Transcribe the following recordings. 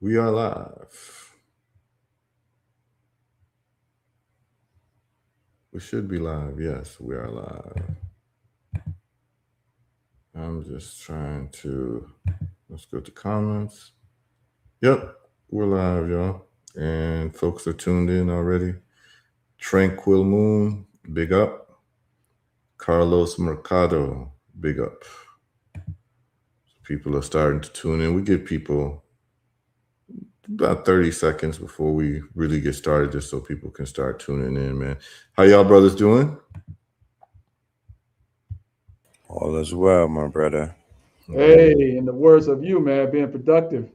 We are live. We should be live. Yes, we are live. I'm just trying to. Let's go to comments. Yep, we're live, y'all. And folks are tuned in already. Tranquil Moon, big up. Carlos Mercado, big up. People are starting to tune in. We give people about 30 seconds before we really get started, just so people can start tuning in, man. How y'all brothers doing? All is well, my brother. Yeah. Hey, in the words of you, man, being productive.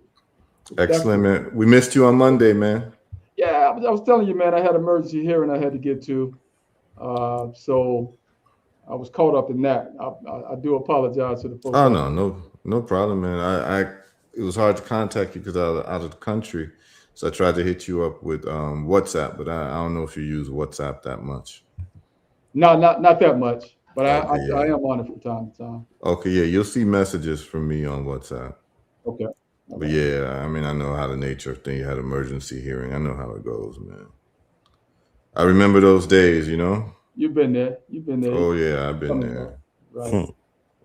Excellent, Productive. man. We missed you on Monday, man. Yeah, I was telling you, man, I had emergency hearing I had to get to. So I was caught up in that. I do apologize to the folks Oh out no, no problem, man. It was hard to contact you because I was out of the country, so I tried to hit you up with WhatsApp, but I don't know if you use WhatsApp that much. there. Not that much, but Okay, I yeah, am on it from time to time. okay, yeah. You'll see messages from me on WhatsApp, Okay. All but right. yeah, I mean, I know how the nature of thing. You had emergency hearing. I know how it goes, man. I remember those days, you know. You've been there. You've been there. Oh yeah, I've been Coming there. up. Right.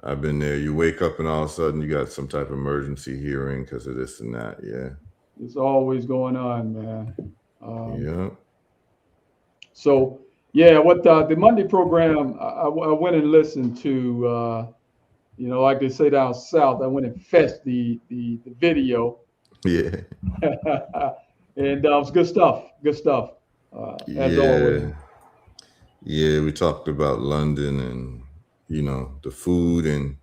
I've been there. You wake up and all of a sudden you got some type of emergency hearing because of this and that. Yeah, It's always going on, man. Um, yeah, so yeah, what the Monday program, I went and listened to like they say down south, I went and fetched the video, yeah. and it was good stuff. Good stuff, as always. Yeah, yeah, we talked about London and the food and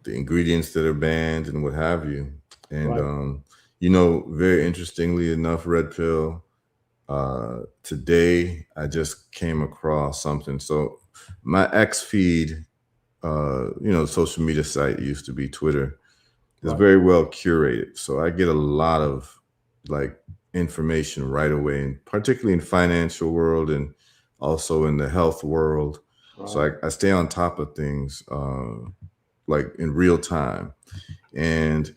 the ingredients that are banned and what have you. And Right. very interestingly enough, Red Pill, today I just came across something. So my X feed, social media site used to be Twitter, is Right. very well curated. So I get a lot of like information right away, and particularly in financial world and also in the health world. So Right. I stay on top of things like in real time. And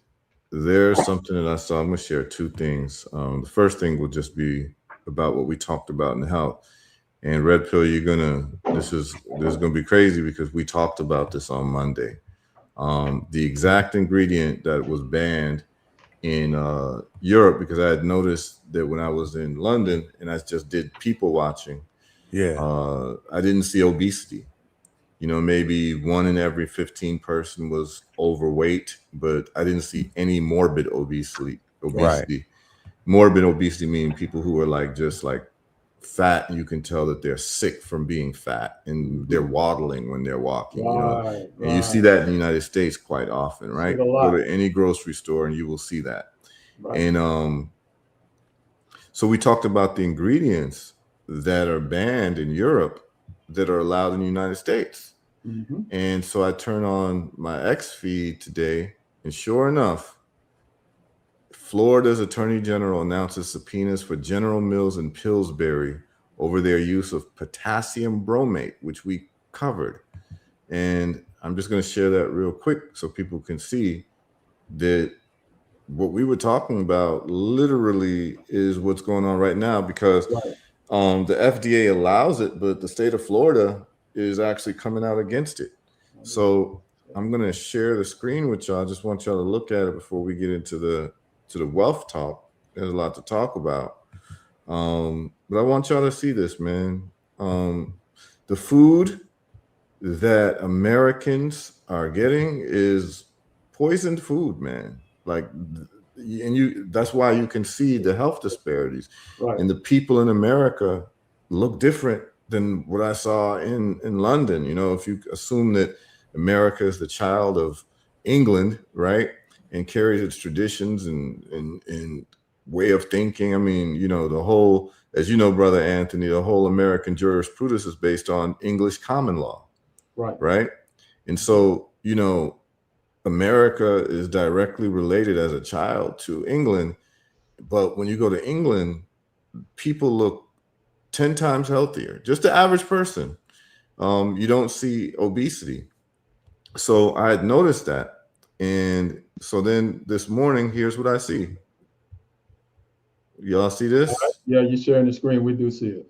there's something that I saw. I'm gonna share two things. The first thing will just be about what we talked about in health. And Red Pill, you're gonna this is gonna be crazy because we talked about this on Monday. The exact ingredient that was banned in Europe, because I had noticed that when I was in London and I just did people watching, Yeah, I didn't see obesity. Maybe one in every 15 person was overweight, but I didn't see any morbid obesity. right. Morbid obesity meaning people who are like just like fat, and you can tell that they're sick from being fat and they're Mhm. waddling when they're walking, Right. and you see Right. that in the United States quite often, See right? it a Go lot. to any grocery store and you will see that. Right. And so we talked about the ingredients that are banned in Europe that are allowed in the United States. Hmm. And so I turn on my X feed today, and sure enough, Florida's Attorney General announces subpoenas for General Mills and Pillsbury over their use of potassium bromate, which we covered. And I'm just going to share that real quick so people can see that what we were talking about literally is what's going on right now, because Right. the FDA allows it, but the state of Florida is actually coming out against it. So I'm gonna share the screen with y'all. I just want y'all to look at it before we get into the wealth talk. There's a lot to talk about, but I want y'all to see this, man. The food that Americans are getting is poisoned food, man. Like, and that's why you can see the health disparities. Right. And the people in America look different than what I saw in London. If you assume that America is the child of England, right, and carries its traditions and way of thinking. I mean, the whole, as you know, brother Anthony, the whole American jurisprudence is based on English common law, Right. right? And Mhm. so, America is directly related as a child to England. But when you go to England, people look 10 times healthier, just the average person. You don't see obesity. So I had noticed that. And so then this morning, here's what I see. Y'all see this? Yeah, you're sharing the screen. We do see it.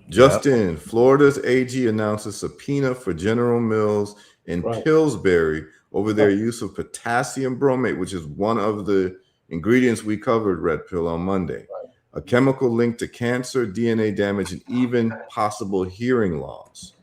Just in, Florida's AG announces subpoena for General Mills and Right. Pillsbury over their Right. use of potassium bromate, which is one of the ingredients we covered, Red Pill, on Monday. Right. A chemical linked to cancer, DNA damage, and even possible hearing loss.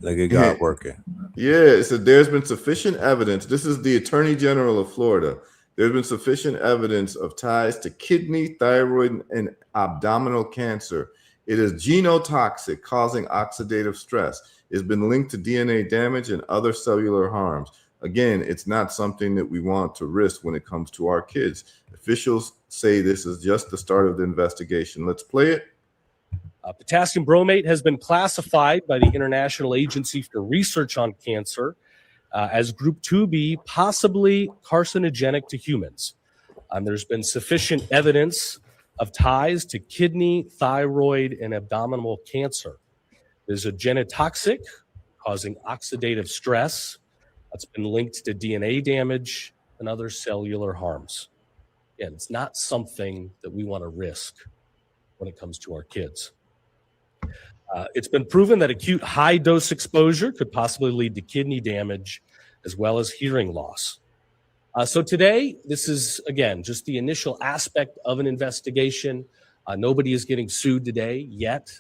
Like it got working. Yeah, so there's been sufficient evidence. This is the Attorney General of Florida. There's been sufficient evidence of ties to kidney, thyroid, and abdominal cancer. It is genotoxic, causing oxidative stress. It's been linked to DNA damage and other cellular harms. Again, it's not something that we want to risk when it comes to our kids. Officials say this is just the start of the investigation. Let's play it. Potassium bromate has been classified by the International Agency for Research on Cancer as Group 2B, possibly carcinogenic to humans. There's been sufficient evidence of ties to kidney, thyroid, and abdominal cancer. There's a genotoxic causing oxidative stress that's been linked to DNA damage and other cellular harms. Again, it's not something that we want to risk when it comes to our kids. It's been proven that acute high-dose exposure could possibly lead to kidney damage as well as hearing loss. So today, this is, again, just the initial aspect of an investigation. Nobody is getting sued today yet.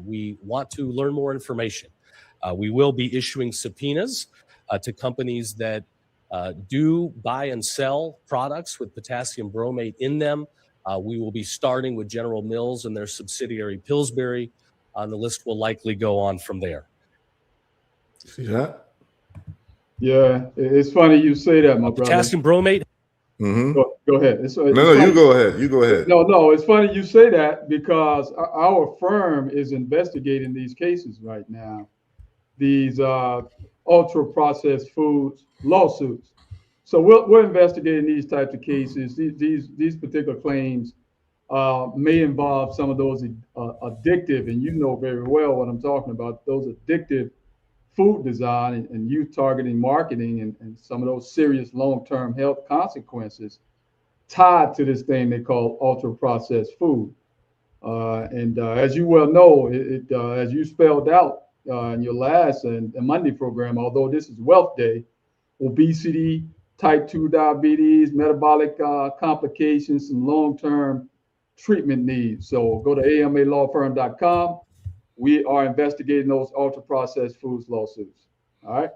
We want to learn more information. We will be issuing subpoenas to companies that do buy and sell products with potassium bromate in them. We will be starting with General Mills and their subsidiary Pillsbury. The list will likely go on from there. See that? Yeah, it's funny you say that, my brother. Potassium bromate. Mm-hmm. Go ahead. No, you go ahead. You go ahead. No, it's funny you say that because our firm is investigating these cases right now. These ultra-processed foods lawsuits. So we're investigating these types of cases. These particular claims may involve some of those addictive, and you know very well what I'm talking about, those addictive food design and youth targeting marketing and some of those serious long-term health consequences tied to this thing they call ultra-processed food. As you well know, as you spelled out in your last and Monday program, although this is Wealth Day, obesity, type 2 diabetes, metabolic complications, and long-term treatment needs. So go to amalawfirm.com. We are investigating those ultra-processed foods lawsuits. All right.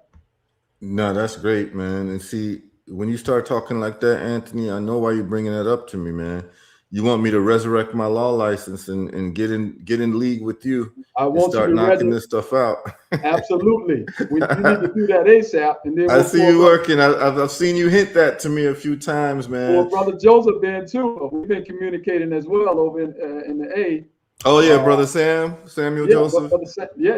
No, that's great, man. And see, when you start talking like that, Anthony, I know why you're bringing that up to me, man. You want me to resurrect my law license and get in league with you. I want start you to knocking this stuff out. Absolutely. You need to do that ASAP. And then I see you working. I've seen you hint that to me a few times, man. Well, Brother Joseph been too. We've been communicating as well over in the A. Oh yeah, Brother Samuel Joseph. Yeah.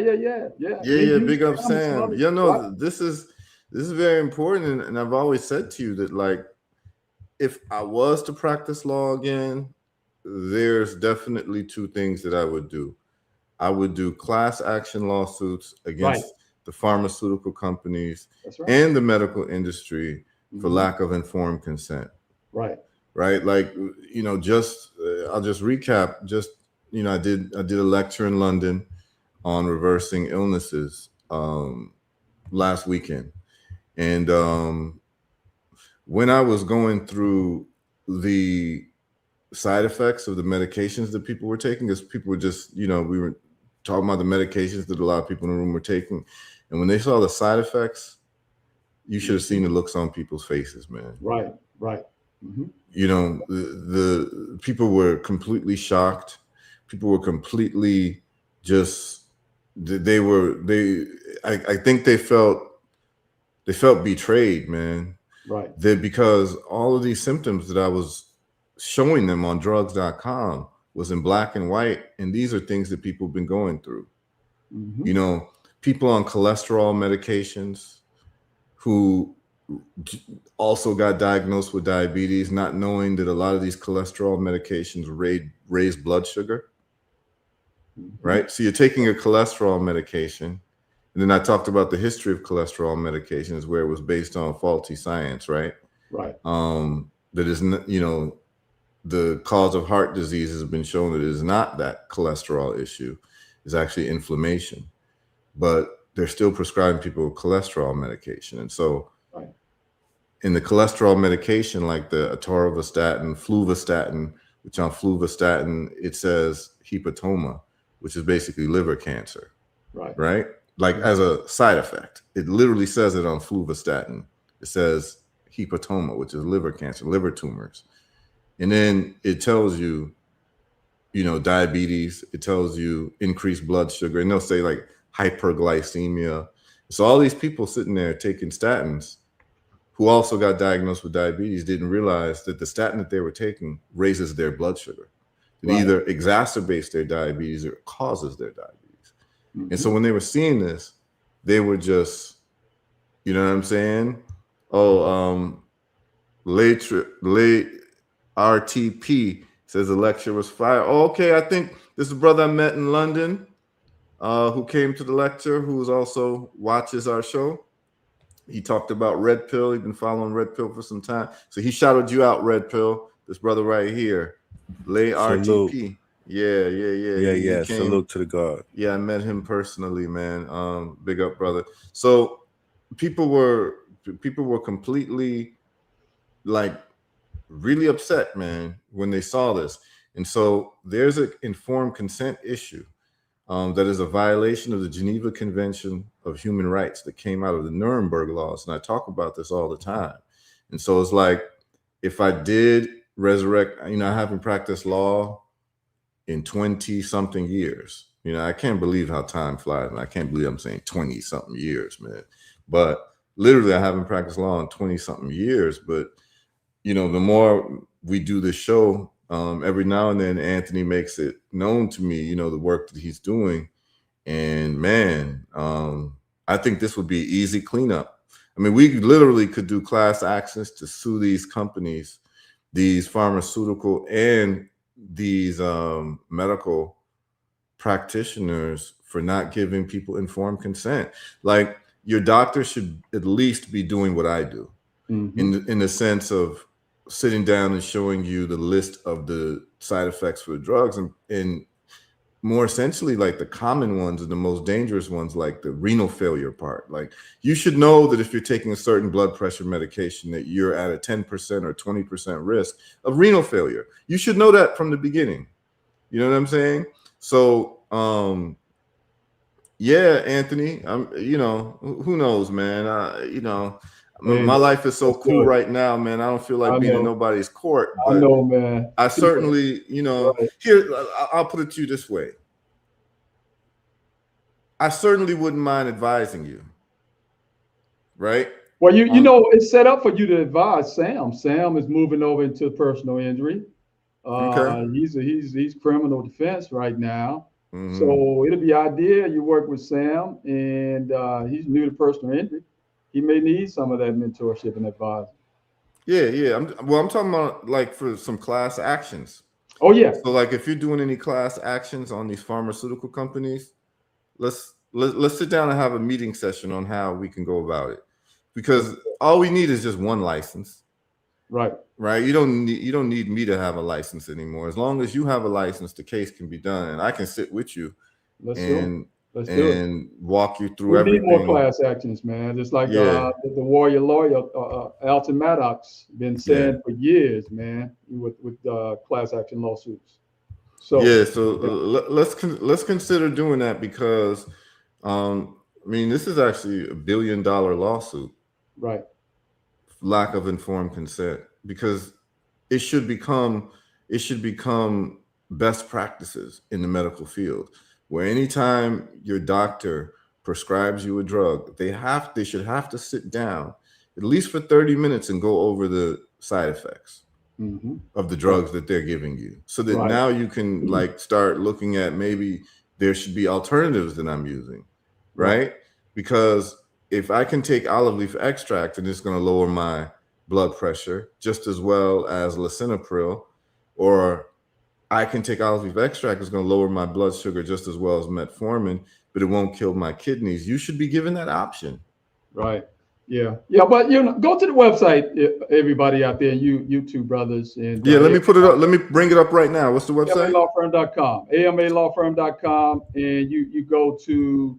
Big up Sam. You know, this is very important, and I've always said to you that, like, if I was to practice law again, there's definitely two things that I would do. I would do class action lawsuits against the pharmaceutical companies and the medical industry for lack of informed consent. Right. Like, you know, I'll just recap. I did a lecture in London on reversing illnesses last weekend. And when I was going through the side effects of the medications that people were taking, because people were just, we were talking about the medications that a lot of people in the room were taking. And when they saw the side effects, you should have seen the looks on people's faces, man. Right. Mm-hmm. The people were completely shocked. People were completely I think they felt betrayed, man. Right. That because all of these symptoms that I was showing them on drugs.com was in black and white. And these are things that people have been going through. Mm-hmm. People on cholesterol medications who also got diagnosed with diabetes, not knowing that a lot of these cholesterol medications raise blood sugar. Mm-hmm. Right. So you're taking a cholesterol medication. And then I talked about the history of cholesterol medications where it was based on faulty science, right? Right. That is, the cause of heart disease has been shown that it is not that cholesterol issue, it's actually inflammation. But they're still prescribing people cholesterol medication. And so Right. in the cholesterol medication, like the atorvastatin, fluvastatin, which on fluvastatin, it says hepatoma, which is basically liver cancer, Right. right? Like as a side effect. It literally says it on fluvastatin. It says hepatoma, which is liver cancer, liver tumors. And then it tells you, diabetes, it tells you increased blood sugar, and they'll say like hyperglycemia. So all these people sitting there taking statins who also got diagnosed with diabetes didn't realize that the statin that they were taking raises their blood sugar. It Right. either exacerbates their diabetes or it causes their diabetes. Mhm. And so when they were seeing this, they were just, you know what I'm saying? Oh, late RTP says the lecture was fire. Oh, okay, I think this is a brother I met in London who came to the lecture, who also watches our show. He talked about Red Pill. He's been following Red Pill for some time. So he shouted you out, Red Pill. This brother right here, Lay Salute. RTP. Yeah. Yeah. He came. Salute to the God. Yeah, I met him personally, man. Big up, brother. So people were completely like really upset, man, when they saw this. And so there's an informed consent issue that is a violation of the Geneva Convention of Human Rights that came out of the Nuremberg laws. And I talk about this all the time. And so it's like, if I did resurrect, I haven't practiced law in 20 something years. I can't believe how time flies. And I can't believe I'm saying 20 something years, man. But literally, I haven't practiced law in 20 something years. But, the more we do this show, every now and then Anthony makes it known to me, the work that he's doing. And man, I think this would be easy cleanup. I mean, we literally could do class actions to sue these companies, these pharmaceutical and these medical practitioners for not giving people informed consent. Like your doctor should at least be doing what I do in the sense of sitting down and showing you the list of the side effects for the drugs and more essentially like the common ones and the most dangerous ones, like the renal failure part. Like you should know that if you're taking a certain blood pressure medication that you're at a 10% or 20% risk of renal failure. You should know that from the beginning. You know what I'm saying? So yeah, Anthony, who knows, man? My life is so cool right now, man. I don't feel like being in nobody's court. But I know, man. I certainly, Right. here, I'll put it to you this way. I certainly wouldn't mind advising you, right? Well, you know, it's set up for you to advise Sam. Sam is moving over into personal injury. Okay. He's criminal defense right now. Mhm. So it'll be ideal you work with Sam, and he's new to personal injury. He may need some of that mentorship and advice. Yeah. I'm talking about like for some class actions. Oh yeah, So like if you're doing any class actions on these pharmaceutical companies, let's sit down and have a meeting session on how we can go about it. Because all we need is just one license. right. Right? You don't need me to have a license anymore. As long as you have a license, the case can be done, and I can sit with you Let's do it. and Let's do it. and walk you through We everything. need more class actions, man. Just like Yeah. the warrior lawyer, Alton Maddox, been saying for years, man, with class action lawsuits. So Yeah, so let's consider doing that because this is actually $1 billion lawsuit, right, lack of informed consent, because it should become best practices in the medical field, where anytime your doctor prescribes you a drug, they should have to sit down at least for 30 minutes and go over the side effects of the drugs that they're giving you, so that now you can like start looking at maybe there should be alternatives that I'm using, right? Because if I can take olive leaf extract and it's going to lower my blood pressure just as well as lisinopril, or I can take olive leaf extract, it's going to lower my blood sugar just as well as metformin, but it won't kill my kidneys. You should be given that option. right. Yeah, yeah, but go to the website, everybody out there, you two brothers, and Yeah, let me put it up. Let me bring it up right now. What's the website? amalawfirm.com, amalawfirm.com, and you go to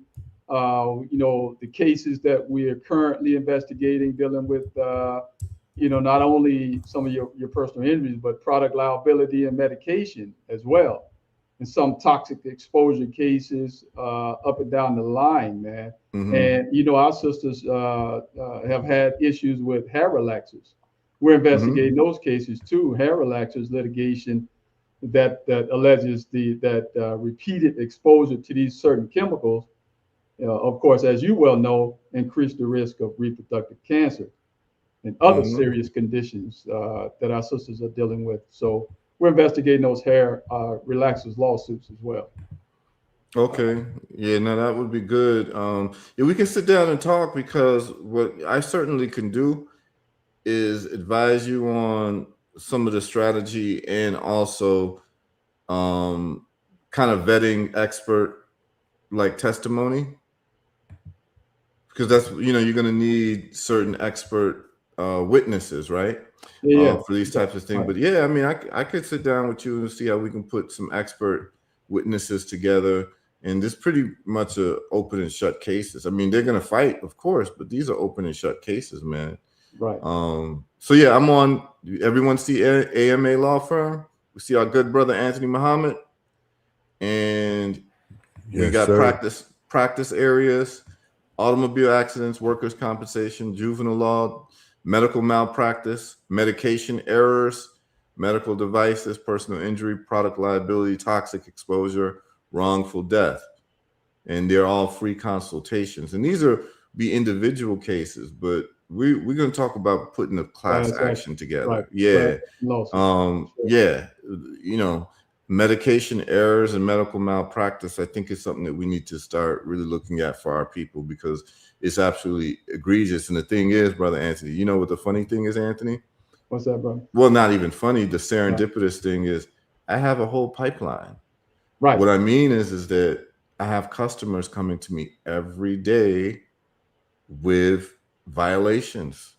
the cases that we are currently investigating, dealing with not only some of your personal injuries, but product liability and medication as well, and some toxic exposure cases up and down the line, man. And our sisters have had issues with hair relaxers. We're investigating those cases too. Hair relaxers litigation that alleges that repeated exposure to these certain chemicals, of course, as you well know, increase the risk of reproductive cancer and other serious conditions that our sisters are dealing with. So we're investigating those hair relaxers lawsuits as well. Okay. Yeah, no, that would be good. Yeah, we can sit down and talk, because what I certainly can do is advise you on some of the strategy, and also kind of vetting expert like testimony, because that's, you're going to need certain expert witnesses, right? Yeah. For these types of things. Right. But yeah, I mean, I could sit down with you and see how we can put some expert witnesses together. And this pretty much a open and shut cases. I mean, they're going to fight, of course, but these are open and shut cases, man. Right. So yeah, I'm on. Everyone see AMA Law Firm? We see our good brother Anthony Muhammad, and we got practice areas, automobile accidents, workers' compensation, juvenile law, medical malpractice, medication errors, medical devices, personal injury, product liability, toxic exposure, wrongful death. And they're all free consultations. And these are be individual cases, but we're going to talk about putting a class action together. Right. Yeah. Right. Yeah. Medication errors and medical malpractice, I think, is something that we need to start really looking at for our people, because it's absolutely egregious. And the thing is, brother Anthony, you know what the funny thing is, Anthony? What's that, brother? Well, not even funny. The serendipitous thing is I have a whole pipeline. Right. What I mean is that I have customers coming to me every day with violations,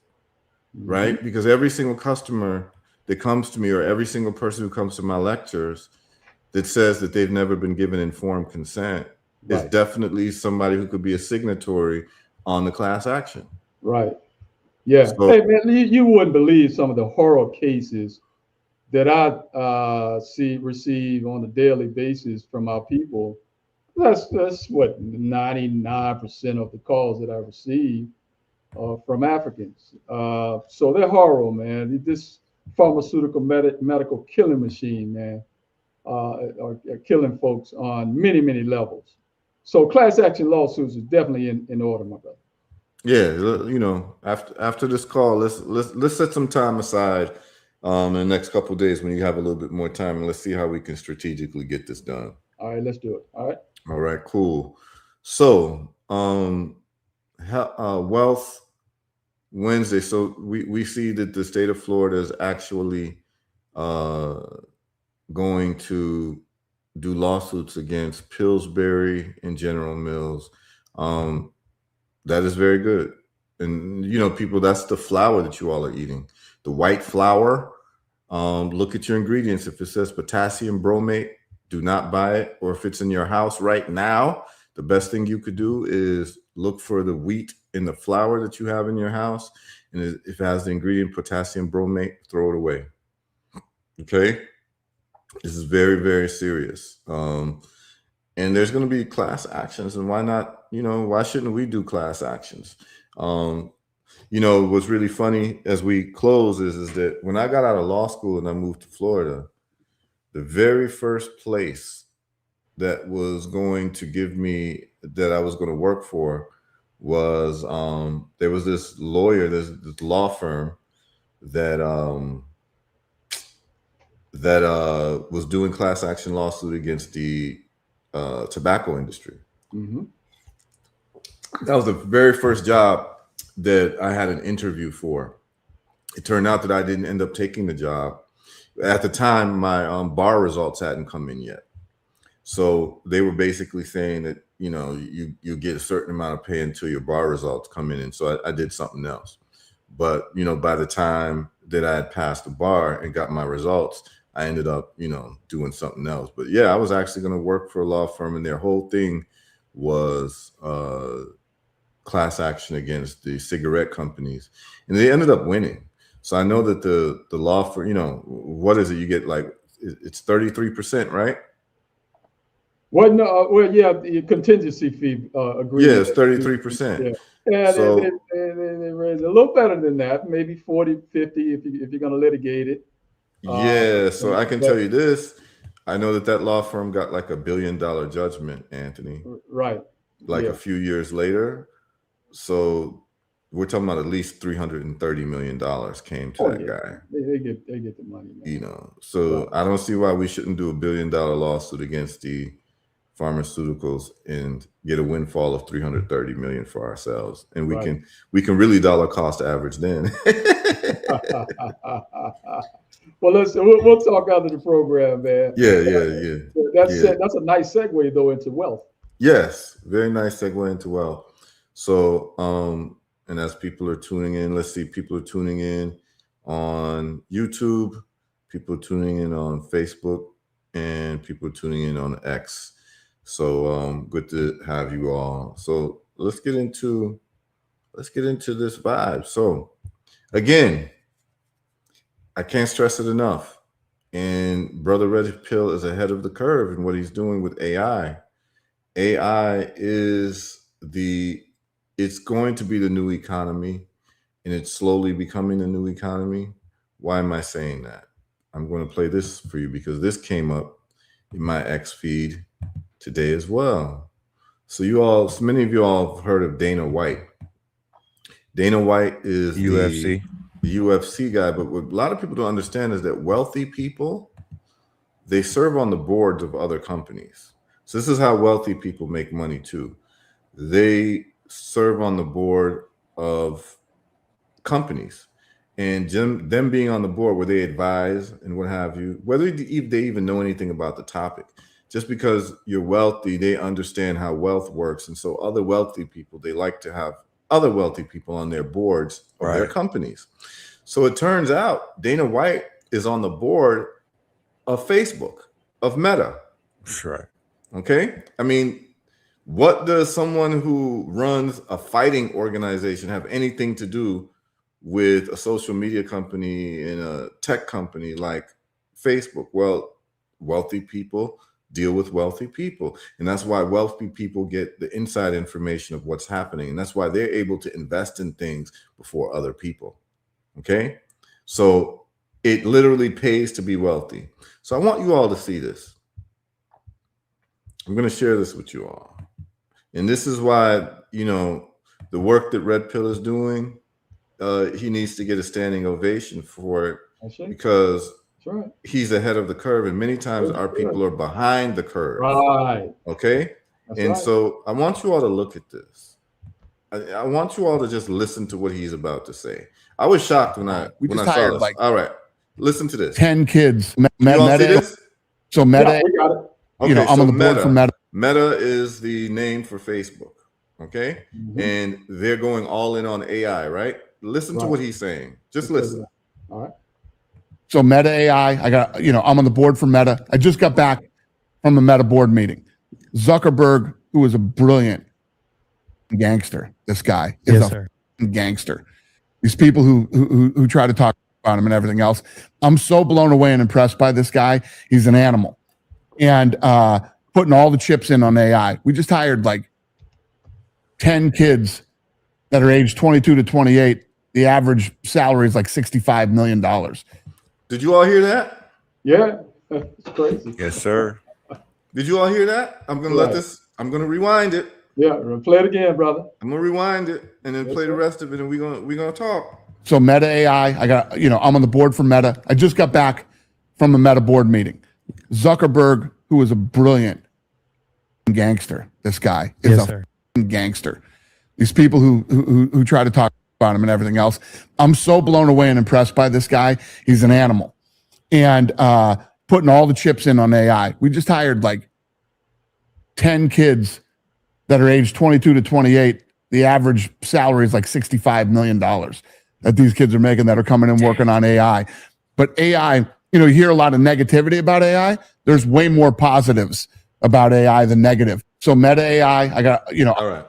right? Because every single customer that comes to me, or every single person who comes to my lectures that says that they've never been given informed consent is definitely somebody who could be a signatory on the class action. Right. Yeah. So, hey, man, you wouldn't believe some of the horror cases that I receive on a daily basis from our people. That's what 99% of the calls that I receive from Africans. So they're horrible, man. This pharmaceutical medical killing machine, man, are killing folks on many, many levels. So class action lawsuits is definitely in order, my brother. Yeah, after this call, let's set some time aside in the next couple of days when you have a little bit more time, and let's see how we can strategically get this done. All right, let's do it. All right, cool. So Wealth Wednesday. So we see that the state of Florida is actually going to do lawsuits against Pillsbury and General Mills. That is very good. And people, that's the flour that you all are eating. The white flour. Look at your ingredients. If it says potassium bromate, do not buy it. Or if it's in your house right now, the best thing you could do is look for the wheat in the flour that you have in your house. And if it has the ingredient potassium bromate, throw it away. Okay? This is very, very serious. And there's going to be class actions. And why not? Why shouldn't we do class actions? What's really funny as we close is that when I got out of law school and I moved to Florida, the very first place that was going to give me, that I was going to work for, was there was this lawyer, this law firm that was doing class action lawsuit against the tobacco industry. That was the very first job that I had an interview for. It turned out that I didn't end up taking the job. At the time, my bar results hadn't come in yet. So they were basically saying that, you get a certain amount of pay until your bar results come in. And so I did something else. But, by the time that I had passed the bar and got my results, I ended up, doing something else. But yeah, I was actually going to work for a law firm, and their whole thing was class action against the cigarette companies. And they ended up winning. So I know that the law firm, what is it? You get like, it's 33%, right? Well, no, well, yeah, the contingency fee agreement. Yeah, it's 33%. Yeah, So they raise a little better than that, maybe 40, 50 if you're going to litigate it. yeah, so I can tell you this. I know that law firm got like $1 billion judgment, Anthony. Right. Like a few years later. So we're talking about at least $330 million came to that guy. They get the money, man. So I don't see why we shouldn't do $1 billion lawsuit against the pharmaceuticals and get a windfall of $330 million for ourselves, and we can really dollar cost average then. Well, we'll talk after the program, man. Yeah. That's a nice segue though into wealth. Yes, very nice segue into wealth. So, and as people are tuning in, let's see, people are tuning in on YouTube, people are tuning in on Facebook, and people are tuning in on X. So good to have you all. So let's get into this vibe. So again, I can't stress it enough. And Brother Red Pill is ahead of the curve in what he's doing with AI. AI is it's going to be the new economy, and it's slowly becoming the new economy. Why am I saying that? I'm going to play this for you because this came up in my X feed today as well. So many of you all have heard of Dana White. Dana White is UFC. The UFC guy, but what a lot of people don't understand is that wealthy people, they serve on the boards of other companies. So this is how wealthy people make money too. They serve on the board of companies, and them being on the board where they advise and what have you, whether they even know anything about the topic, just because you're wealthy, they understand how wealth works. And so other wealthy people, they like to have other wealthy people on their boards of their companies. So it turns out Dana White is on the board of Facebook, of Meta. Sure. Okay. I mean, what does someone who runs a fighting organization have anything to do with a social media company and a tech company like Facebook? Well, wealthy people deal with wealthy people. And that's why wealthy people get the inside information of what's happening. And that's why they're able to invest in things before other people. Okay. So it literally pays to be wealthy. So I want you all to see this. I'm going to share this with you all. And this is why, the work that Red Pill is doing, he needs to get a standing ovation for it because he's ahead of the curve. And many times our people are behind the curve. Right. Okay. So I want you all to look at this. I want you all to just listen to what he's about to say. I was shocked when I saw this. All right. Listen to this. 10 kids. You all see this? So Meta, we got it. Okay, I'm on the board for Meta. Meta is the name for Facebook. Okay. Mm-hmm. And they're going all in on AI, right? Listen to what he's saying. Just listen. All right. So Meta AI, I'm on the board for Meta. I just got back from a Meta board meeting. Zuckerberg, who is a brilliant gangster, this guy is a gangster. These people who try to talk about him and everything else. I'm so blown away and impressed by this guy. He's an animal. And putting all the chips in on AI. We just hired like 10 kids that are aged 22 to 28. The average salary is like $65 million. Did you all hear that? Yeah, it's crazy. Yes, sir. Did you all hear that? I'm going to I'm going to rewind it. Yeah, play it again, brother. I'm going to rewind it and then play the rest of it, and we're going to talk. So Meta AI, I'm on the board for Meta. I just got back from a Meta board meeting. Zuckerberg, who is a brilliant gangster, this guy is a gangster. These people who try to talk about him and everything else. I'm so blown away and impressed by this guy. He's an animal. And putting all the chips in on AI. We just hired like 10 kids that are aged 22 to 28, the average salary is like $65 million that these kids are making that are coming and working on AI. But AI, you hear a lot of negativity about AI. There's way more positives about AI than negative. So Meta AI, I got, All right.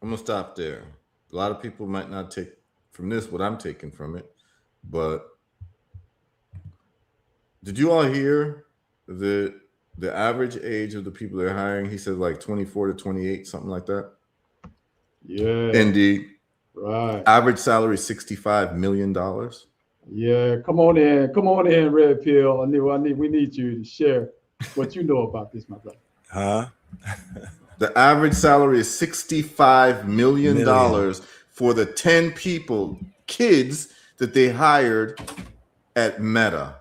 I'm going to stop there. A lot of people might not take from this what I'm taking from it, but did you all hear the average age of the people they're hiring? He said like 24 to 28, something like that. Yeah. And the Right. average salary is $65 million. Yeah. Come on in, Red Pill. We need you to share what you know about this, my brother. Huh? The average salary is $65 million for the 10 kids that they hired at Meta.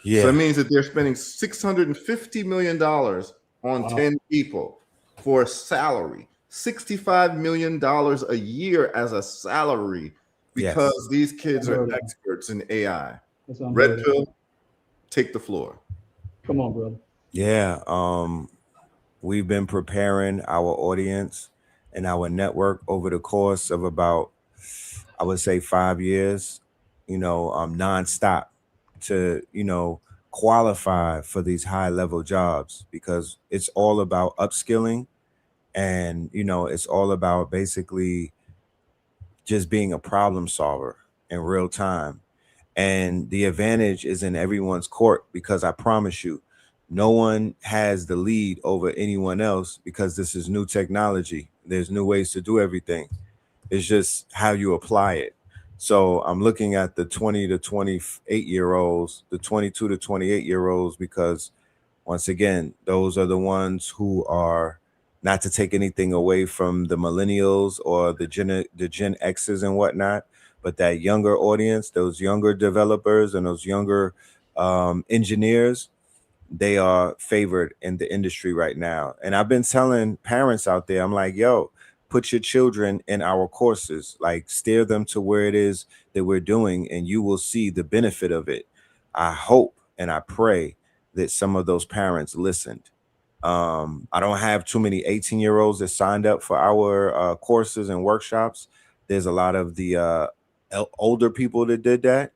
Yeah. So that means that they're spending $650 million on 10 people for a salary. $65 million a year as a salary because these kids are experts in AI. Red Pill, take the floor. Come on, brother. Yeah. We've been preparing our audience and our network over the course of about, I would say, 5 years, nonstop to, qualify for these high level jobs, because it's all about upskilling, and, it's all about basically just being a problem solver in real time. And the advantage is in everyone's court, because I promise you, no one has the lead over anyone else, because this is new technology. There's new ways to do everything. It's just how you apply it. So I'm looking at the 20 to 28-year-olds, the 22 to 28-year-olds, because once again, those are the ones who are, not to take anything away from the millennials or the Gen X's and whatnot, but that younger audience, those younger developers and those younger engineers, they are favored in the industry right now. And I've been telling parents out there, I'm like, yo, put your children in our courses, like steer them to where it is that we're doing, and you will see the benefit of it. I hope and I pray that some of those parents listened. I don't have too many 18-year-olds that signed up for our courses and workshops. There's a lot of the older people that did that.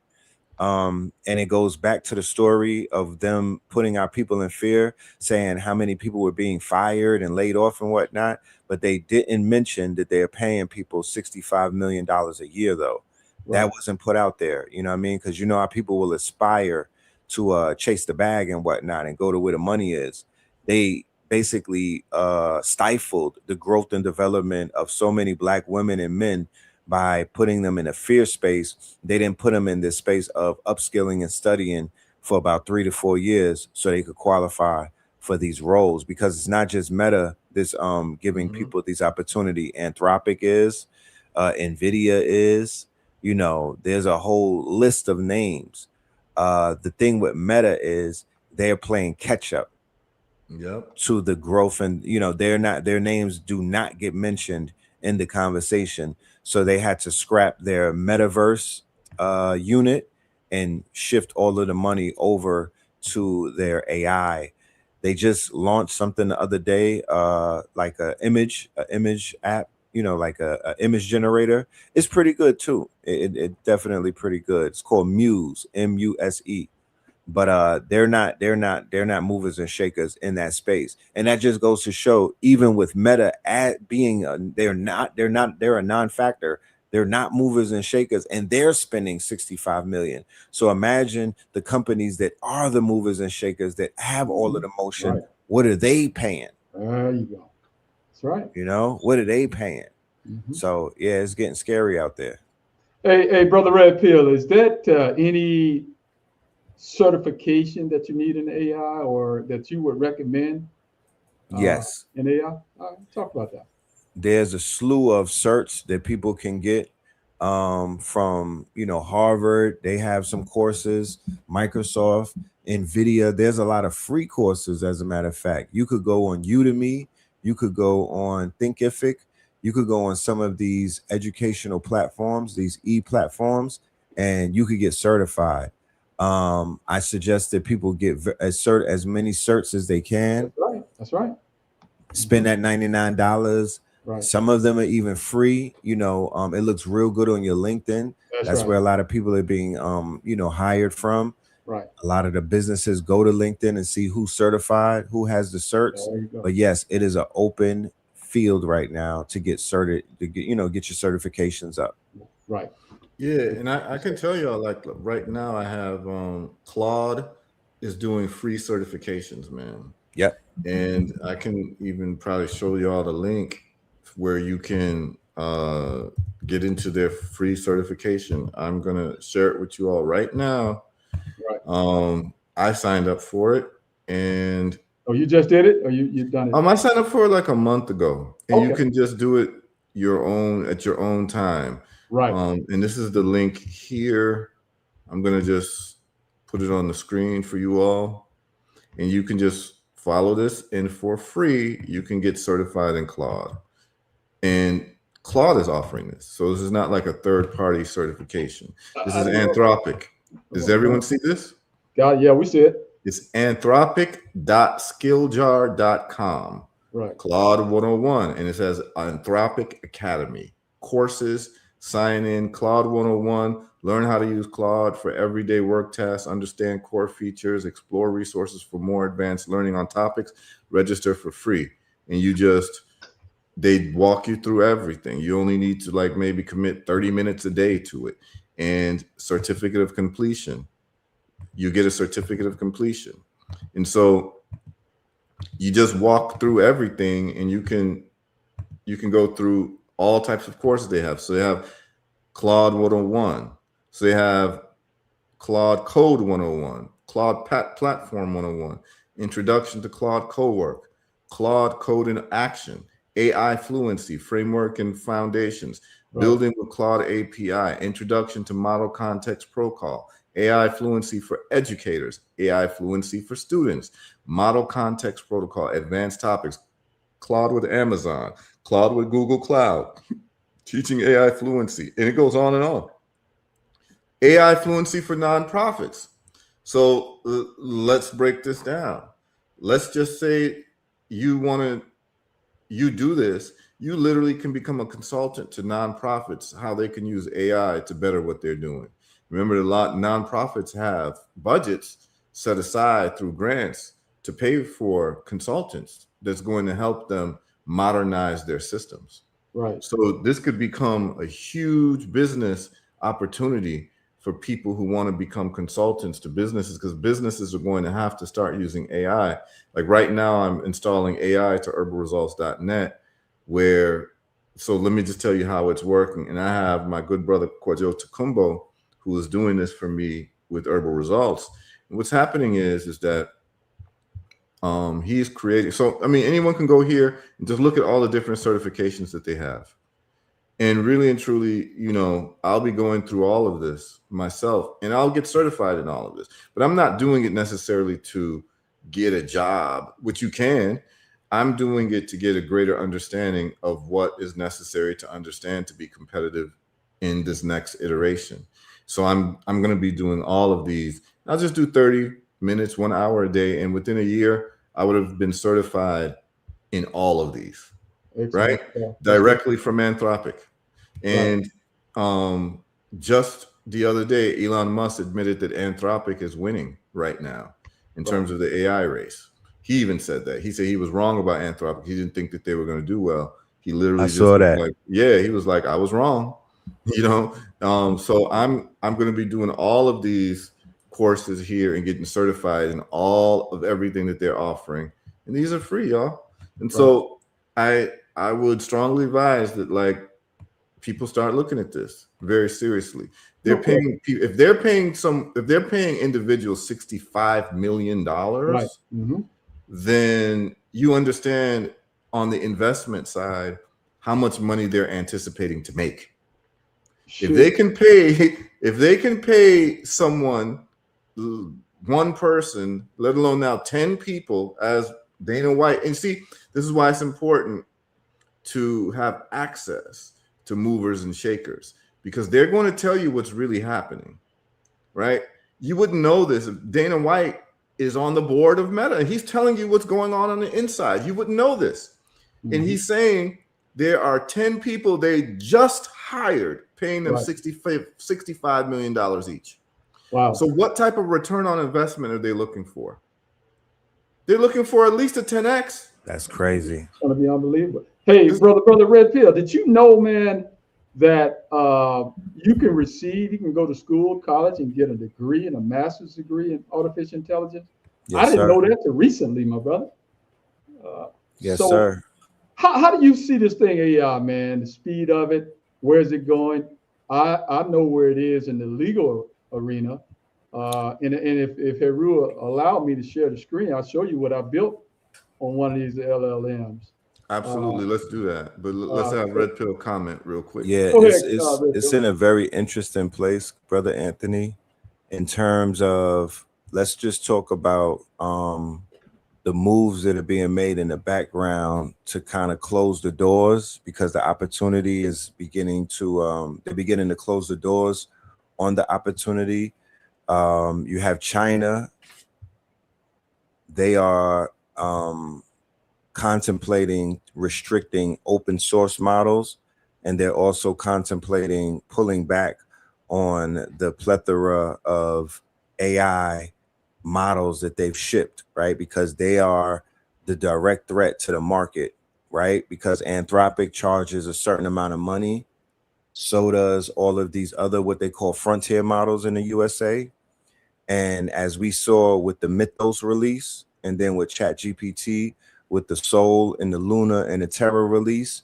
And it goes back to the story of them putting our people in fear, saying how many people were being fired and laid off and whatnot. But they didn't mention that they're paying people $65 million a year, though. Right. That wasn't put out there. You know what I mean? Because how people will aspire to chase the bag and whatnot and go to where the money is. They basically stifled the growth and development of so many Black women and men by putting them in a fear space. They didn't put them in this space of upskilling and studying for about 3 to 4 years so they could qualify for these roles, because it's not just Meta that's giving people these opportunity. Anthropic is, NVIDIA is, there's a whole list of names. The thing with Meta is they're playing catch up to the growth, and their names do not get mentioned in the conversation. So they had to scrap their metaverse unit and shift all of the money over to their AI. They just launched something the other day, like an image app, like a image generator. It's pretty good too. It definitely pretty good. It's called Muse, MUSE. But they're not movers and shakers in that space. And that just goes to show, even with Meta at being they're a non-factor. They're not movers and shakers, and they're spending 65 million. So imagine the companies that are the movers and shakers that have all of the motion. Right. What are they paying? There you go. That's right. What are they paying? So yeah, it's getting scary out there. Hey, Brother Red Pill, is that any certification that you need in AI or that you would recommend? Yes. In AI? Talk about that. There's a slew of certs that people can get from Harvard. They have some courses, Microsoft, NVIDIA. There's a lot of free courses. As a matter of fact, you could go on Udemy, you could go on Thinkific, you could go on some of these educational platforms, these e-platforms, and you could get certified. I suggest that people get as many certs as they can. That's right. spend that $99. Right. Some of them are even free. You know, it looks real good on your LinkedIn. That's right. where a lot of people are being, you know, hired from. Right. A lot of the businesses go to LinkedIn and see who's certified, who has the certs. There you go. But yes, it is an open field right now to get certed, to get, you know, get your certifications up. Right. Yeah, and I can tell y'all, like right now I have Claude is doing free certifications, man. Yep. And I can even probably show y'all the link where you can get into their free certification. I'm gonna share it with you all right now. Right. I signed up for it, and Oh, you just did it, or you've done it? I signed up for it like a month ago, and you Okay. can just do it at your own time. Right. And this is the link here. I'm gonna just put it on the screen for you all, and you can just follow this, and for free, you can get certified in Claude. And Claude is offering this, so this is not like a third-party certification. This is Anthropic. Does everyone see this? Yeah, we see it. It's anthropic.skilljar.com. Right. Claude 101, and it says Anthropic Academy. Courses, sign in, Claude 101, learn how to use Claude for everyday work tasks, understand core features, explore resources for more advanced learning on topics, register for free. And they walk you through everything. You only need to like maybe commit 30 minutes a day to it. And certificate of completion. You get a certificate of completion. And so you just walk through everything, and you can go through all types of courses they have. So they have Claude 101. So they have Claude Code 101, Claude Platform 101, Introduction to Claude Cowork, Claude Code in Action, AI Fluency, Framework and Foundations, Right. Building with Claude API, Introduction to Model Context Protocol, AI Fluency for Educators, AI Fluency for Students, Model Context Protocol, Advanced Topics, Claude with Amazon, Claude with Google Cloud, Teaching AI Fluency, and it goes on and on. AI Fluency for Nonprofits. So let's break this down. Let's just say you do this, you literally can become a consultant to nonprofits, how they can use AI to better what they're doing. Remember, a lot of nonprofits have budgets set aside through grants to pay for consultants that's going to help them modernize their systems. Right. So this could become a huge business opportunity for people who want to become consultants to businesses, because businesses are going to have to start using AI. Like right now, I'm installing AI to herbalresults.net, so let me just tell you how it's working. And I have my good brother, Kwajo Takumbo, who is doing this for me with Herbal Results. And what's happening is that he's creating. So, I mean, anyone can go here and just look at all the different certifications that they have. And really and truly, you know, I'll be going through all of this myself, and I'll get certified in all of this. But I'm not doing it necessarily to get a job, which you can. I'm doing it to get a greater understanding of what is necessary to understand to be competitive in this next iteration. So I'm going to be doing all of these. I'll just do 30 minutes, 1 hour a day. And within a year, I would have been certified in all of these, right? Yeah. Directly from Anthropic. And just the other day, Elon Musk admitted that Anthropic is winning right now in terms of the AI race. He even said that. He said he was wrong about Anthropic. He didn't think that they were going to do well. He literally saw that. like, yeah, he was like, I was wrong. You know, so I'm going to be doing all of these courses here and getting certified in all of everything that they're offering, and these are free, y'all. And so I would strongly advise that like people start looking at this very seriously. They're paying if they're paying individuals $65 million, Right. Mm-hmm. then you understand on the investment side how much money they're anticipating to make. If they can pay someone, one person, let alone now 10 people, as Dana White, and see, this is why it's important to have access to movers and shakers, because they're going to tell you what's really happening, right? You wouldn't know this if Dana White is on the board of Meta and he's telling you what's going on the inside. You wouldn't know this. And he's saying there are 10 people they just hired, paying them $65 million each. Wow. So what type of return on investment are they looking for? They're looking for at least a 10x. That's crazy. It's going to be unbelievable. Hey, brother Red Pill, did you know, man, that you can go to school, college, and get a degree and a master's degree in artificial intelligence? Yes, I didn't sir. know that till recently, my brother. Yes, so sir. How do you see this thing, AI, man? The speed of it, where's it going? I know where it is in the legal arena. And if Heru allowed me to share the screen, I'll show you what I built on one of these LLMs. Absolutely, let's do that. But let's have Red Pill comment real quick. Yeah, Go ahead, it's in a very interesting place, Brother Anthony, in terms of, let's just talk about the moves that are being made in the background to kind of close the doors, because the opportunity is beginning to they're beginning to close the doors on the opportunity. You have China. They are contemplating restricting open source models, and they're also contemplating pulling back on the plethora of AI models that they've shipped, right? Because they are the direct threat to the market, right? Because Anthropic charges a certain amount of money. So does all of these other, what they call frontier models in the USA. And as we saw with the Mythos release, and then with ChatGPT, with the Soul and the Luna and the Terra release,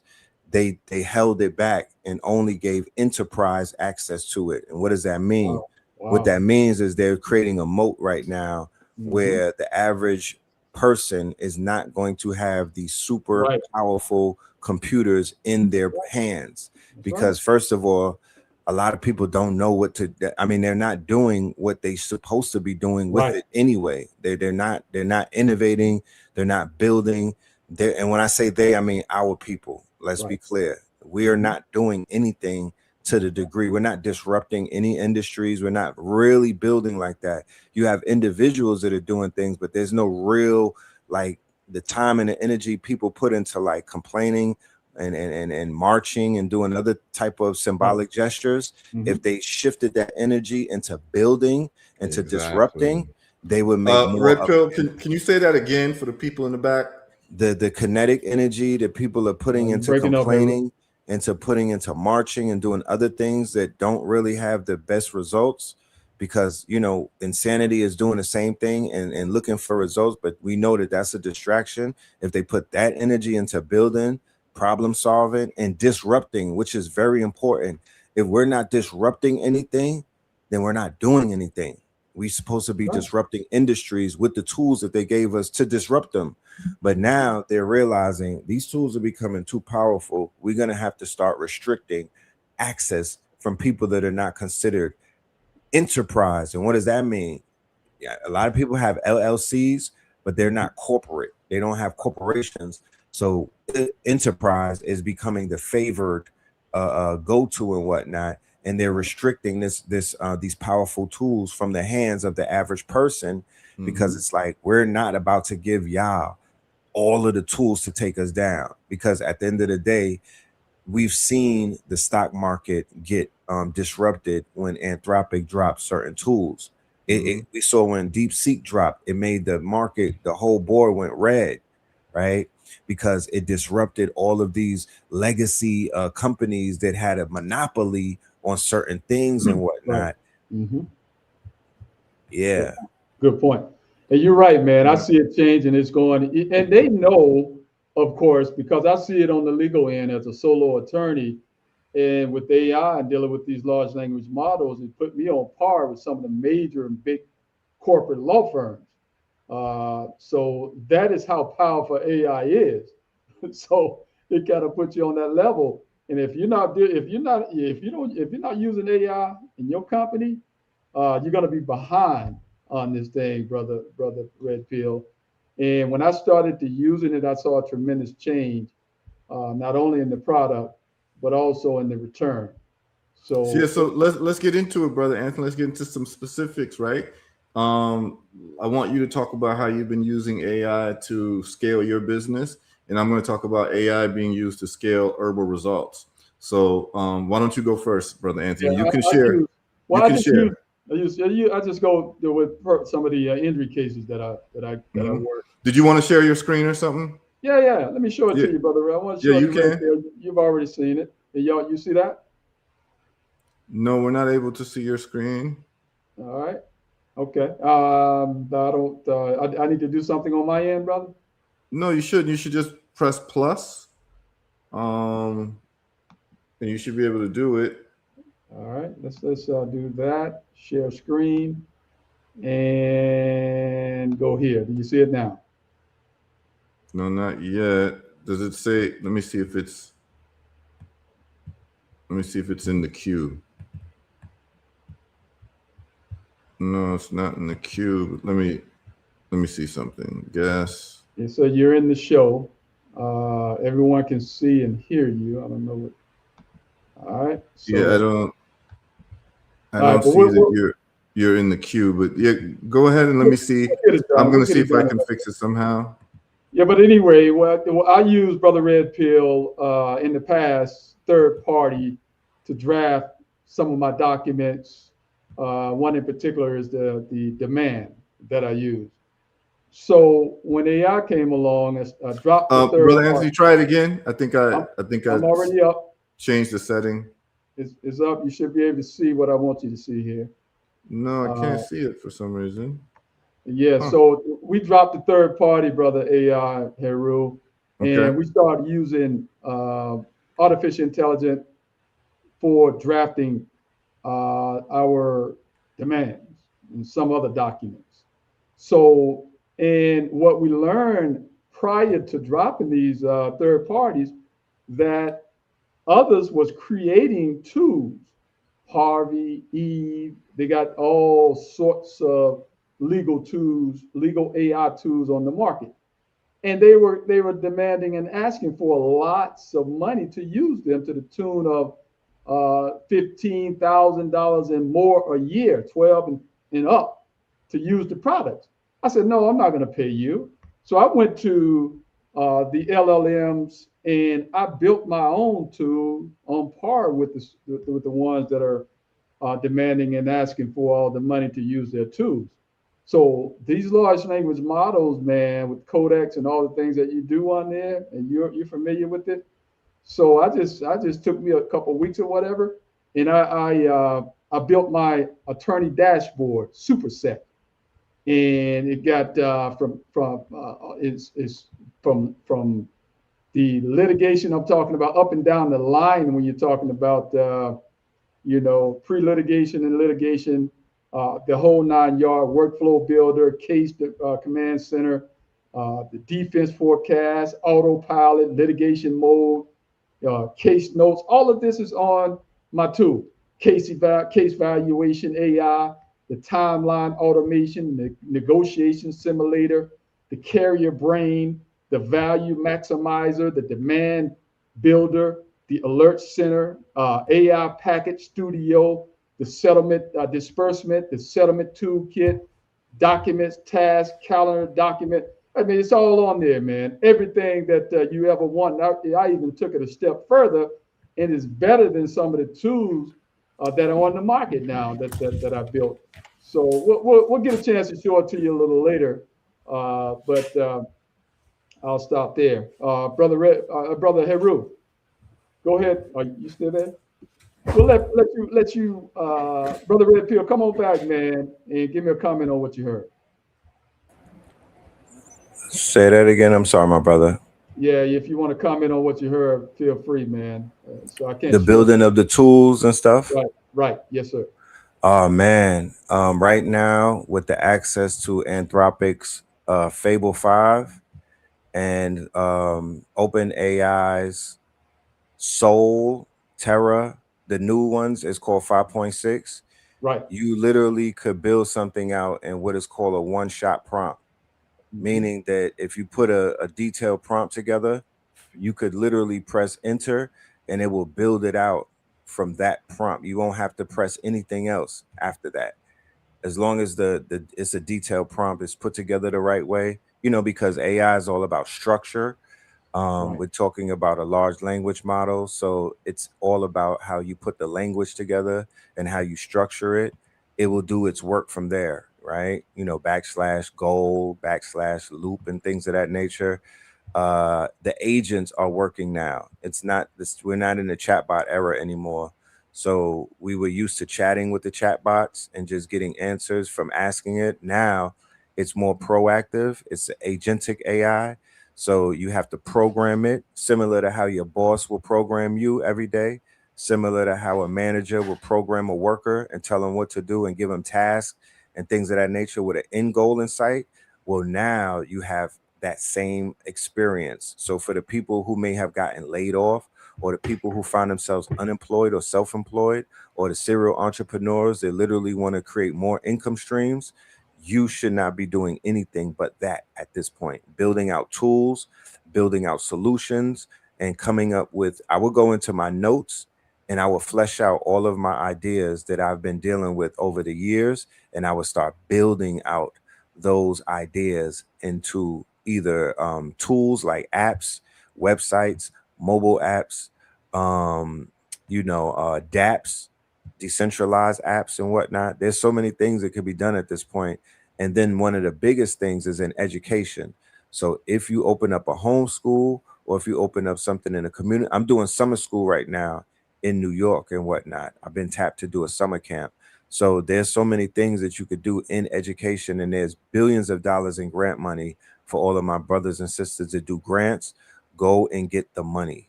they held it back and only gave enterprise access to it. And what does that mean? Wow. What that means is they're creating a moat right now where the average person is not going to have these super powerful computers in their hands. Because first of all, a lot of people don't know what to, I mean, they're not doing what they're supposed to be doing with it anyway. They're not innovating, they're not building. And when I say they, I mean our people. Let's be clear. We are not doing anything to the degree. We're not disrupting any industries. We're not really building like that. You have individuals that are doing things, but there's no real, like, the time and the energy people put into like complaining and marching and doing other type of symbolic gestures. If they shifted that energy into building and to disrupting, they would make more. Red Pill, can you say that again for the people in the back? The kinetic energy that people are putting into complaining, into putting into marching and doing other things that don't really have the best results, because, you know, insanity is doing the same thing and looking for results, but we know that that's a distraction. If they put that energy into building, problem solving, and disrupting, which is very important. If we're not disrupting anything, then we're not doing anything. We're supposed to be disrupting industries with the tools that they gave us to disrupt them. But now they're realizing these tools are becoming too powerful. We're going to have to start restricting access from people that are not considered enterprise. And what does that mean? Yeah, a lot of people have LLCs, but they're not corporate. They don't have corporations. So enterprise is becoming the favored go-to and whatnot, and they're restricting these powerful tools from the hands of the average person, because it's like, we're not about to give y'all all of the tools to take us down, because at the end of the day, we've seen the stock market get disrupted when Anthropic dropped certain tools. We saw when DeepSeek dropped, it made the market, the whole board went red, right? Because it disrupted all of these legacy companies that had a monopoly on certain things and whatnot. Yeah. Good point. And you're right, man. I see it changing. It's going, and they know, of course, because I see it on the legal end as a solo attorney, and with AI and dealing with these large language models, it put me on par with some of the major and big corporate law firms. So that is how powerful AI is. So it kind of puts you on that level. And if you're not using AI in your company, you're going to be behind on this thing, brother Red Pill. And when I started to using it, I saw a tremendous change, not only in the product, but also in the return. So let's get into it, brother Anthony. Let's get into some specifics, right? I want you to talk about how you've been using AI to scale your business, and I'm going to talk about AI being used to scale herbal results. So why don't you go first, Brother Anthony? Yeah, You can I share. use, well, You I can just share. I just go with some of the injury cases that I Mhm. work. Did you want to share your screen or something? Yeah. Let me show it Yeah. to you, brother. I want to Yeah, show you it to Red can. Pill. You've already seen it. And y'all, you see that? No, we're not able to see your screen. All right. Okay. I don't. I need to do something on my end, brother. No, you shouldn't. You should just press plus. And you should be able to do it. All right. Let's do that. Share screen and go here. Do you see it now? No, not yet. Does it say? Let me see if it's. Let me see if it's in the queue. No, it's not in the queue. Let me see something. Guess. And so you're in the show. Everyone can see and hear you. I don't know what. All right. So, Yeah, I all don't right, but see that you're in the queue. But yeah, go ahead and let me see. we'll get it done. I'm We'll gonna get see it if I done. can fix it somehow. Yeah, but anyway, what I use Brother Red Pill in the past, third party, to draft some of my documents. One in particular is the demand that I use. So when AI came along, I dropped the third Brother party. Anthony, try it again. I think I I'm already up. changed the setting. It's up. You should be able to see what I want you to see here. No, I can't see it for some reason. Yeah, Huh. so we dropped the third party, brother AI, Heru, and Okay. we started using artificial intelligence for drafting our demands and some other documents. So, and what we learned prior to dropping these third parties, that others was creating tools. Harvey, Eve, they got all sorts of legal tools, legal AI tools on the market. And they were demanding and asking for lots of money to use them to the tune of $15,000 and more a year, 12 and up to use the products. I said, no, I'm not going to pay you. So I went to the LLMs and I built my own tool on par with the ones that are demanding and asking for all the money to use their tools. So these large language models, man, with codecs and all the things that you do on there, and you're familiar with it. So I just took me a couple of weeks or whatever, and I built my attorney dashboard superset, and it got it's from the litigation I'm talking about up and down the line when you're talking about pre-litigation and litigation, the whole 9 yard workflow builder, case command center, the defense forecast, autopilot, litigation mode, case notes. All of this is on my tool. Case valuation AI, the timeline automation, the negotiation simulator, the carrier brain, the value maximizer, the demand builder, the alert center, AI package studio, the settlement disbursement, the settlement toolkit, documents, task, calendar, document. I mean, it's all on there, man. Everything that you ever want. I even took it a step further, and it's better than some of the tools that are on the market now that I built. So we'll get a chance to show it to you a little later, but I'll stop there. Brother Heru, go ahead. Are you still there? We'll let you, Brother Red Pill, come on back, man, and give me a comment on what you heard. Say that again. I'm sorry, my brother. Yeah, if you want to comment on what you heard, feel free, man. So I can't. The building of the tools and stuff. Right. Yes, sir. Oh man. Right now with the access to Anthropic's Fable 5 and Open AI's Soul, Terra, the new ones is called 5.6. Right. You literally could build something out in what is called a one-shot prompt. Meaning that if you put a detailed prompt together, you could literally press enter and it will build it out from that prompt. You won't have to press anything else after that. As long as it's a detailed prompt, it's put together the right way, because AI is all about structure. Right. We're talking about a large language model. So it's all about how you put the language together and how you structure it. It will do its work from there, right? You know, backslash goal, backslash loop, and things of that nature. The agents are working now. It's not this, we're not in the chatbot era anymore. So we were used to chatting with the chatbots and just getting answers from asking it. Now it's more proactive. It's agentic AI. So you have to program it similar to how your boss will program you every day, similar to how a manager will program a worker and tell them what to do and give them tasks and things of that nature with an end goal in sight. Well, now you have that same experience. So for the people who may have gotten laid off, or the people who find themselves unemployed or self-employed, or the serial entrepreneurs that literally want to create more income streams, you should not be doing anything but that at this point. Building out tools, building out solutions, and coming up with, I will go into my notes and I will flesh out all of my ideas that I've been dealing with over the years, and I will start building out those ideas into either tools like apps, websites, mobile apps, dApps, decentralized apps and whatnot. There's so many things that could be done at this point. And then one of the biggest things is in education. So if you open up a homeschool, or if you open up something in a community, I'm doing summer school right now in New York and whatnot. I've been tapped to do a summer camp. So there's so many things that you could do in education, and there's billions of dollars in grant money for all of my brothers and sisters that do grants. Go and get the money.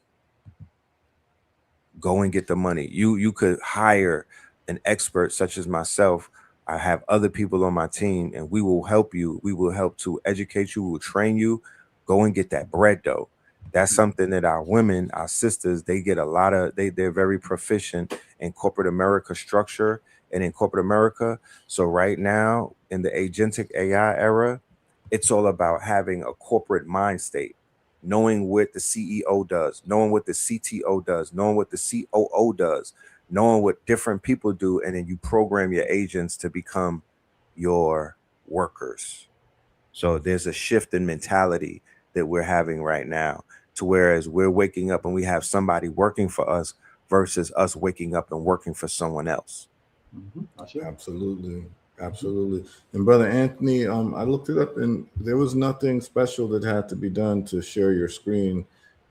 Go and get the money. You could hire an expert such as myself. I have other people on my team, and we will help you. We will help to educate you. We will train you. Go and get that bread though. That's something that our women, our sisters, they get a lot of, they're very proficient in corporate America structure and in corporate America. So right now in the agentic AI era, it's all about having a corporate mind state, knowing what the CEO does, knowing what the CTO does, knowing what the COO does, knowing what different people do, and then you program your agents to become your workers. So there's a shift in mentality that we're having right now, to whereas we're waking up and we have somebody working for us versus us waking up and working for someone else. Absolutely. Absolutely. And Brother Anthony, I looked it up and there was nothing special that had to be done to share your screen.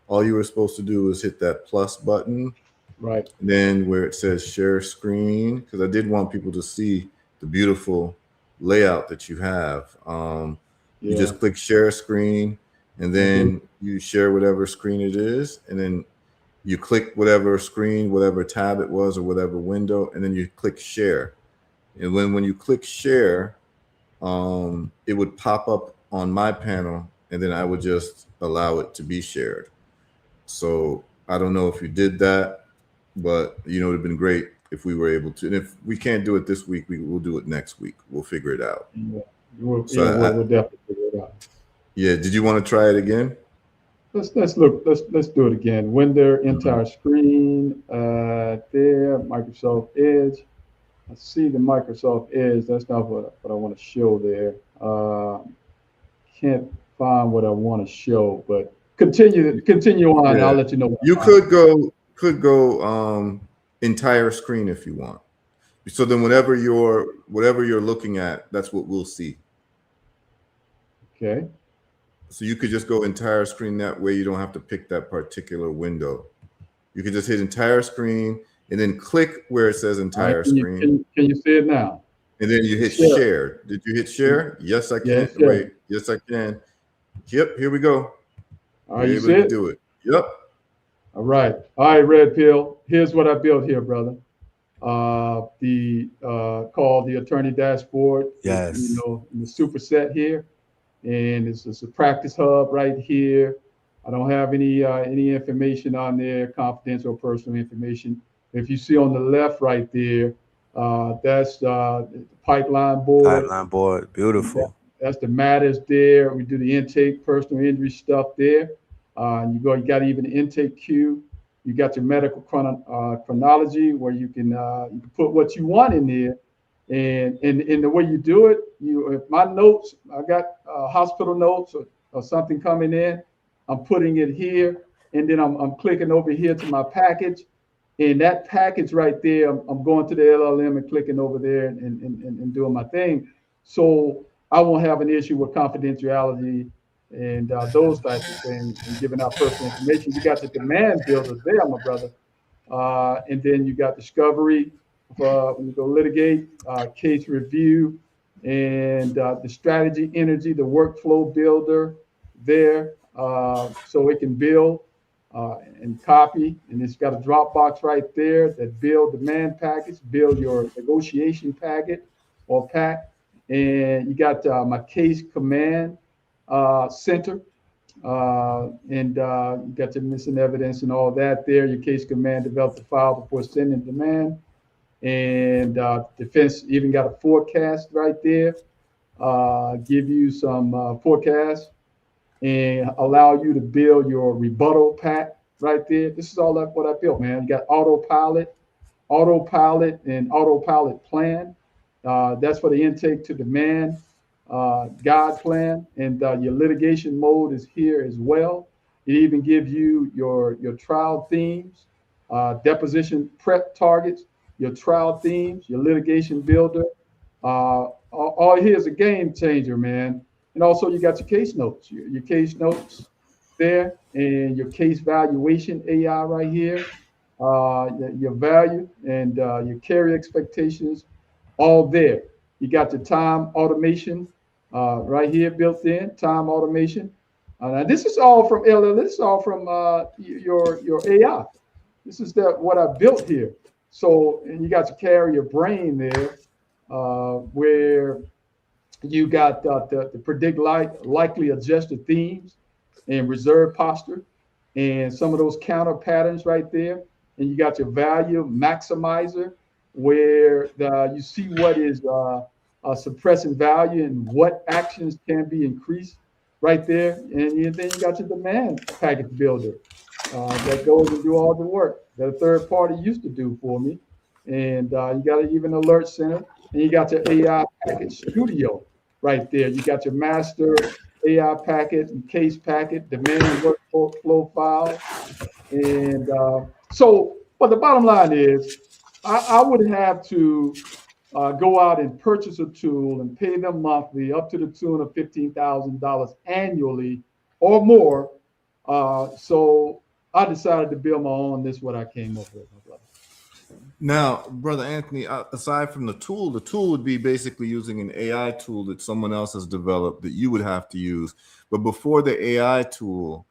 All you were supposed to do was hit that plus button. Right. And then where it says share screen, because I did want people to see the beautiful layout that you have. You just click share screen, and then you share whatever screen it is, and then you click whatever screen, whatever tab it was, or whatever window, and then you click share. And when you click share, it would pop up on my panel, and then I would just allow it to be shared. So I don't know if you did that, but it would have been great if we were able to. And if we can't do it this week, we'll do it next week. We'll figure it out. Yeah. We'll definitely figure it out. Yeah. Did you want to try it again? Let's do it again. Render entire screen there, Microsoft Edge. I see the Microsoft Edge. That's not what I want to show there. Can't find what I want to show, but continue on. Yeah. I'll let you know. You could go entire screen if you want. So then whatever you're looking at, that's what we'll see. Okay. So you could just go entire screen. That way you don't have to pick that particular window. You could just hit entire screen and then click where it says entire screen. Can you see it now? And then you hit share. Did you hit share? Yes, I can. Yes, wait. Yes, I can. Yep. Here we go. All right, you see it? Do it. Yep. All right. Red Pill. Here's what I built here, brother. Called the Attorney Dashboard. Yes. In the superset here. And it's a practice hub right here. I don't have any information on there, confidential or personal information. If you see on the left right there, that's the pipeline board. Pipeline board, beautiful. That's the matters there. We do the intake, personal injury stuff there. You got even the intake queue. You got your medical chronology where you can put what you want in there. And the way you do it, my notes, I got hospital notes or something coming in. I'm putting it here, and then I'm clicking over here to my package. And that package right there, I'm going to the LLM and clicking over there and doing my thing. So I won't have an issue with confidentiality and those types of things and giving out personal information. You got the demand builders there, my brother. And then you got discovery when you go litigate, case review, and the strategy energy, the workflow builder there. So it can build and copy, and it's got a Dropbox right there that build demand package, build your negotiation packet or pack, and you got my case command center, and you got your missing evidence and all that there. Your case command develop the file before sending demand, and defense even got a forecast right there, give you some forecast and allow you to build your rebuttal pack right there. This is all what I built, man. You got autopilot, and autopilot plan. That's for the intake to demand guide plan, and your litigation mode is here as well. It even gives you your trial themes, deposition prep targets, your trial themes, your litigation builder. All here is a game changer, man. And also you got your case notes, your case notes there, and your case valuation AI right here, your value and your carry expectations, all there. You got your time automation right here built in, time automation. Now this is all from LL. This is all from your AI. This is what I built here. So, and you got your carrier brain there, where you got the predict likely adjusted themes and reserve posture and some of those counter patterns right there. And you got your value maximizer, where you see what is suppressing value and what actions can be increased right there. And then you got your demand package builder that goes and do all the work that a third party used to do for me. And you got an even alert center, and you got your AI package studio right there. You got your master AI packet and case packet, demand workflow file. And but the bottom line is, I would have to go out and purchase a tool and pay them monthly up to the tune of $15,000 annually or more. So I decided to build my own. This is what I came up with, my brother. Now, Brother Anthony, aside from the tool would be basically using an AI tool that someone else has developed that you would have to use. But before the AI tool,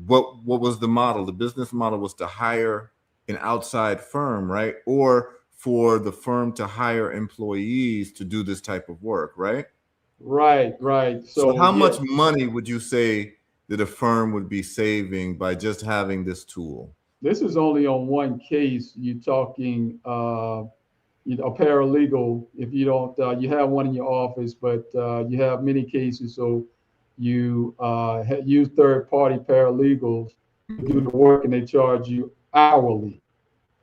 what was the model? The business model was to hire an outside firm, right? Or for the firm to hire employees to do this type of work, right? Right. So how much money would you say that a firm would be saving by just having this tool? This is only on one case. You're talking, a paralegal. If you don't, you have one in your office, but you have many cases. So you use third-party paralegals to do the work, and they charge you hourly.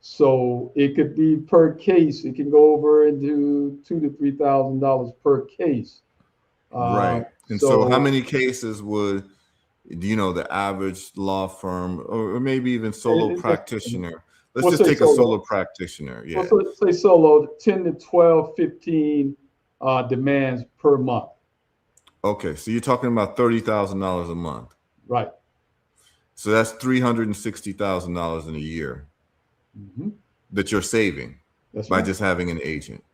So it could be per case. It can go over into $2,000 to $3,000 per case. Right. And so how many cases would, the average law firm or maybe even solo practitioner? Let's just take a solo practitioner. Yeah. Let's say solo, 10 to 12, 15 demands per month. Okay. So you're talking about $30,000 a month. Right. So that's $360,000 in a year that you're saving by just having an agent.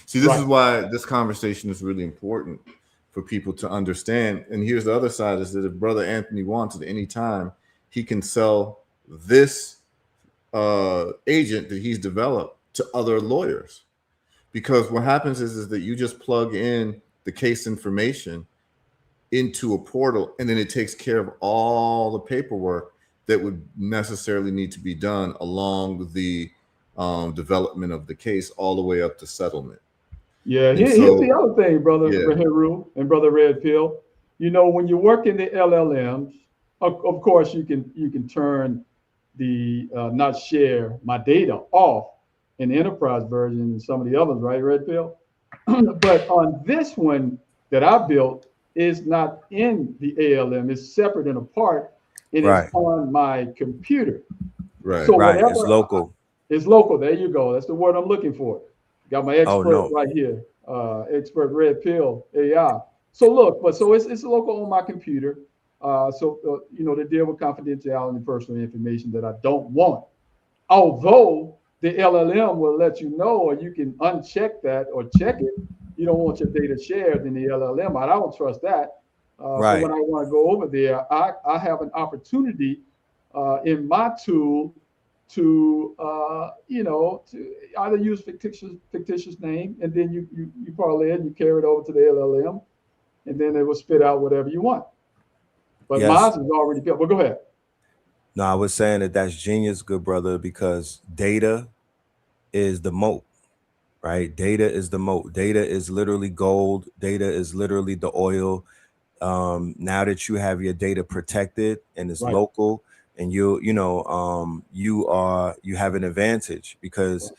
See, this is why this conversation is really important for people to understand. And here's the other side, is that if Brother Anthony wants at any time, he can sell this agent that he's developed to other lawyers. Because what happens is that you just plug in the case information into a portal, and then it takes care of all the paperwork that would necessarily need to be done along with the development of the case all the way up to settlement. Yeah, here's the other thing, Brother Heru and Brother Red Pill. When you work in the LLMs, of course you can turn the not share my data off in the enterprise version and some of the others, right, Red Pill? But on this one that I built is not in the ALM. It's separate and apart. and Right. it's on my computer. Right. So Right. It's whatever local. it's local. There you go. That's the word I'm looking for. Got my Oh, expert no. right here, expert Red Pill AI. So look, but so it's local on my computer. You know, to deal with confidentiality and personal information that I don't want. Although the LLM will let you know, or you can uncheck that or check it. You don't want your data shared in the LLM. I don't trust that. So Right. when I want to go over there, I have an opportunity in my tool to you know, to either use fictitious name, and then you parlay it, you carry it over to the LLM, and then it will spit out whatever you want. But Yes. mine is already built. Well, go ahead. No, I was saying that that's genius, good brother, because data is the moat, right? Data is the moat. Data is literally gold. Data is literally the oil. Now that you have your data protected and it's Right. local, and you have an advantage because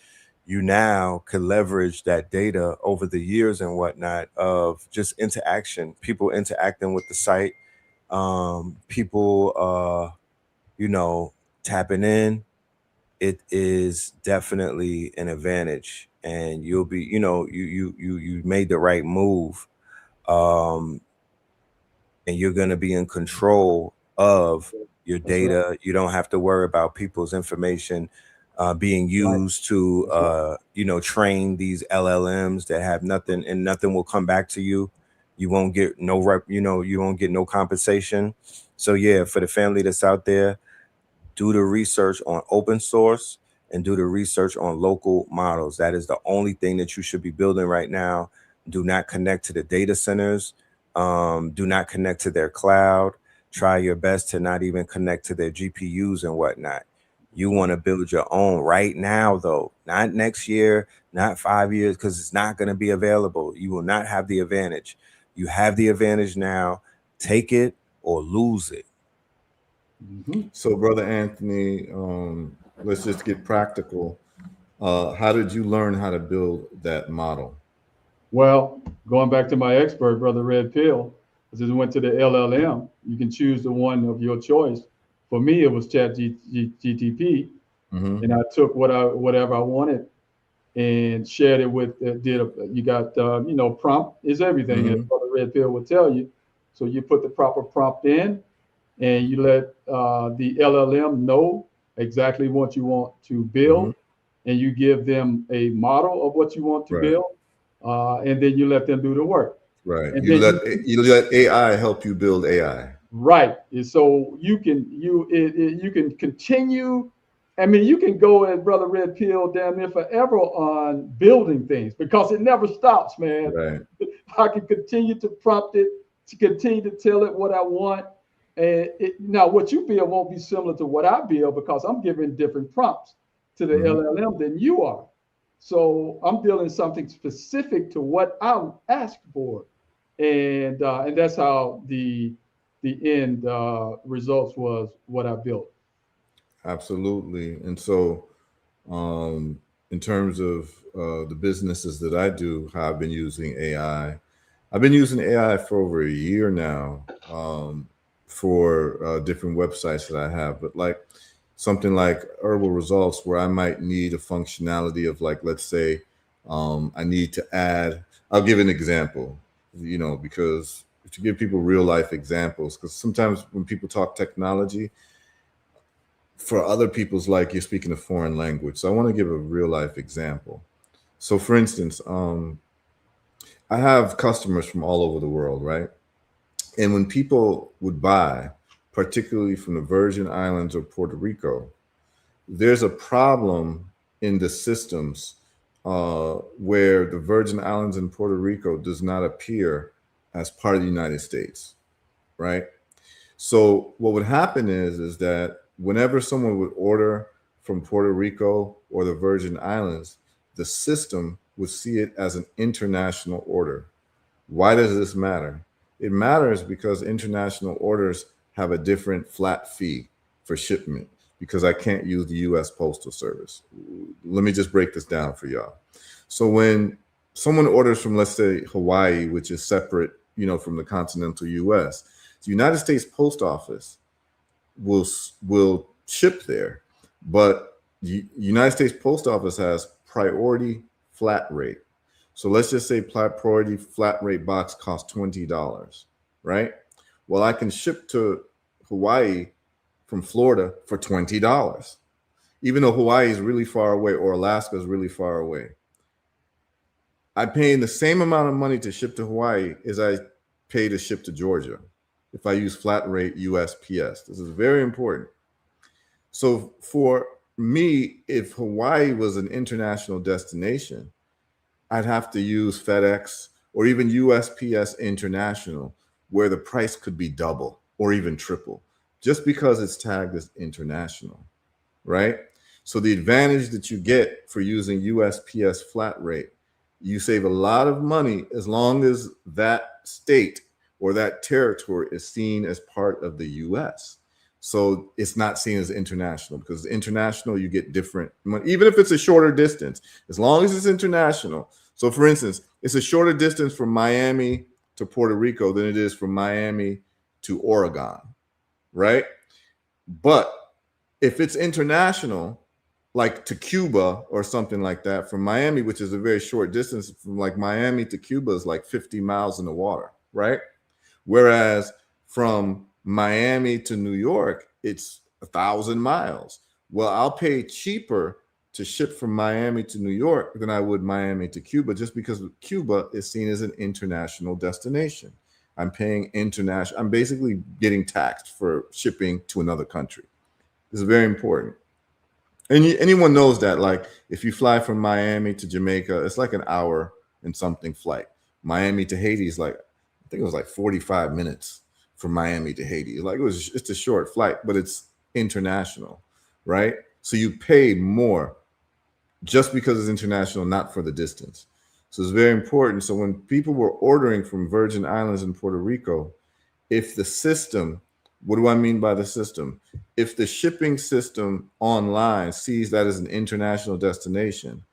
you now can leverage that data over the years and whatnot of just interaction, people interacting with the site, people tapping in. It is definitely an advantage, and you'll be, you made the right move. And you're going to be in control of your That's right. data. You don't have to worry about people's information being Right. used to That's right. train these LLMs that have nothing, and nothing will come back to you. You won't get you won't get no compensation. So yeah, for the family that's out there, do the research on open source and do the research on local models. That is the only thing that you should be building right now. Do not connect to the data centers. Do not connect to their cloud. Try your best to not even connect to their GPUs and whatnot. You want to build your own right now, though, not next year, not 5 years, because it's not going to be available. You will not have the advantage. You have the advantage now. Take it or lose it. Mm-hmm. So, Brother Anthony, let's just get practical. How did you learn how to build that model? Well, going back to my expert, Brother Red Pill, I just went to the LLM. You can choose the one of your choice. For me, it was GTP, Mm-hmm. and I took whatever I wanted and shared it with. You got prompt is everything, as Mm-hmm. Brother Red Pill will tell you. So you put the proper prompt in, and you let the LLM know exactly what you want to Mm-hmm. build, and you give them a model of what you want to Right. build, and then you let them do the work. Right. And You then let AI help you build AI. right, and so you can continue. I mean, you can go as Brother Red Pill damn near forever on building things because it never stops, man. Right. I can continue to prompt it to continue to tell it what I want. And now, what you build won't be similar to what I build because I'm giving different prompts to the Mm-hmm. LLM than you are. So I'm building something specific to what I asked for, and that's how the end results was what I built. Absolutely. And so, in terms of the businesses that I do, how I've been using AI, I've been using AI for over a year now, for different websites that I have. But like something like Herbal Results, where I might need a functionality of, like, let's say, I need to add. I'll give an example, because to give people real life examples, because sometimes when people talk technology, for other people's, like, you're speaking a foreign language. So I want to give a real life example. So for instance, I have customers from all over the world, right? And when people would buy, particularly from the Virgin Islands or Puerto Rico, there's a problem in the systems where the Virgin Islands and Puerto Rico does not appear as part of the United States, right? So what would happen is that whenever someone would order from Puerto Rico or the Virgin Islands, the system would see it as an international order. Why does this matter? It matters because international orders have a different flat fee for shipment because I can't use the US Postal Service. Let me just break this down for y'all. So when someone orders from, let's say, Hawaii, which is separate, from the continental US, the United States Post Office will ship there, but United States Post Office has priority flat rate. So let's just say priority flat rate box costs $20, right? Well, I can ship to Hawaii from Florida for $20, even though Hawaii is really far away or Alaska is really far away. I'm paying the same amount of money to ship to Hawaii as I pay to ship to Georgia if I use flat rate USPS. This is very important. So for me, if Hawaii was an international destination, I'd have to use FedEx or even USPS International, where the price could be double or even triple, just because it's tagged as international, right? So the advantage that you get for using USPS flat rate, you save a lot of money as long as that state or that territory is seen as part of the US. So it's not seen as international, because international, you get different money, even if it's a shorter distance, as long as it's international. So for instance, it's a shorter distance from Miami to Puerto Rico than it is from Miami to Oregon, right? But if it's international, like to Cuba or something like that, from Miami, which is a very short distance, from like Miami to Cuba is like 50 miles in the water, right? Whereas from Miami to New York, it's 1,000 miles. Well, I'll pay cheaper to ship from Miami to New York than I would Miami to Cuba, just because Cuba is seen as an international destination. I'm paying international. I'm basically getting taxed for shipping to another country. This is very important. And anyone knows that, like, if you fly from Miami to Jamaica, it's like an hour and something flight. Miami to Haiti is like, I think it was like 45 minutes from Miami to Haiti. Like it's a short flight, but it's international, right? So you pay more just because it's international, not for the distance. So it's very important. So when people were ordering from Virgin Islands and Puerto Rico, if the system, what do I mean by the system? If the shipping system online sees that as an international destination,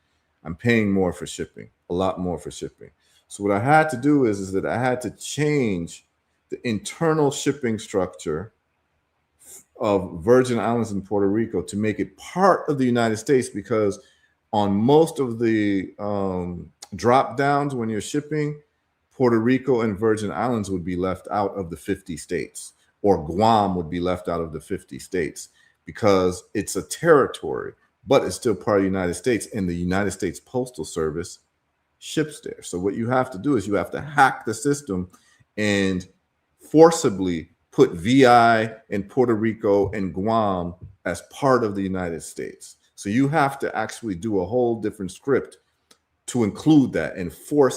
I'm paying more for shipping, a lot more for shipping. So what I had to do is that I had to change the internal shipping structure of Virgin Islands and Puerto Rico to make it part of the United States, because on most of the drop downs when you're shipping, Puerto Rico and Virgin Islands would be left out of the 50 states, or Guam would be left out of the 50 states, because it's a territory, but it's still part of the United States, and the United States Postal Service ships there. So what you have to do is you have to hack the system and forcibly put VI and Puerto Rico and Guam as part of the United States. So you have to actually do a whole different script to include that and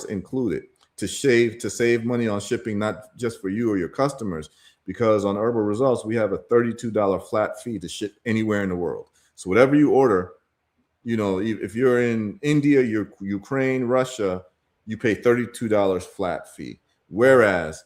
include it to save money on shipping, not just for you or your customers, because on Herbal Results, we have a $32 flat fee to ship anywhere in the world. So whatever you order, you know, if you're in India, Ukraine, Russia, you pay $32 flat fee. Whereas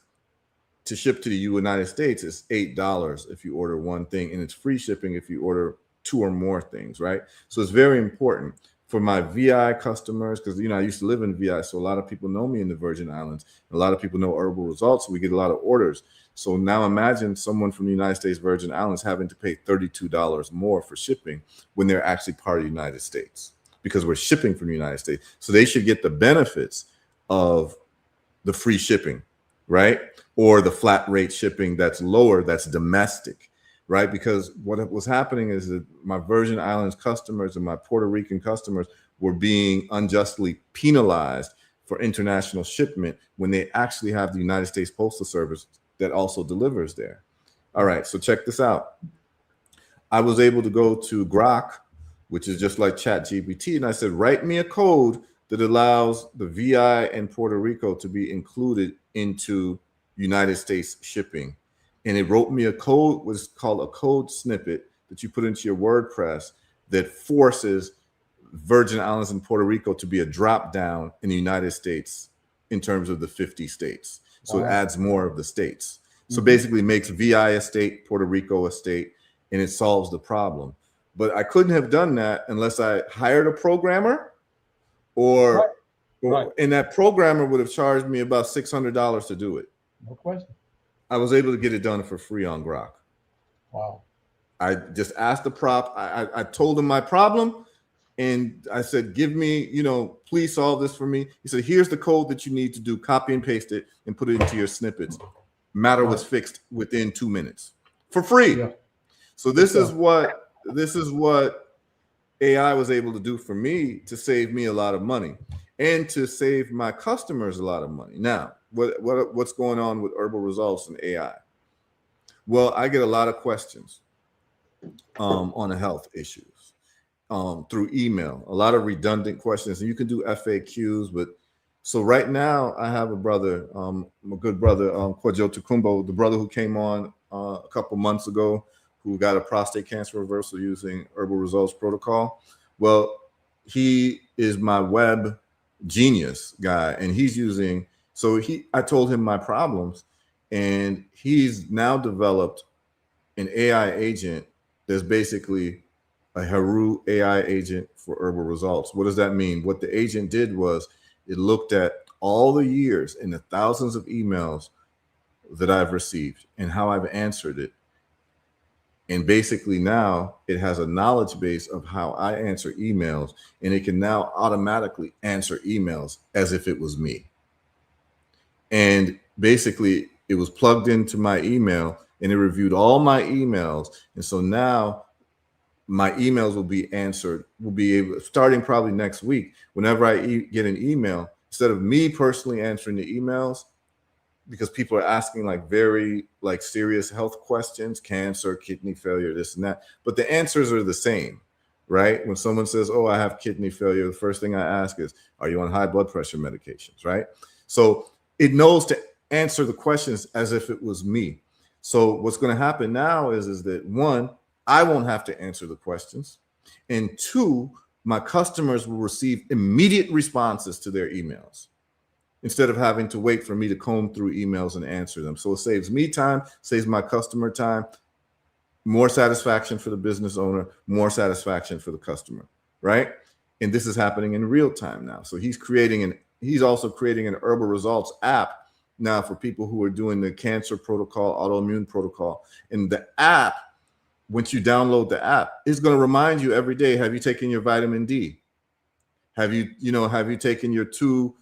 to ship to the United States, it's $8 if you order one thing, and it's free shipping if you order 2 or more things, right? So it's very important for my VI customers, because, you know, I used to live in VI, so a lot of people know me in the Virgin Islands. A lot of people know Herbal Results, so we get a lot of orders. So now imagine someone from the United States Virgin Islands having to pay $32 more for shipping when they're actually part of the United States, because we're shipping from the United States. So they should get the benefits of the free shipping, right? Or the flat rate shipping that's lower, that's domestic, right? Because what was happening is that my Virgin Islands customers and my Puerto Rican customers were being unjustly penalized for international shipment when they actually have the United States Postal Service that also delivers there. All right, so check this out. I was able to go to Grok, which is just like ChatGPT, and I said, write me a code that allows the VI and Puerto Rico to be included into United States shipping. And it wrote me a code, what's called a code snippet, that you put into your WordPress that forces Virgin Islands and Puerto Rico to be a drop down in the United States in terms of the 50 states. So It adds more of the states. So basically makes VI a state, Puerto Rico a state, and it solves the problem. But I couldn't have done that unless I hired a programmer, or and that programmer would have charged me about $600 to do it. No question. I was able to get it done for free on Grok. Wow. I just asked the prop. I told him my problem, and I said, give me, please solve this for me. He said, here's the code that you need to do. Copy and paste it and put it into your snippets. Matter was fixed within 2 minutes for free. Yeah. So this is what AI was able to do for me to save me a lot of money and to save my customers a lot of money. Now, what's going on with Herbal Results and AI? Well, I get a lot of questions on the health issues through email, a lot of redundant questions, and you can do FAQs. But so right now, I have a brother, a good brother, Kwajo Tukumbo, the brother who came on a couple months ago, who got a prostate cancer reversal using Herbal Results protocol. Well, he is my web genius guy, and he's using. So I told him my problems, and he's now developed an AI agent that's basically a Heru AI agent for Herbal Results. What does that mean? What the agent did was it looked at all the years and the thousands of emails that I've received and how I've answered it. And basically now it has a knowledge base of how I answer emails, and it can now automatically answer emails as if it was me. And basically it was plugged into my email and it reviewed all my emails. And so now my emails will be answered, will be able, starting probably next week, whenever I get an email, instead of me personally answering the emails, because people are asking like very like serious health questions, cancer, kidney failure, this and that, but the answers are the same, right? When someone says, oh, I have kidney failure, the first thing I ask is, are you on high blood pressure medications, right? So it knows to answer the questions as if it was me. So what's going to happen now is that one, I won't have to answer the questions. And two, my customers will receive immediate responses to their emails instead of having to wait for me to comb through emails and answer them. So it saves me time, saves my customer time, more satisfaction for the business owner, more satisfaction for the customer, right? And this is happening in real time now. So he's also creating an Herbal Results app now for people who are doing the cancer protocol, autoimmune protocol. And the app, once you download the app, is going to remind you every day, have you taken your vitamin D? Have you taken your 2,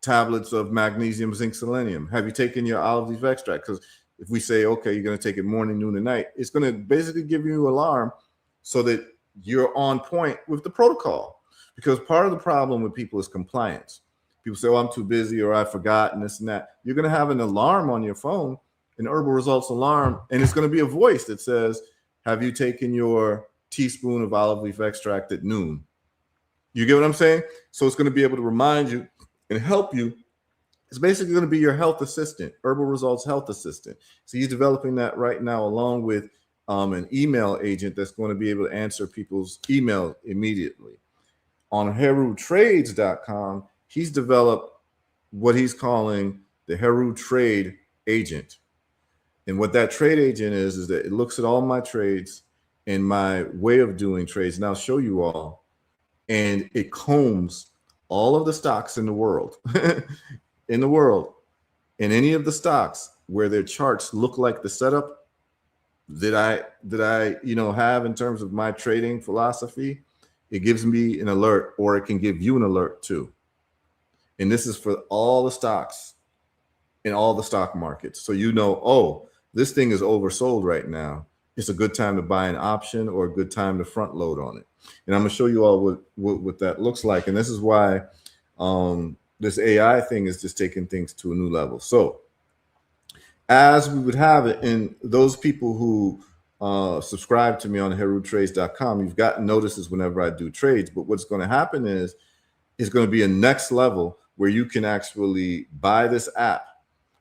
tablets of magnesium, zinc, selenium? Have you taken your olive leaf extract? Because if we say, okay, you're going to take it morning, noon, and night, it's going to basically give you an alarm so that you're on point with the protocol. Because part of the problem with people is compliance. People say, oh, I'm too busy, or I forgot, and this and that. You're going to have an alarm on your phone, an Herbal Results alarm, and it's going to be a voice that says, have you taken your teaspoon of olive leaf extract at noon? You get what I'm saying? So it's going to be able to remind you and help you. It's basically going to be your health assistant, Herbal Results health assistant. So he's developing that right now, along with an email agent that's going to be able to answer people's emails immediately. On HeruTrades.com, he's developed what he's calling the Heru Trade Agent. And what that trade agent is that it looks at all my trades and my way of doing trades. And I'll show you all. And it combs all of the stocks in the world, and any of the stocks where their charts look like the setup that I have in terms of my trading philosophy. It gives me an alert, or it can give you an alert too. And this is for all the stocks in all the stock markets. So oh, this thing is oversold right now. It's a good time to buy an option or a good time to front load on it. And I'm going to show you all what that looks like. And this is why this AI thing is just taking things to a new level. So as we would have it, and those people who subscribe to me on HeruTrades.com, you've gotten notices whenever I do trades. But what's going to happen is it's going to be a next level where you can actually buy this app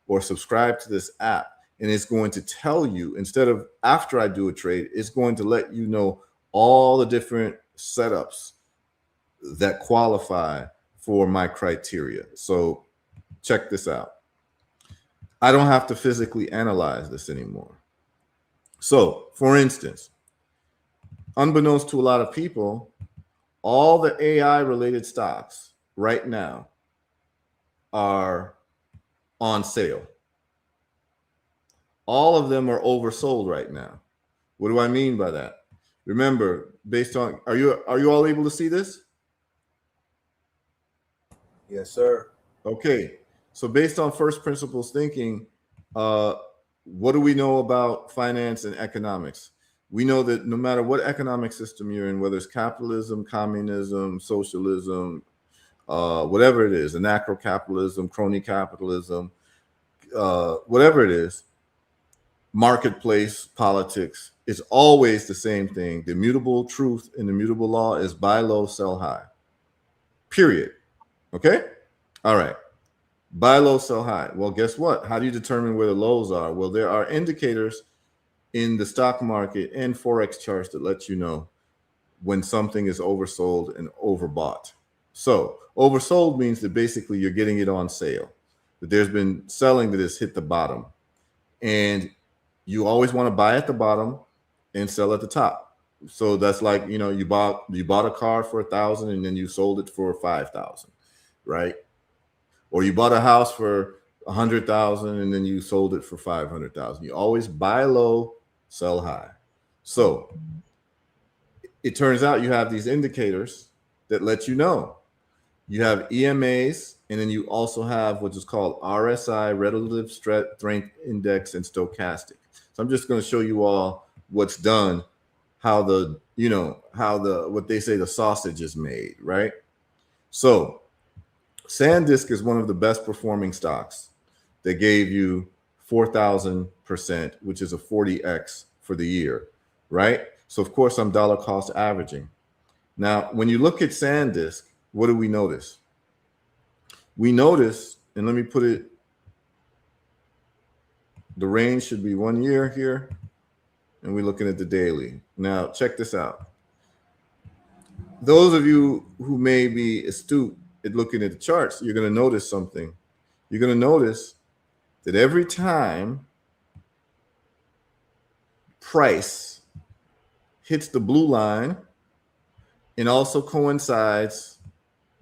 or subscribe to this app. And it's going to tell you, instead of after I do a trade, it's going to let you know all the different setups that qualify for my criteria. So check this out. I don't have to physically analyze this anymore. So for instance, unbeknownst to a lot of people, all the AI related stocks right now are on sale. All of them are oversold right now. What do I mean by that? Remember, based on, are you all able to see this? Yes, sir. Okay. So based on first principles thinking, what do we know about finance and economics? We know that no matter what economic system you're in, whether it's capitalism, communism, socialism, whatever it is, anarcho-capitalism, crony capitalism, whatever it is, marketplace politics, is always the same thing. The immutable truth in the immutable law is buy low, sell high. Period. Okay? All right. Buy low, sell high. Well, guess what? How do you determine where the lows are? Well, there are indicators in the stock market and Forex charts that let you know when something is oversold and overbought. So oversold means that basically you're getting it on sale, that there's been selling that has hit the bottom. And you always want to buy at the bottom and sell at the top. So that's like, you know, you bought a car for 1,000 and then you sold it for 5,000, right? Or you bought a house for 100,000 and then you sold it for 500,000. You always buy low, sell high. So it turns out you have these indicators that let you know. You have EMAs, and then you also have what is called RSI, Relative Strength Index, and Stochastic. So I'm just going to show you all what's done, how what they say the sausage is made, right? So SanDisk is one of the best performing stocks. They gave you 4,000%, which is a 40x for the year, right? So of course I'm dollar cost averaging. Now, when you look at SanDisk, what do we notice? We notice, and let me put it, the range should be 1 year here, and we're looking at the daily. Now, check this out. Those of you who may be astute at looking at the charts, you're going to notice something. You're going to notice that every time price hits the blue line, it also coincides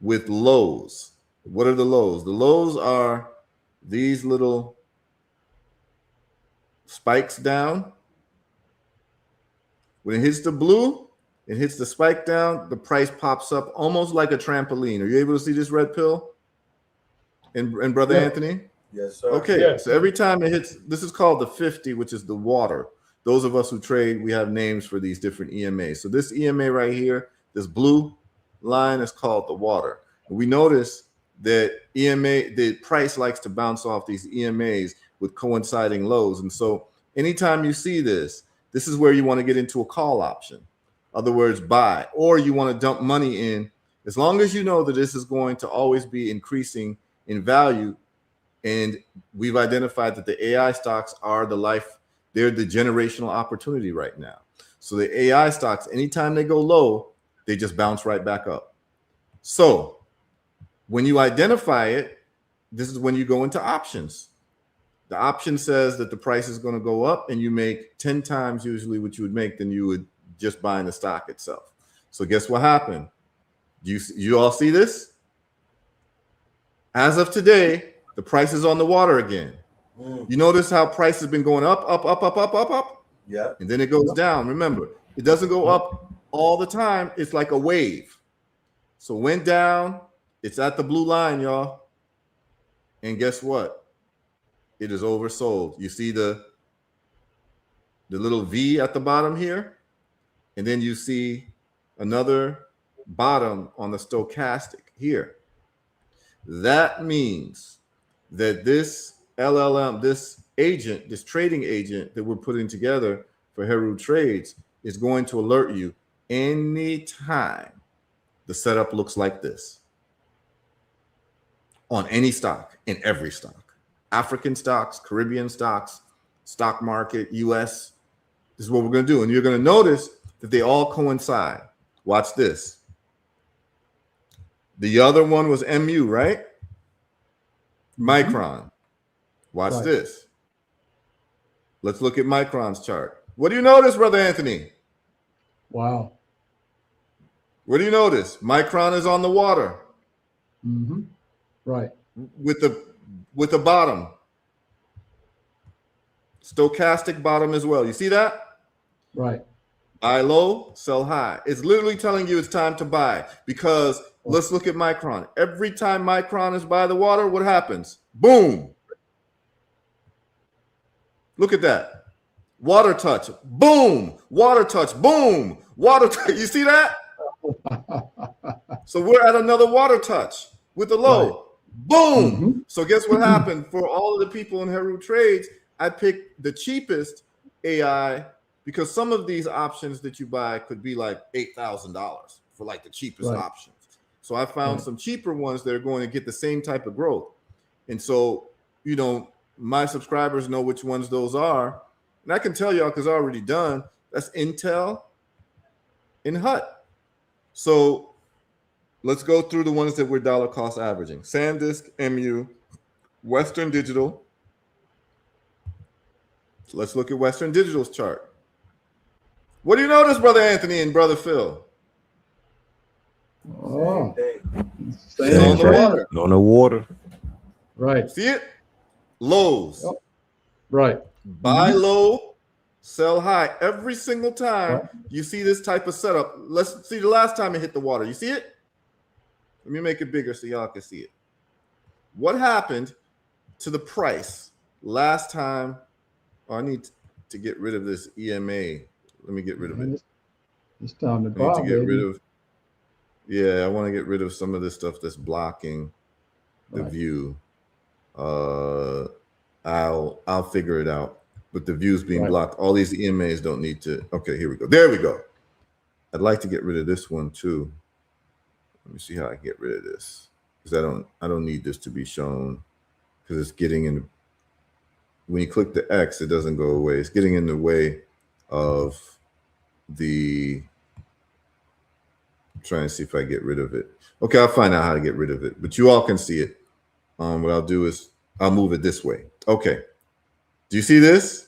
with lows. What are the lows? The lows are these little spikes down. When it hits the blue, it hits the spike down, the price pops up almost like a trampoline. Are you able to see this red pill? And Brother Yeah. Anthony? Yes, sir. Okay, Yeah. so every time it hits, this is called the 50, which is the water. Those of us who trade, we have names for these different EMAs. So this EMA right here, this blue line is called the water. And we notice that the price likes to bounce off these EMAs with coinciding lows. And so anytime you see this, this is where you want to get into a call option. In other words, buy, or you want to dump money in, as long as you know that this is going to always be increasing in value. And we've identified that the AI stocks are they're the generational opportunity right now. So the AI stocks, anytime they go low, they just bounce right back up. So when you identify it, this is when you go into options. The option says that the price is going to go up and you make 10 times usually what you would make than you would just buying the stock itself. So guess what happened? You all see this? As of today, the price is on the water again. You notice how price has been going up. Yeah. And then it goes down. Remember, it doesn't go up all the time. It's like a wave. So went down. It's at the blue line, y'all. And guess what? It is oversold. You see the little V at the bottom here? And then you see another bottom on the stochastic here. That means that this LLM, this agent, this trading agent that we're putting together for Heru Trades is going to alert you anytime the setup looks like this on any stock, in every stock, African stocks, Caribbean stocks, stock market, US. This is what we're going to do. And you're going to notice that they all coincide. Watch this. The other one was MU, right? Micron. Watch Right. this. Let's look at Micron's chart. What do you notice, Brother Anthony? Wow. What do you notice? Micron is on the water Mm-hmm. Right. with the bottom. Stochastic bottom as well. You see that? Right. Buy low, sell high. It's literally telling you it's time to buy, because let's look at Micron. Every time Micron is by the water, what happens? Boom. Look at that. Water touch. Boom. Water touch. Boom. Water touch. You see that? So we're at another water touch with the low. Right. Boom. Mm-hmm. So guess what happened? For all of the people in Heru Trades, I picked the cheapest AI, because some of these options that you buy could be like $8,000 for like the cheapest options. So I found some cheaper ones that are going to get the same type of growth. And so, you know, my subscribers know which ones those are. And I can tell y'all, because I already done, that's Intel and HUT. So let's go through the ones that we're dollar cost averaging. SanDisk, MU, Western Digital. So let's look at Western Digital's chart. What do you notice, Brother Anthony and Brother Phil? Oh, Stay on the water. On the water. Right. See it? Lows. Yep. Right. Buy low, sell high. Every single time you see this type of setup. Let's see the last time it hit the water. You see it? Let me make it bigger so y'all can see it. What happened to the price last time? Oh, I need to get rid of this EMA. Let me get rid of it. It's time to I need to get rid of. Yeah, I want to get rid of some of this stuff that's blocking the view. I'll figure it out. But the view's being blocked. All these EMAs don't need to. Okay, here we go. There we go. I'd like to get rid of this one too. Let me see how I can get rid of this, because I don't need this to be shown, because it's getting in. When you click the X, it doesn't go away. It's getting in the way of the. I'm trying to see if I get rid of it. Okay, I'll find out how to get rid of it, but you all can see it. What I'll do is I'll move it this way. Okay. Do you see this?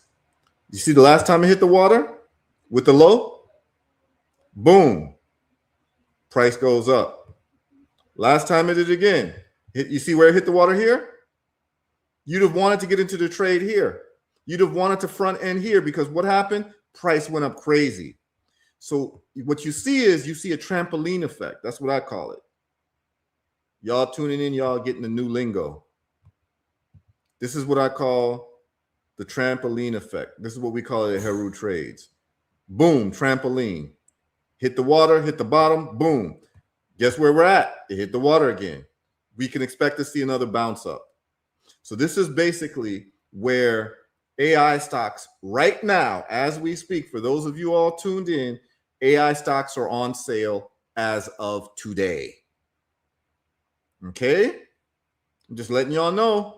You see the last time it hit the water with the low? Boom. Price goes up. Last time it did again. You see where it hit the water here? You'd have wanted to get into the trade here. You'd have wanted to front end here, because what happened? Price went up crazy. So what you see is you see a trampoline effect. That's what I call it. Y'all tuning in, y'all getting the new lingo. This is what I call the trampoline effect. This is what we call it at Heru Trades. Boom, trampoline. Hit the water, hit the bottom, boom. Guess where we're at? It hit the water again. We can expect to see another bounce up. So this is basically where AI stocks right now, as we speak, for those of you all tuned in, AI stocks are on sale as of today. Okay? I'm just letting y'all know.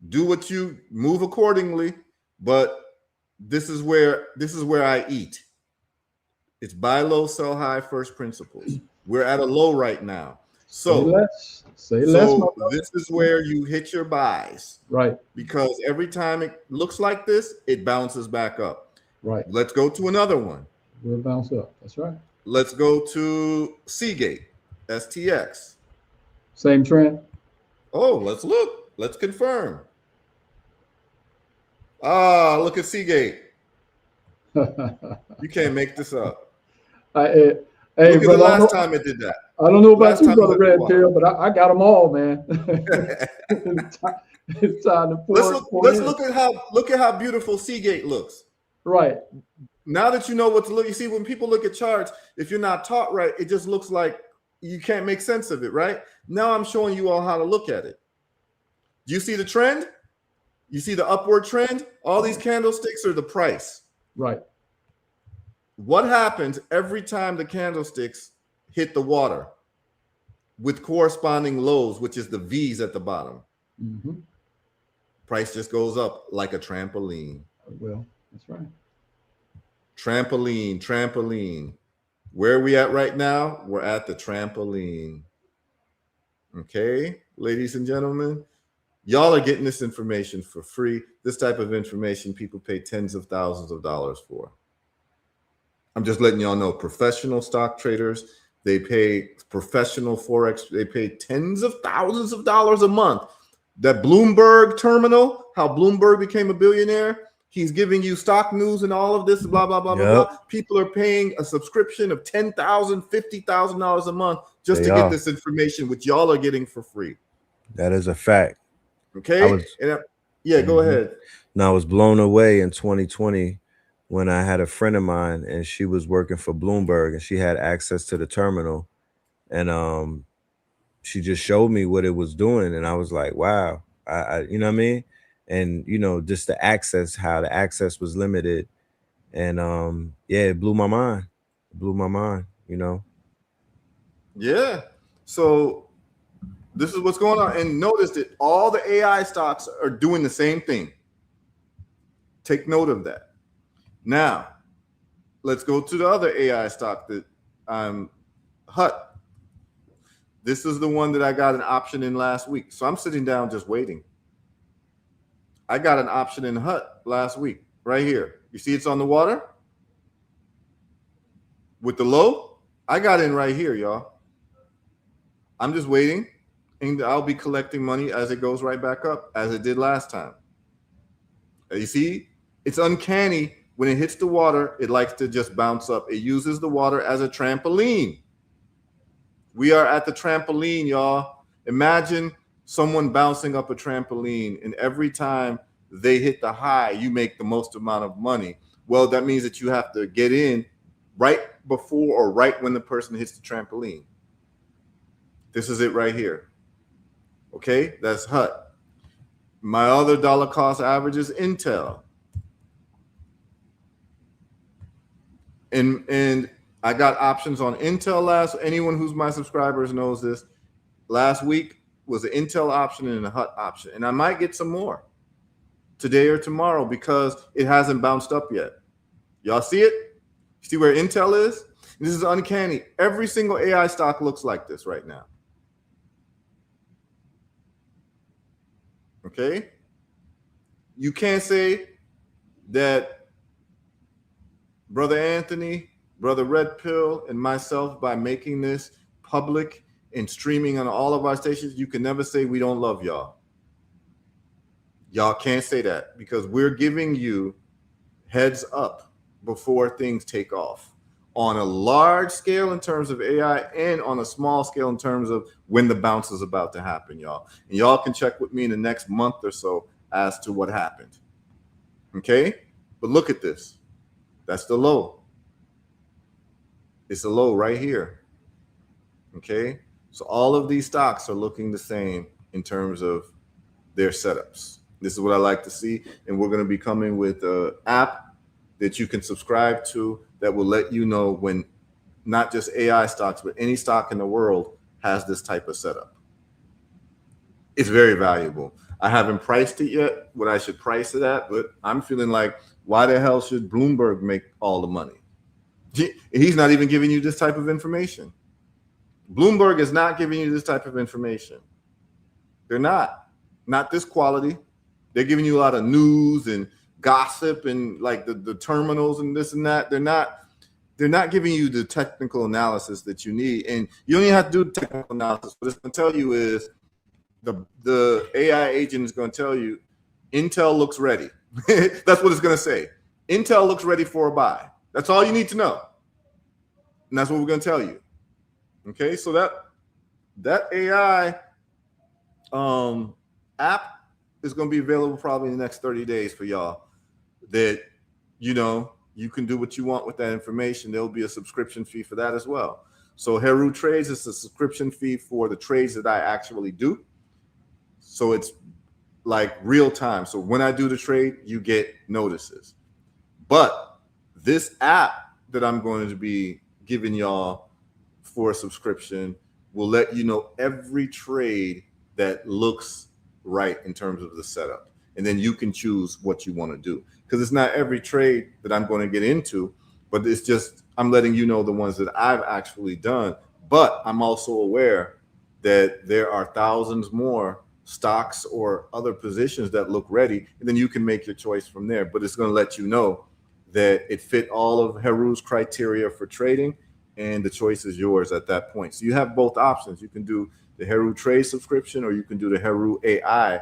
Do what you move accordingly, but this is where I eat. It's buy low, sell high, first principles. We're at a low right now. So say less. This is where you hit your buys. Right. Because every time it looks like this, it bounces back up. Right. Let's go to another one. We'll bounce up. That's right. Let's go to Seagate, STX. Same trend. Oh, let's look. Let's confirm. Ah, look at Seagate. You can't make this up. Hey, look at the last time it did that. I don't know about you, Brother Red Pill, but I got them all, man. It's time to let's look at how beautiful Seagate looks. Right. Now that you know what to look, you see, when people look at charts, if you're not taught right, it just looks like you can't make sense of it, right? Now I'm showing you all how to look at it. Do you see the trend? You see the upward trend? All these candlesticks are the price. Right. What happens every time the candlesticks hit the water with corresponding lows, which is the V's at the bottom? Mm-hmm. Price just goes up like a trampoline. Well, that's right. Trampoline, trampoline. Where are we at right now? We're at the trampoline. Okay, ladies and gentlemen, y'all are getting this information for free. This type of information people pay tens of thousands of dollars for. I'm just letting y'all know, professional stock traders, they pay professional Forex, they pay tens of thousands of dollars a month. That Bloomberg terminal, how Bloomberg became a billionaire, He's giving you stock news and all of this, blah, blah, blah, blah, blah. People are paying a subscription of $10,000, $50,000 a month just to get this information, which y'all are getting for free. That is a fact. Okay. Go ahead. Now, I was blown away in 2020 when I had a friend of mine and she was working for Bloomberg and she had access to the terminal. And she just showed me what it was doing. And I was like, wow, I you know what I mean? And, you know, just the access, how the access was limited. And it blew my mind. It blew my mind, you know? Yeah. So this is what's going on. And notice that all the AI stocks are doing the same thing. Take note of that. Now, let's go to the other AI stock that I'm Hut. This is the one that I got an option in last week. So I'm sitting down just waiting. I got an option in Hut last week, right here. You see it's on the water? With the low, I got in right here, y'all. I'm just waiting, and I'll be collecting money as it goes right back up, as it did last time. You see, it's uncanny. When it hits the water, it likes to just bounce up. It uses the water as a trampoline. We are at the trampoline, y'all. Imagine someone bouncing up a trampoline, and every time they hit the high, you make the most amount of money. Well, that means that you have to get in right before or right when the person hits the trampoline. This is it right here. Okay, that's Hut. My other dollar cost average is Intel. And I got options on Intel anyone who's my subscribers knows this. Last week was an Intel option and a Hut option. And I might get some more today or tomorrow because it hasn't bounced up yet. Y'all see it? See where Intel is? This is uncanny. Every single AI stock looks like this right now. Okay? You can't say that Brother Anthony, Brother Red Pill, and myself, by making this public and streaming on all of our stations, you can never say we don't love y'all. Y'all can't say that because we're giving you heads up before things take off on a large scale in terms of AI and on a small scale in terms of when the bounce is about to happen, y'all. And y'all can check with me in the next month or so as to what happened. Okay? But look at this. That's the low. It's a low right here. Okay? So all of these stocks are looking the same in terms of their setups. This is what I like to see. And we're going to be coming with an app that you can subscribe to that will let you know when not just AI stocks, but any stock in the world has this type of setup. It's very valuable. I haven't priced it yet, what I should price it at, but I'm feeling like, why the hell should Bloomberg make all the money? He's not even giving you this type of information. Bloomberg is not giving you this type of information. They're not this quality. They're giving you a lot of news and gossip and like the terminals and this and that. They're not giving you the technical analysis that you need. And you don't even have to do the technical analysis. What it's going to tell you is the AI agent is going to tell you Intel looks ready. That's what it's going to say. Intel looks ready for a buy. That's all you need to know. And that's what we're going to tell you. Okay, so that AI app is going to be available probably in the next 30 days for y'all. That, you know, you can do what you want with that information. There'll be a subscription fee for that as well. So Heru Trades is a subscription fee for the trades that I actually do. So it's like real time. So when I do the trade, you get notices. But this app that I'm going to be giving y'all for a subscription will let you know every trade that looks right in terms of the setup. And then you can choose what you want to do. Because it's not every trade that I'm going to get into, but it's just I'm letting you know the ones that I've actually done. But I'm also aware that there are thousands more stocks or other positions that look ready, and then you can make your choice from there. But it's going to let you know that it fit all of Heru's criteria for trading, and the choice is yours at that point. So you have both options. You can do the Heru Trade subscription, or you can do the Heru AI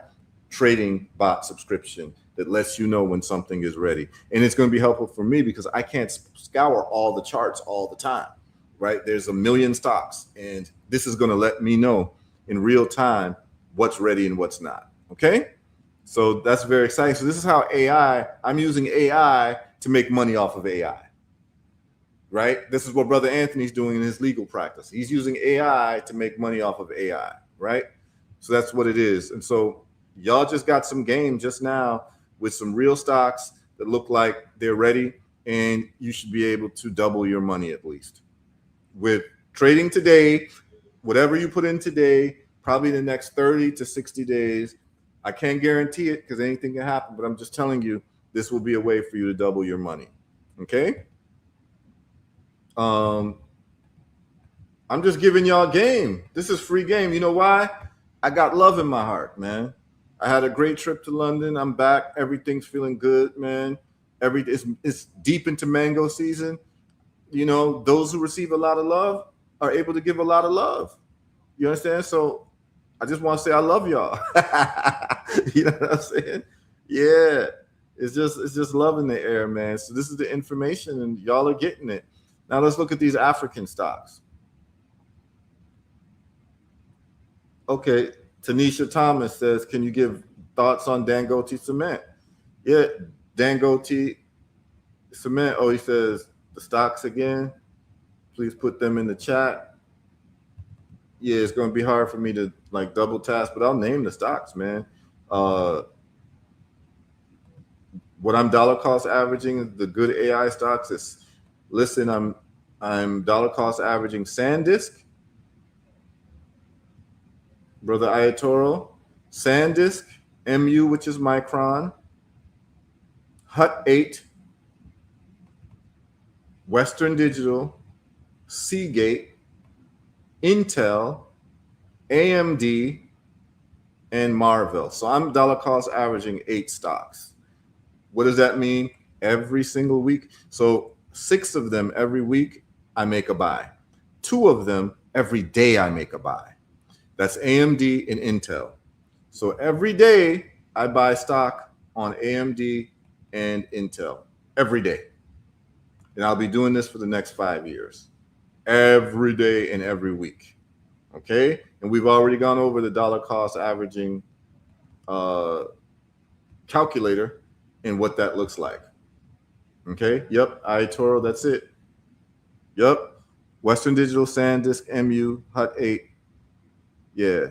trading bot subscription. that lets you know when something is ready. And it's going to be helpful for me because I can't scour all the charts all the time, right? There's a million stocks, and this is going to let me know in real time what's ready and what's not. Okay. So that's very exciting. So this is how I'm using AI to make money off of AI, right? This is what Brother Anthony's doing in his legal practice. He's using AI to make money off of AI, right? So that's what it is. And so y'all just got some game just now with some real stocks that look like they're ready, and you should be able to double your money at least. With trading today, whatever you put in today, probably the next 30 to 60 days, I can't guarantee it because anything can happen, but I'm just telling you, this will be a way for you to double your money. Okay? I'm just giving y'all game. This is free game. You know why? I got love in my heart, man. I had a great trip to London. I'm back. Everything's feeling good, man. It's deep into mango season. You know, those who receive a lot of love are able to give a lot of love. You understand? So I just want to say I love y'all. You know what I'm saying? Yeah. It's just love in the air, man. So this is the information and y'all are getting it. Now let's look at these African stocks. Okay, Tanisha Thomas says, can you give thoughts on Dangote Cement? Yeah, Dangote Cement. Oh, he says the stocks again. Please put them in the chat. Yeah, it's going to be hard for me to like double task, but I'll name the stocks, man. What I'm dollar cost averaging, the good AI stocks is, listen, I'm dollar cost averaging SanDisk, Brother Ayatoro, SanDisk, MU, which is Micron, Hut 8, Western Digital, Seagate, Intel, AMD, and Marvell. So I'm dollar cost averaging 8 stocks. What does that mean? Every single week. So 6 of them every week, I make a buy. 2 of them every day, I make a buy. That's AMD and Intel. So every day, I buy stock on AMD and Intel every day. And I'll be doing this for the next 5 years, every day and every week. Okay. And we've already gone over the dollar cost averaging calculator and what that looks like. Okay. Yep. iToro, that's it. Yep. Western Digital, SanDisk, MU, Hut 8. Yeah.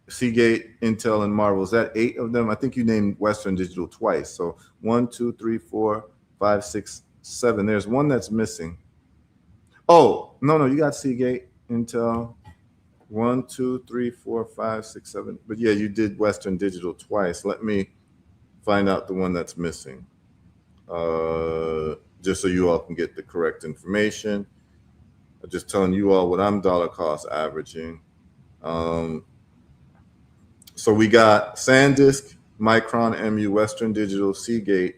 Seagate, Intel, and Marvell. Is that 8 of them? I think you named Western Digital twice. So 1, 2, 3, 4, 5, 6, 7. There's one that's missing. Oh, no, you got Seagate, Intel. 1, 2, 3, 4, 5, 6, 7. But yeah, you did Western Digital twice. Let me find out the one that's missing. Just so you all can get the correct information. I'm just telling you all what I'm dollar cost averaging. So we got SanDisk, Micron, MU, Western Digital, Seagate,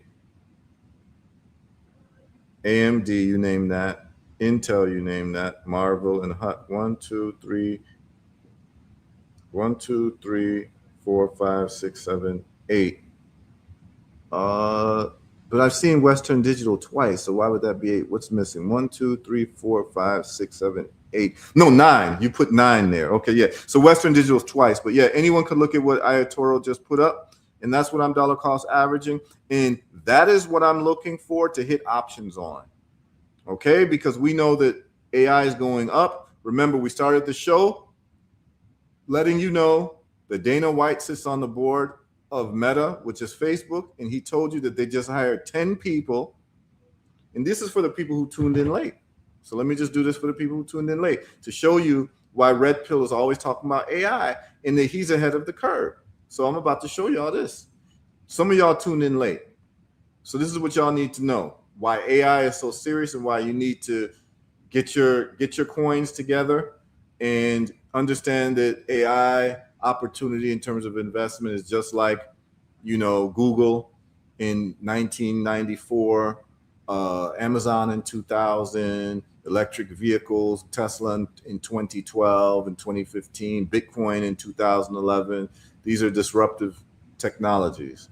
AMD, you name that, Intel, you name that, Marvell, and Hut. 1, 2, 3, 4, 5, 6, 7, 8. But I've seen Western Digital twice, so why would that be 8? What's missing? 1, 2, 3, 4, 5, 6, 7, 8. No, 9. You put 9 there. Okay, yeah. So Western Digital's twice, but yeah, anyone could look at what Ayatoro just put up, and that's what I'm dollar cost averaging, and that is what I'm looking for to hit options on. Okay, because we know that AI is going up. Remember, we started the show letting you know that Dana White sits on the board of Meta, which is Facebook, and he told you that they just hired 10 people. And this is for the people who tuned in late. So let me just do this for the people who tuned in late to show you why Red Pill is always talking about AI and that he's ahead of the curve. So I'm about to show y'all this. Some of y'all tuned in late. So this is what y'all need to know, why AI is so serious and why you need to get your coins together and understand that AI opportunity in terms of investment is just like, Google in 1994, Amazon in 2000, electric vehicles, Tesla in 2012 and 2015, Bitcoin in 2011. These are disruptive technologies.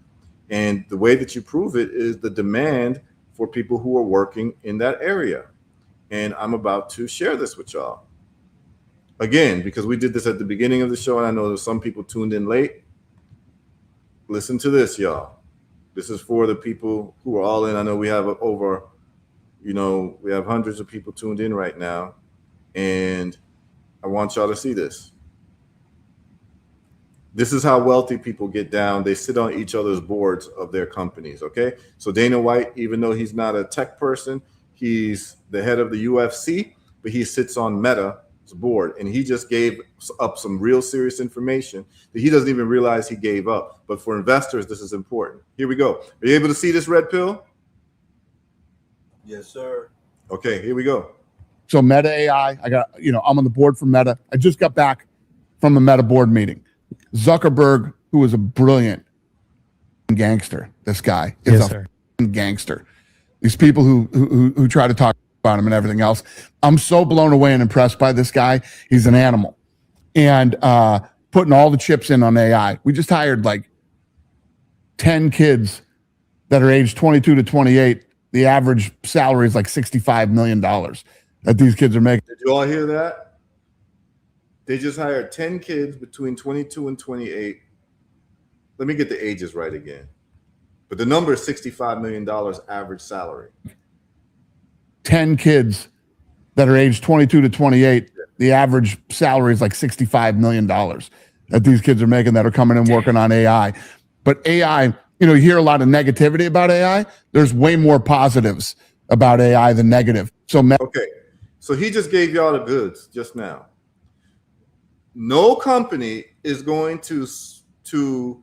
And the way that you prove it is the demand for people who are working in that area. And I'm about to share this with y'all. Again, because we did this at the beginning of the show, and I know there's some people tuned in late. Listen to this, y'all. This is for the people who are all in. I know we have over, we have hundreds of people tuned in right now. And I want y'all to see this. This is how wealthy people get down. They sit on each other's boards of their companies, okay? So Dana White, even though he's not a tech person, he's the head of the UFC, but he sits on Meta's board. And he just gave up some real serious information that he doesn't even realize he gave up. But for investors, this is important. Here we go. Are you able to see this red pill? Yes, sir. Okay, here we go. So Meta AI, I'm on the board for Meta. I just got back from a Meta board meeting. Zuckerberg, who is a brilliant gangster, this guy is a gangster. These people who try to talk about him and everything else. I'm so blown away and impressed by this guy. He's an animal. And putting all the chips in on AI. We just hired like 10 kids that are aged 22 to 28. The average salary is like $65 million that these kids are making. Did you all hear that? They just hired 10 kids between 22 and 28. Let me get the ages right again. But the number is $65 million average salary. 10 kids that are aged 22 to 28. The average salary is like $65 million that these kids are making that are coming and working on AI. But AI, you hear a lot of negativity about AI. There's way more positives about AI than negative. Okay. So he just gave y'all the goods just now. No company is going to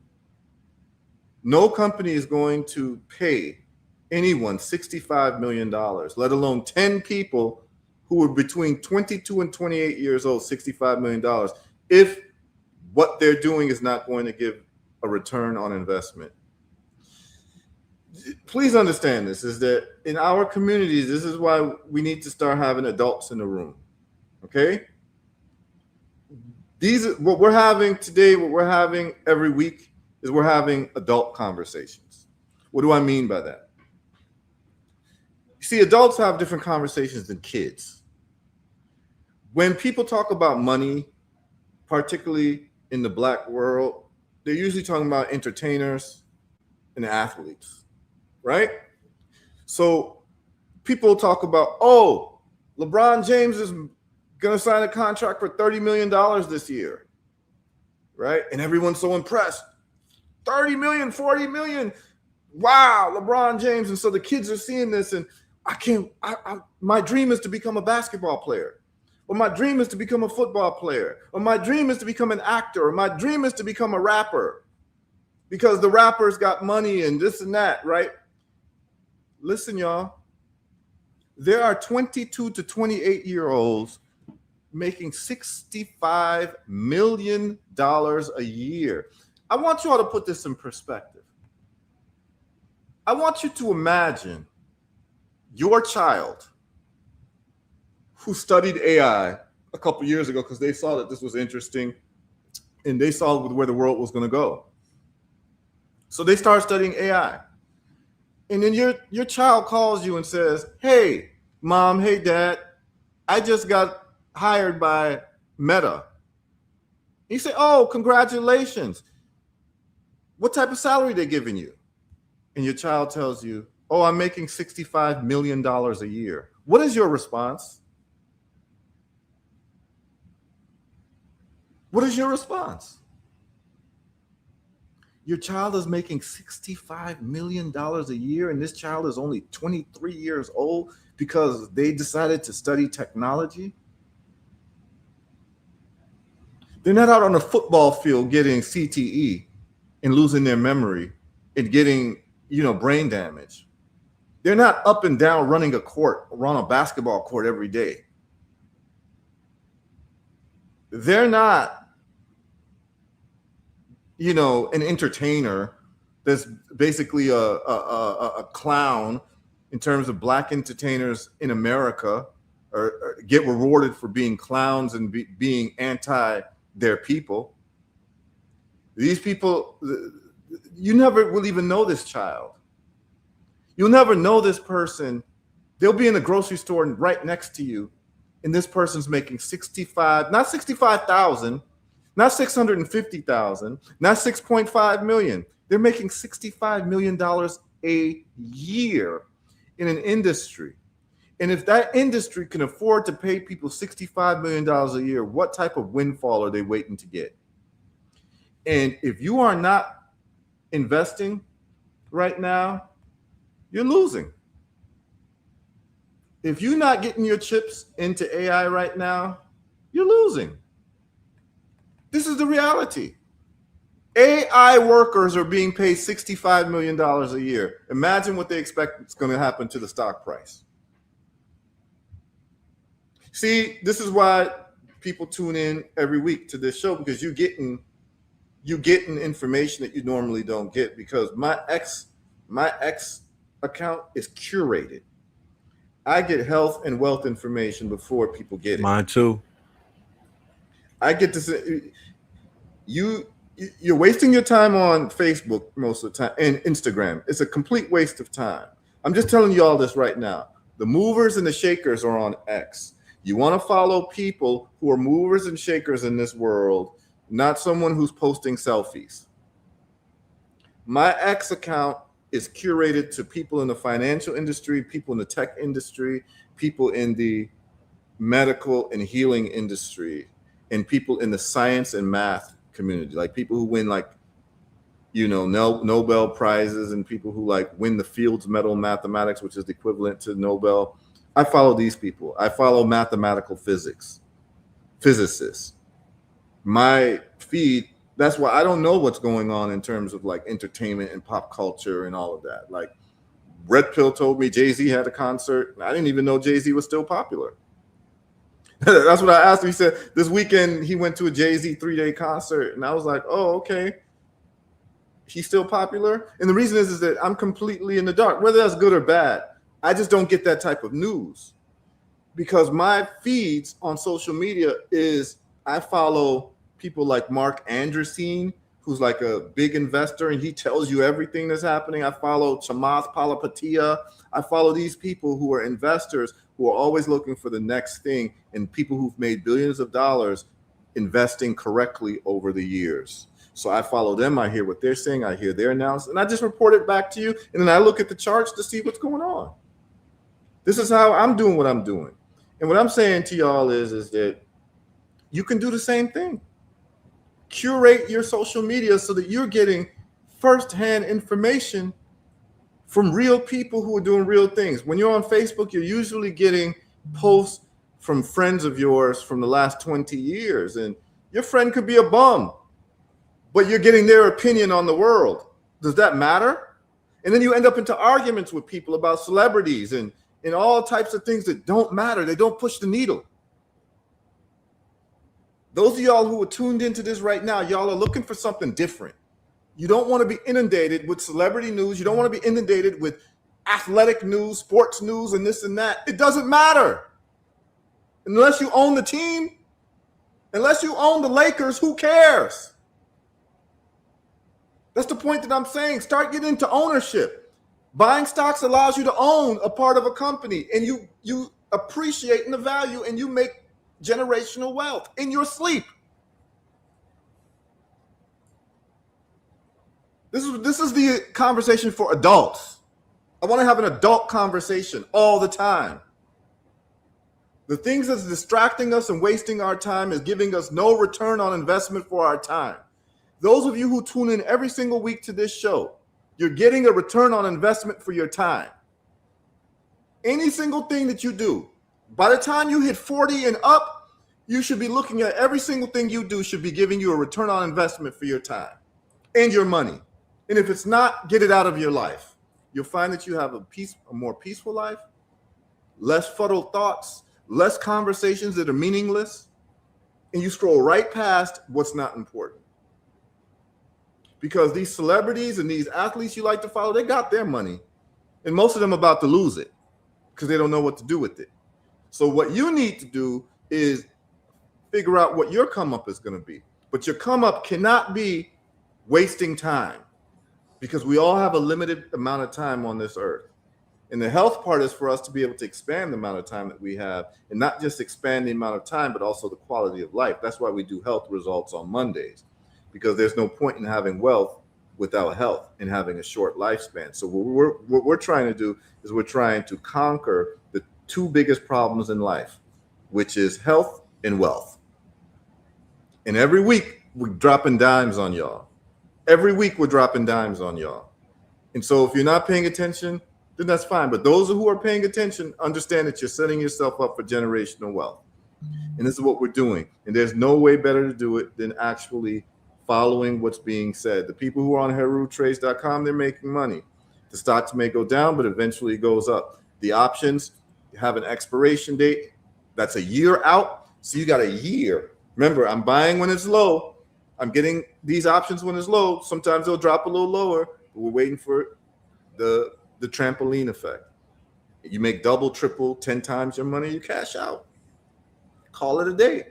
pay anyone $65 million, let alone 10 people who are between 22 and 28 years old, $65 million, if what they're doing is not going to give a return on investment. Please understand this, is that in our communities, this is why we need to start having adults in the room, okay? What we're having today, what we're having every week, is we're having adult conversations. What do I mean by that? You see, adults have different conversations than kids. When people talk about money, particularly in the Black world, they're usually talking about entertainers and athletes, right? So people talk about, LeBron James is going to sign a contract for $30 million this year, right? And everyone's so impressed. 30 million, 40 million. Wow, LeBron James. And so the kids are seeing this, and my dream is to become a basketball player, or my dream is to become a football player, or my dream is to become an actor, or my dream is to become a rapper because the rappers got money and this and that, right? Listen, y'all, there are 22 to 28-year-olds making $65 million a year. I want you all to put this in perspective. I want you to imagine your child who studied AI a couple years ago because they saw that this was interesting and they saw where the world was going to go. So they start studying AI. And then your child calls you and says, "Hey, mom, hey, dad, I just got hired by Meta." You say, "Oh, congratulations. What type of salary they giving you?" And your child tells you, "Oh, I'm making $65 million a year." What is your response? What is your response? Your child is making $65 million a year, and this child is only 23 years old because they decided to study technology. They're not out on the football field getting CTE and losing their memory and getting, brain damage. They're not up and down running a basketball court every day. They're not, an entertainer that's basically a clown in terms of Black entertainers in America, or get rewarded for being clowns and being anti their people. These people, You never will even know this child. You'll never know this person. They'll be in the grocery store and right next to you, and this person's making 65, not 65,000, not 650,000, not 6.5 million. They're making $65 million a year in an industry. And if that industry can afford to pay people $65 million a year, what type of windfall are they waiting to get? And if you are not investing right now, you're losing. If you're not getting your chips into AI right now, you're losing. This is the reality. AI workers are being paid $65 million a year. Imagine what they expect is going to happen to the stock price. See, this is why people tune in every week to this show, because you're getting information that you normally don't get, because my X account is curated. I get health and wealth information before people get it. Mine too. I get to say, you're wasting your time on Facebook most of the time and Instagram. It's a complete waste of time. I'm just telling you all this right now. The movers and the shakers are on X. You want to follow people who are movers and shakers in this world, not someone who's posting selfies. My X account is curated to people in the financial industry, people in the tech industry, people in the medical and healing industry, and people in the science and math community, like people who win Nobel prizes, and people who win the Fields Medal in mathematics, which is the equivalent to Nobel. I follow these people. I follow mathematical physicists. My feed, that's why I don't know what's going on in terms of entertainment and pop culture and all of that. Red Pill told me Jay-Z had a concert. I didn't even know Jay-Z was still popular. That's what I asked him. He said this weekend he went to a Jay-Z 3-day concert, and I was like, oh, okay. He's still popular? And the reason is that I'm completely in the dark, whether that's good or bad. I just don't get that type of news, because my feeds on social media is I follow people like Mark Andreessen, who's a big investor, and he tells you everything that's happening. I follow Chamath Palihapitiya. I follow these people who are investors who are always looking for the next thing, and people who've made billions of dollars investing correctly over the years. So I follow them. I hear what they're saying. I hear their analysis, and I just report it back to you. And then I look at the charts to see what's going on. This is how I'm doing what I'm doing. And what I'm saying to y'all is that you can do the same thing. Curate your social media so that you're getting firsthand information from real people who are doing real things. When you're on Facebook, you're usually getting posts from friends of yours from the last 20 years. And your friend could be a bum, but you're getting their opinion on the world. Does that matter? And then you end up into arguments with people about celebrities and all types of things that don't matter. They don't push the needle. Those of y'all who are tuned into this right now, y'all are looking for something different. You don't want to be inundated with celebrity news. You don't want to be inundated with athletic news, sports news, and this and that. It doesn't matter. Unless you own the team, unless you own the Lakers, who cares? That's the point that I'm saying. Start getting into ownership. Buying stocks allows you to own a part of a company, and you appreciate in the value, and you make generational wealth in your sleep. This is the conversation for adults. I want to have an adult conversation all the time. The things that's distracting us and wasting our time is giving us no return on investment for our time. Those of you who tune in every single week to this show, you're getting a return on investment for your time. Any single thing that you do, by the time you hit 40 and up, you should be looking at every single thing you do should be giving you a return on investment for your time and your money. And if it's not, get it out of your life. You'll find that you have a more peaceful life, less fuddled thoughts, less conversations that are meaningless, and you scroll right past what's not important. Because these celebrities and these athletes you like to follow, they got their money, and most of them about to lose it because they don't know what to do with it. So what you need to do is figure out what your come up is going to be. But your come up cannot be wasting time. because we all have a limited amount of time on this earth. And the health part is for us to be able to expand the amount of time that we have, and not just expand the amount of time, but also the quality of life. That's why we do health results on Mondays, because there's no point in having wealth without health and having a short lifespan. So what we're trying to do is we're trying to conquer the two biggest problems in life, which is health and wealth. And every week we're dropping dimes on y'all. Every week we're dropping dimes on y'all. And so if you're not paying attention, then that's fine. But those who are paying attention understand that you're setting yourself up for generational wealth. And this is what we're doing. And there's no way better to do it than actually following what's being said. The people who are on HeruTrades.com, they're making money. The stocks may go down, but eventually it goes up. The options have an expiration date. That's a year out. So you got a year. Remember, I'm buying when it's low. I'm getting these options when it's low. Sometimes they'll drop a little lower, but we're waiting for the trampoline effect. You make double, triple, 10 times your money, you cash out. Call it a day.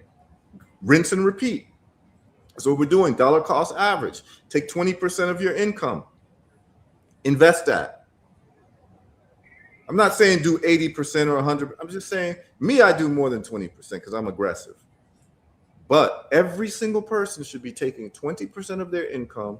Rinse and repeat. So what we're doing, dollar cost average. Take 20% of your income. Invest that. I'm not saying do 80% or 100. I'm just saying, me, I do more than 20% because I'm aggressive. But every single person should be taking 20% of their income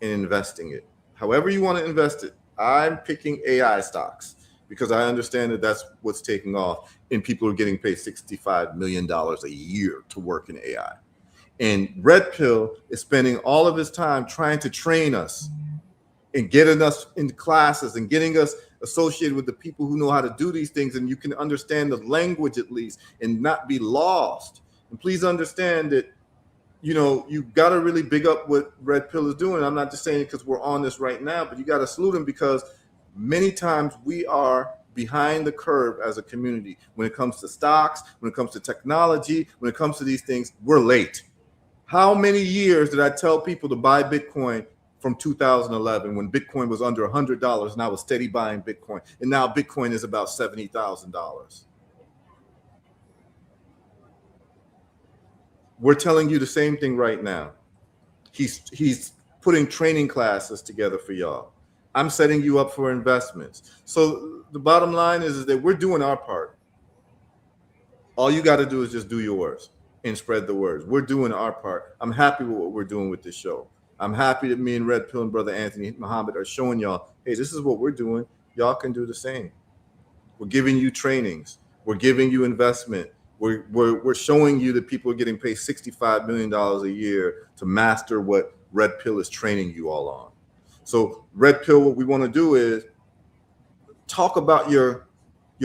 and investing it. However you want to invest it. I'm picking AI stocks because I understand that that's what's taking off, and people are getting paid $65 million a year to work in AI. And Red Pill is spending all of his time trying to train us and getting us into classes and getting us associated with the people who know how to do these things, and you can understand the language at least and not be lost. And please understand that, you know, you got to really big up what Red Pill is doing. I'm not just saying it because we're on this right now, but you got to salute him because many times we are behind the curve as a community. When it comes to stocks, when it comes to technology, when it comes to these things, we're late. How many years did I tell people to buy Bitcoin from 2011 when Bitcoin was under $100 and I was steady buying Bitcoin? And now Bitcoin is about $70,000. We're telling you the same thing right now. He's putting training classes together for y'all. I'm setting you up for investments. So the bottom line is that we're doing our part. All you got to do is just do yours and spread the words. We're doing our part. I'm happy with what we're doing with this show. I'm happy that me and Red Pill and Brother Anthony Muhammad are showing y'all, hey, this is what we're doing. Y'all can do the same. We're giving you trainings. We're giving you investment. We're showing you that people are getting paid $65 million a year to master what Red Pill is training you all on. So Red Pill, what we want to do is talk about your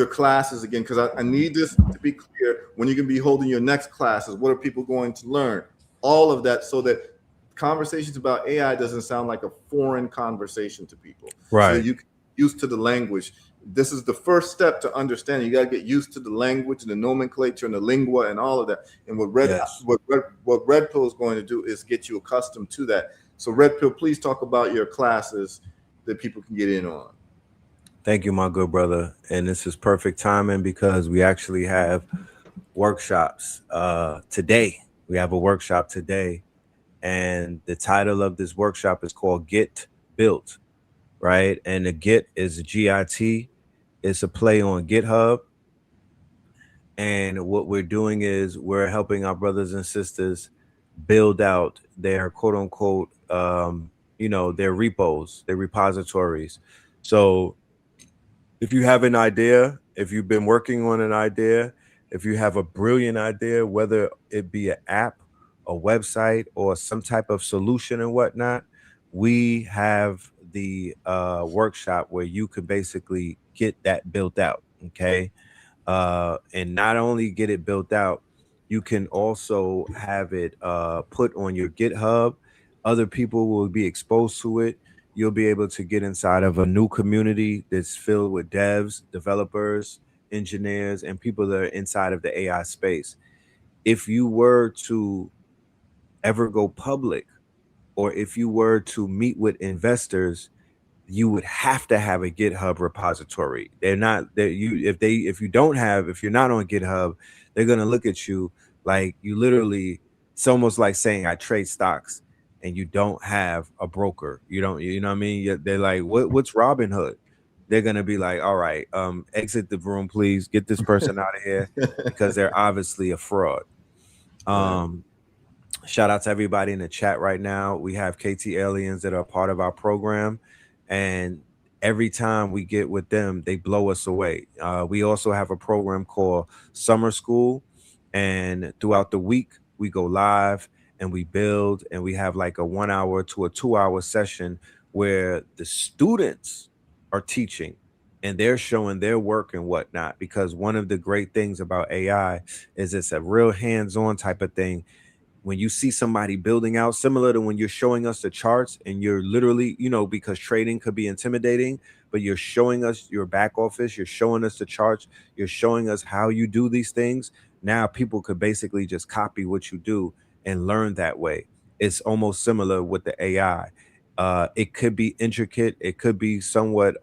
classes again, because I need this to be clear. When you're going to be holding your next classes, what are people going to learn? All of that, so that conversations about AI doesn't sound like a foreign conversation to people. Right. So that you get used to the language. This is the first step to understanding. You got to get used to the language and the nomenclature and the lingua and all of that. And what Red Pill is going to do is get you accustomed to that. So Red Pill, please talk about your classes that people can get in on. Thank you, my good brother. And this is perfect timing because we actually have workshops today. We have a workshop today. And the title of this workshop is called Get Built, right? And the Get is GIT. It's a play on GitHub. And what we're doing is we're helping our brothers and sisters build out their quote unquote, their repos, their repositories. So if you have an idea, if you've been working on an idea, if you have a brilliant idea, whether it be an app, a website, or some type of solution and whatnot, we have the workshop where you could basically get that built out. Okay. And not only get it built out, you can also have it put on your GitHub. Other people will be exposed to it. You'll be able to get inside of a new community that's filled with devs, developers, engineers, and people that are inside of the AI space. If you were to ever go public, or if you were to meet with investors, you would have to have a GitHub repository. If you're not on GitHub, they're gonna look at you like you literally, it's almost like saying I trade stocks and you don't have a broker, you know what I mean? They're like, what's Robinhood? They're gonna be like, all right, exit the room, please. Get this person out of here because they're obviously a fraud. Shout out to everybody in the chat right now. We have KT aliens that are part of our program, and every time we get with them, they blow us away. We also have a program called Summer School, and throughout the week we go live and we build, and we have like a 1 hour to a 2 hour session where the students are teaching and they're showing their work and whatnot. Because one of the great things about AI is it's a real hands-on type of thing. When you see somebody building out, similar to when you're showing us the charts and you're literally, because trading could be intimidating, but you're showing us your back office, you're showing us the charts, you're showing us how you do these things. Now people could basically just copy what you do and learn that way. It's almost similar with the AI. It could be intricate, it could be somewhat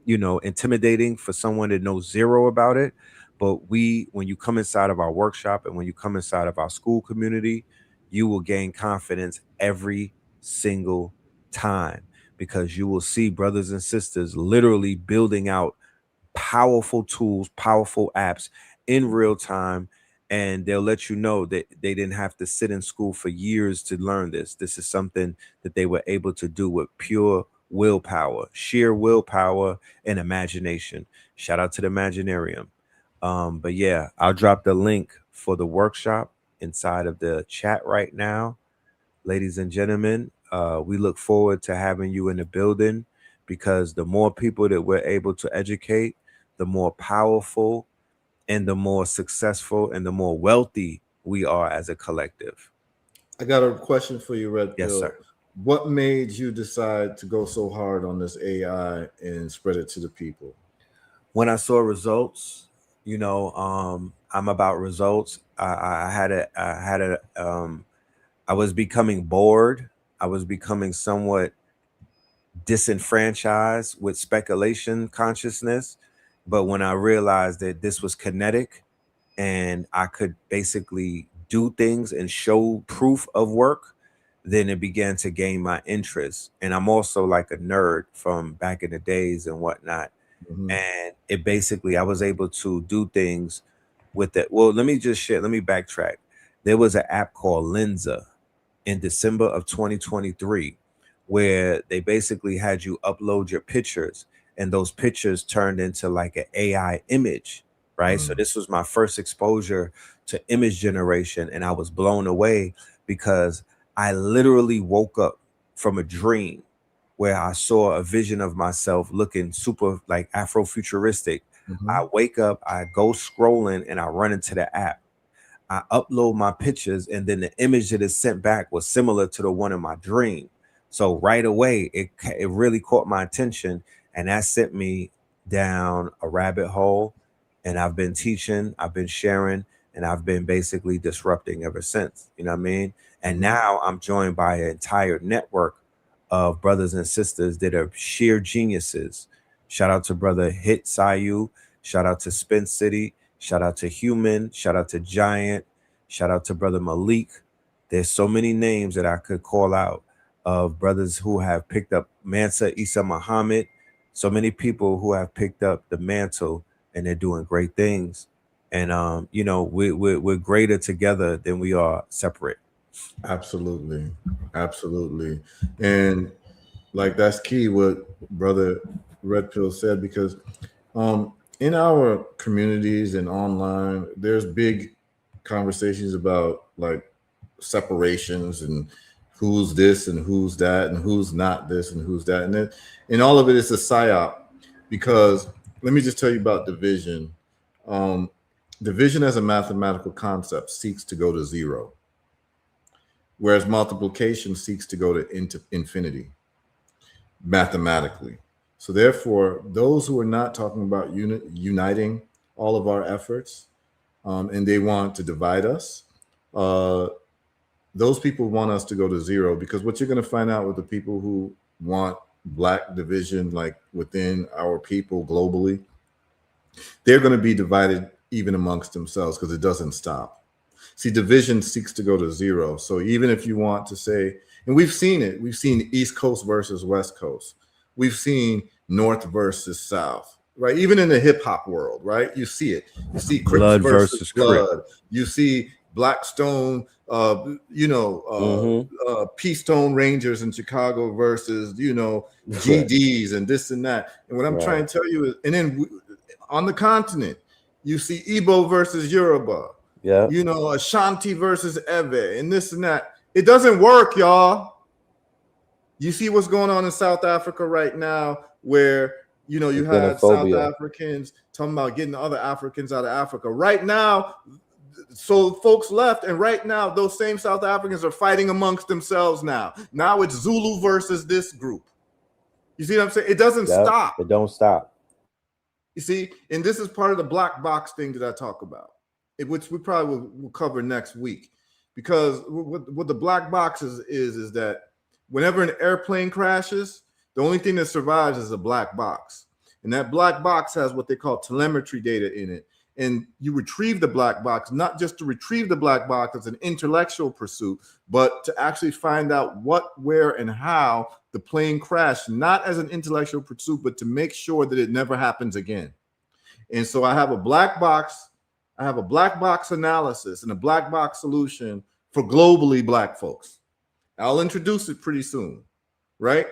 intimidating for someone that knows zero about it. But when you come inside of our workshop and when you come inside of our school community, you will gain confidence every single time, because you will see brothers and sisters literally building out powerful tools, powerful apps in real time. And they'll let you know that they didn't have to sit in school for years to learn this. This is something that they were able to do with pure willpower, sheer willpower and imagination. Shout out to the Imaginarium. But yeah, I'll drop the link for the workshop inside of the chat right now. Ladies and gentlemen, we look forward to having you in the building, because the more people that we're able to educate, the more powerful and the more successful and the more wealthy we are as a collective. I got a question for you, Red Yes, Pill. sir. What made you decide to go so hard on this AI and spread it to the people? When I saw results, I'm about results. I was becoming bored. I was becoming somewhat disenfranchised with speculation consciousness. But when I realized that this was kinetic and I could basically do things and show proof of work, then it began to gain my interest. And I'm also like a nerd from back in the days and whatnot. And it basically, I was able to do things with it. Well, let me backtrack. There was an app called Lenza in December of 2023, where they basically had you upload your pictures, and those pictures turned into like an AI image, right? So this was my first exposure to image generation, and I was blown away because I literally woke up from a dream where I saw a vision of myself looking super like Afrofuturistic. I wake up, I go scrolling, and I run into the app. I upload my pictures, and then the image that is sent back was similar to the one in my dream. So right away, it really caught my attention, and that sent me down a rabbit hole. And I've been teaching, I've been sharing, and I've been basically disrupting ever since. You know what I mean? And now I'm joined by an entire network of brothers and sisters that are sheer geniuses. Shout out to brother Hit Sayu. Shout out to Spin City. Shout out to Human. Shout out to Giant. Shout out to brother Malik. There's so many names that I could call out of brothers who have picked up Mansa Isa Muhammad. So many people who have picked up the mantle, and they're doing great things. And we're greater together than we are separate. Absolutely. And like that's key what brother Red Pill said, because in our communities and online, there's big conversations about like separations and who's this and who's that and who's not this and who's that, and all of it is a psyop. Because let me just tell you about division. Division as a mathematical concept seeks to go to zero, whereas multiplication seeks to go to infinity mathematically. So therefore, those who are not talking about uniting all of our efforts, and they want to divide us, those people want us to go to zero. Because what you're going to find out with the people who want Black division, like within our people globally, they're going to be divided even amongst themselves, because it doesn't stop. See, division seeks to go to zero. So even if you want to say, And we've seen it. We've seen East Coast versus West Coast. We've seen North versus South, right? Even in the hip hop world, right? You see it. You see Crips Blood versus versus Crip. Blood. You see Blackstone, Peace Stone Rangers in Chicago versus, GDs and this and that. And what I'm trying to tell you is, and then on the continent, you see Igbo versus Yoruba. Yeah. Ashanti versus Ewe and this and that. It doesn't work, y'all. You see what's going on in South Africa right now, where you had South Africans talking about getting other Africans out of Africa. Right now, so folks left, and right now those same South Africans are fighting amongst themselves now. Now it's Zulu versus this group. You see what I'm saying? It doesn't stop. It don't stop. You see, and this is part of the black box thing that I talk about, which we probably will cover next week. Because what the black box is that whenever an airplane crashes, the only thing that survives is a black box. And that black box has what they call telemetry data in it. And you retrieve the black box, not just to retrieve the black box as an intellectual pursuit, but to actually find out what, where, and how the plane crashed, not as an intellectual pursuit, but to make sure that it never happens again. And so I have a black box. I have a black box analysis and a black box solution for globally black folks. I'll introduce it pretty soon, right?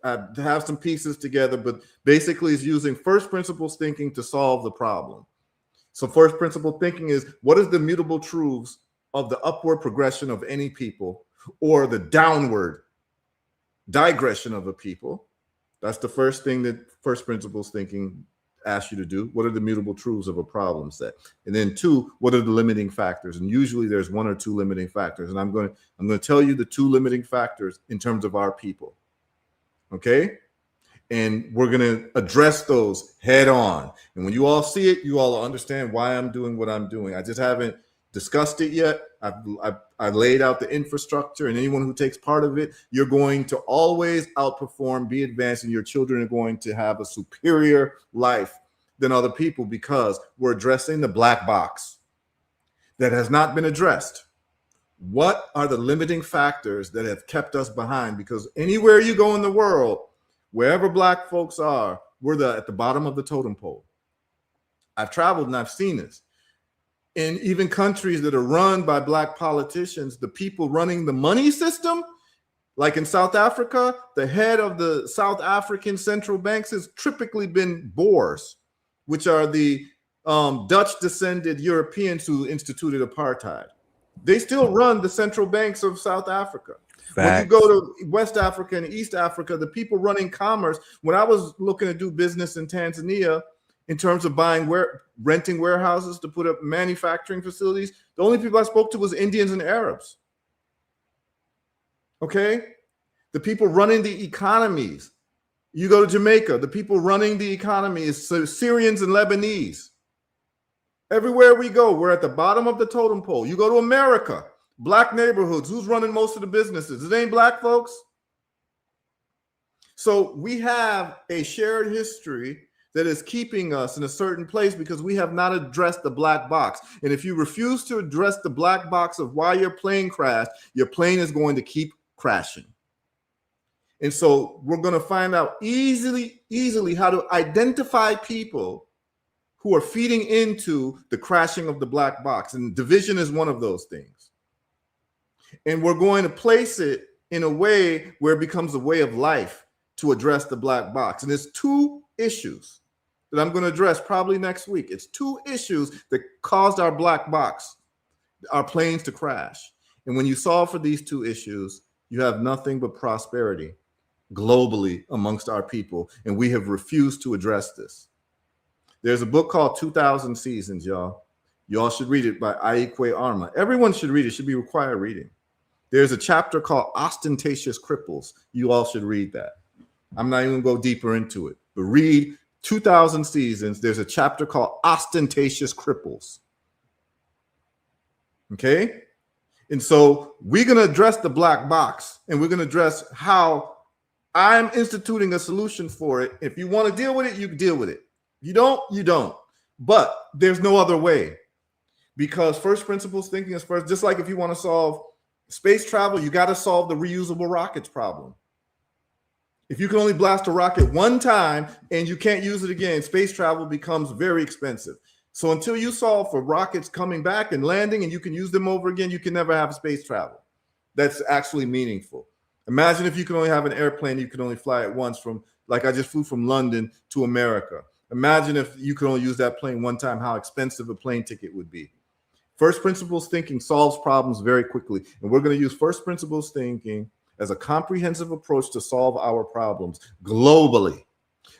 I have some pieces together, but basically it's using first principles thinking to solve the problem. So first principle thinking is, what is the mutable truths of the upward progression of any people or the downward digression of a people? That's the first thing that first principles thinking asks you to do. What are the mutable truths of a problem set? And then two, what are the limiting factors? And usually there's one or two limiting factors. And I'm going to tell you the two limiting factors in terms of our people. Okay? And we're going to address those head on. And when you all see it, you all understand why I'm doing what I'm doing. I just haven't discussed it yet. I laid out the infrastructure, and anyone who takes part of it, you're going to always outperform, be advanced, and your children are going to have a superior life than other people because we're addressing the black box that has not been addressed. What are the limiting factors that have kept us behind? Because anywhere you go in the world, wherever black folks are, we're at the bottom of the totem pole. I've traveled and I've seen this. In even countries that are run by black politicians, the people running the money system, like in South Africa, the head of the South African central banks has typically been Boers, which are the Dutch-descended Europeans who instituted apartheid. They still run the central banks of South Africa. Facts. When you go to West Africa and East Africa, the people running commerce, when I was looking to do business in Tanzania, in terms of renting warehouses to put up manufacturing facilities, the only people I spoke to was Indians and Arabs. Okay? The people running the economies. You go to Jamaica, the people running the economy is Syrians and Lebanese. Everywhere we go, we're at the bottom of the totem pole. You go to America, black neighborhoods, who's running most of the businesses? It ain't black folks. So we have a shared history that is keeping us in a certain place because we have not addressed the black box. And if you refuse to address the black box of why your plane crashed, your plane is going to keep crashing. And so we're going to find out easily how to identify people who are feeding into the crashing of the black box. And division is one of those things. And we're going to place it in a way where it becomes a way of life to address the black box. And there's two issues that I'm going to address probably next week. It's two issues that caused our black box, our planes to crash. And when you solve for these two issues, you have nothing but prosperity globally amongst our people. And we have refused to address this. There's a book called 2000 Seasons, y'all. Y'all should read it by Aikwe Arma. Everyone should read it. It should be required reading. There's a chapter called Ostentatious Cripples. You all should read that. I'm not even going to go deeper into it, but read 2000 Seasons. There's a chapter called Ostentatious Cripples. Okay? And so we're going to address the black box, and we're going to address how I'm instituting a solution for it. If you want to deal with it, you can deal with it. If you don't, you don't. But there's no other way, because first principles thinking is first. Just like if you want to solve Space travel, you got to solve the reusable rockets problem. If you can only blast a rocket one time and you can't use it again, space travel becomes very expensive. So until you solve for rockets coming back and landing and you can use them over again, you can never have space travel that's actually meaningful. Imagine if you can only have an airplane, you can only fly it once from, like I just flew from London to America. Imagine if you could only use that plane one time, how expensive a plane ticket would be. First principles thinking solves problems very quickly. And we're going to use first principles thinking as a comprehensive approach to solve our problems globally.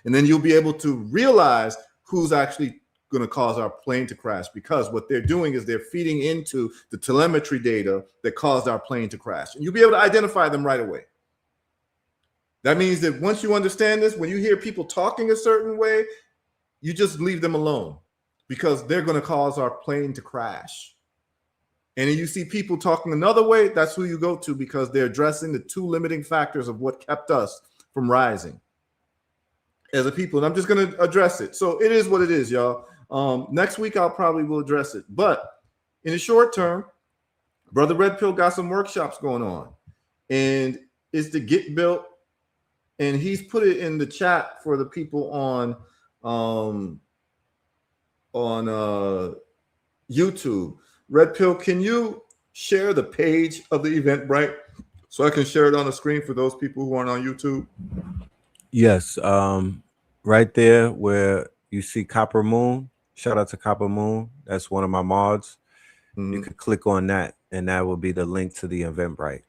And then you'll be able to realize who's actually going to cause our plane to crash, because what they're doing is they're feeding into the telemetry data that caused our plane to crash. And you'll be able to identify them right away. That means that once you understand this, when you hear people talking a certain way, you just leave them alone, because they're going to cause our plane to crash. And then you see people talking another way, that's who you go to, because they're addressing the two limiting factors of what kept us from rising as a people. And I'm just going to address it. So it is what it is, y'all. Next week, I'll probably will address it. But in the short term, Brother Red Pill got some workshops going on. And it's the Get Built. And he's put it in the chat for the people on YouTube. Red Pill, can you share the page of the Eventbrite so I can share it on the screen for those people who aren't on YouTube? Yes, right there where you see Copper Moon. Shout out to Copper Moon. That's one of my mods. You can click on that, and that will be the link to the Eventbrite.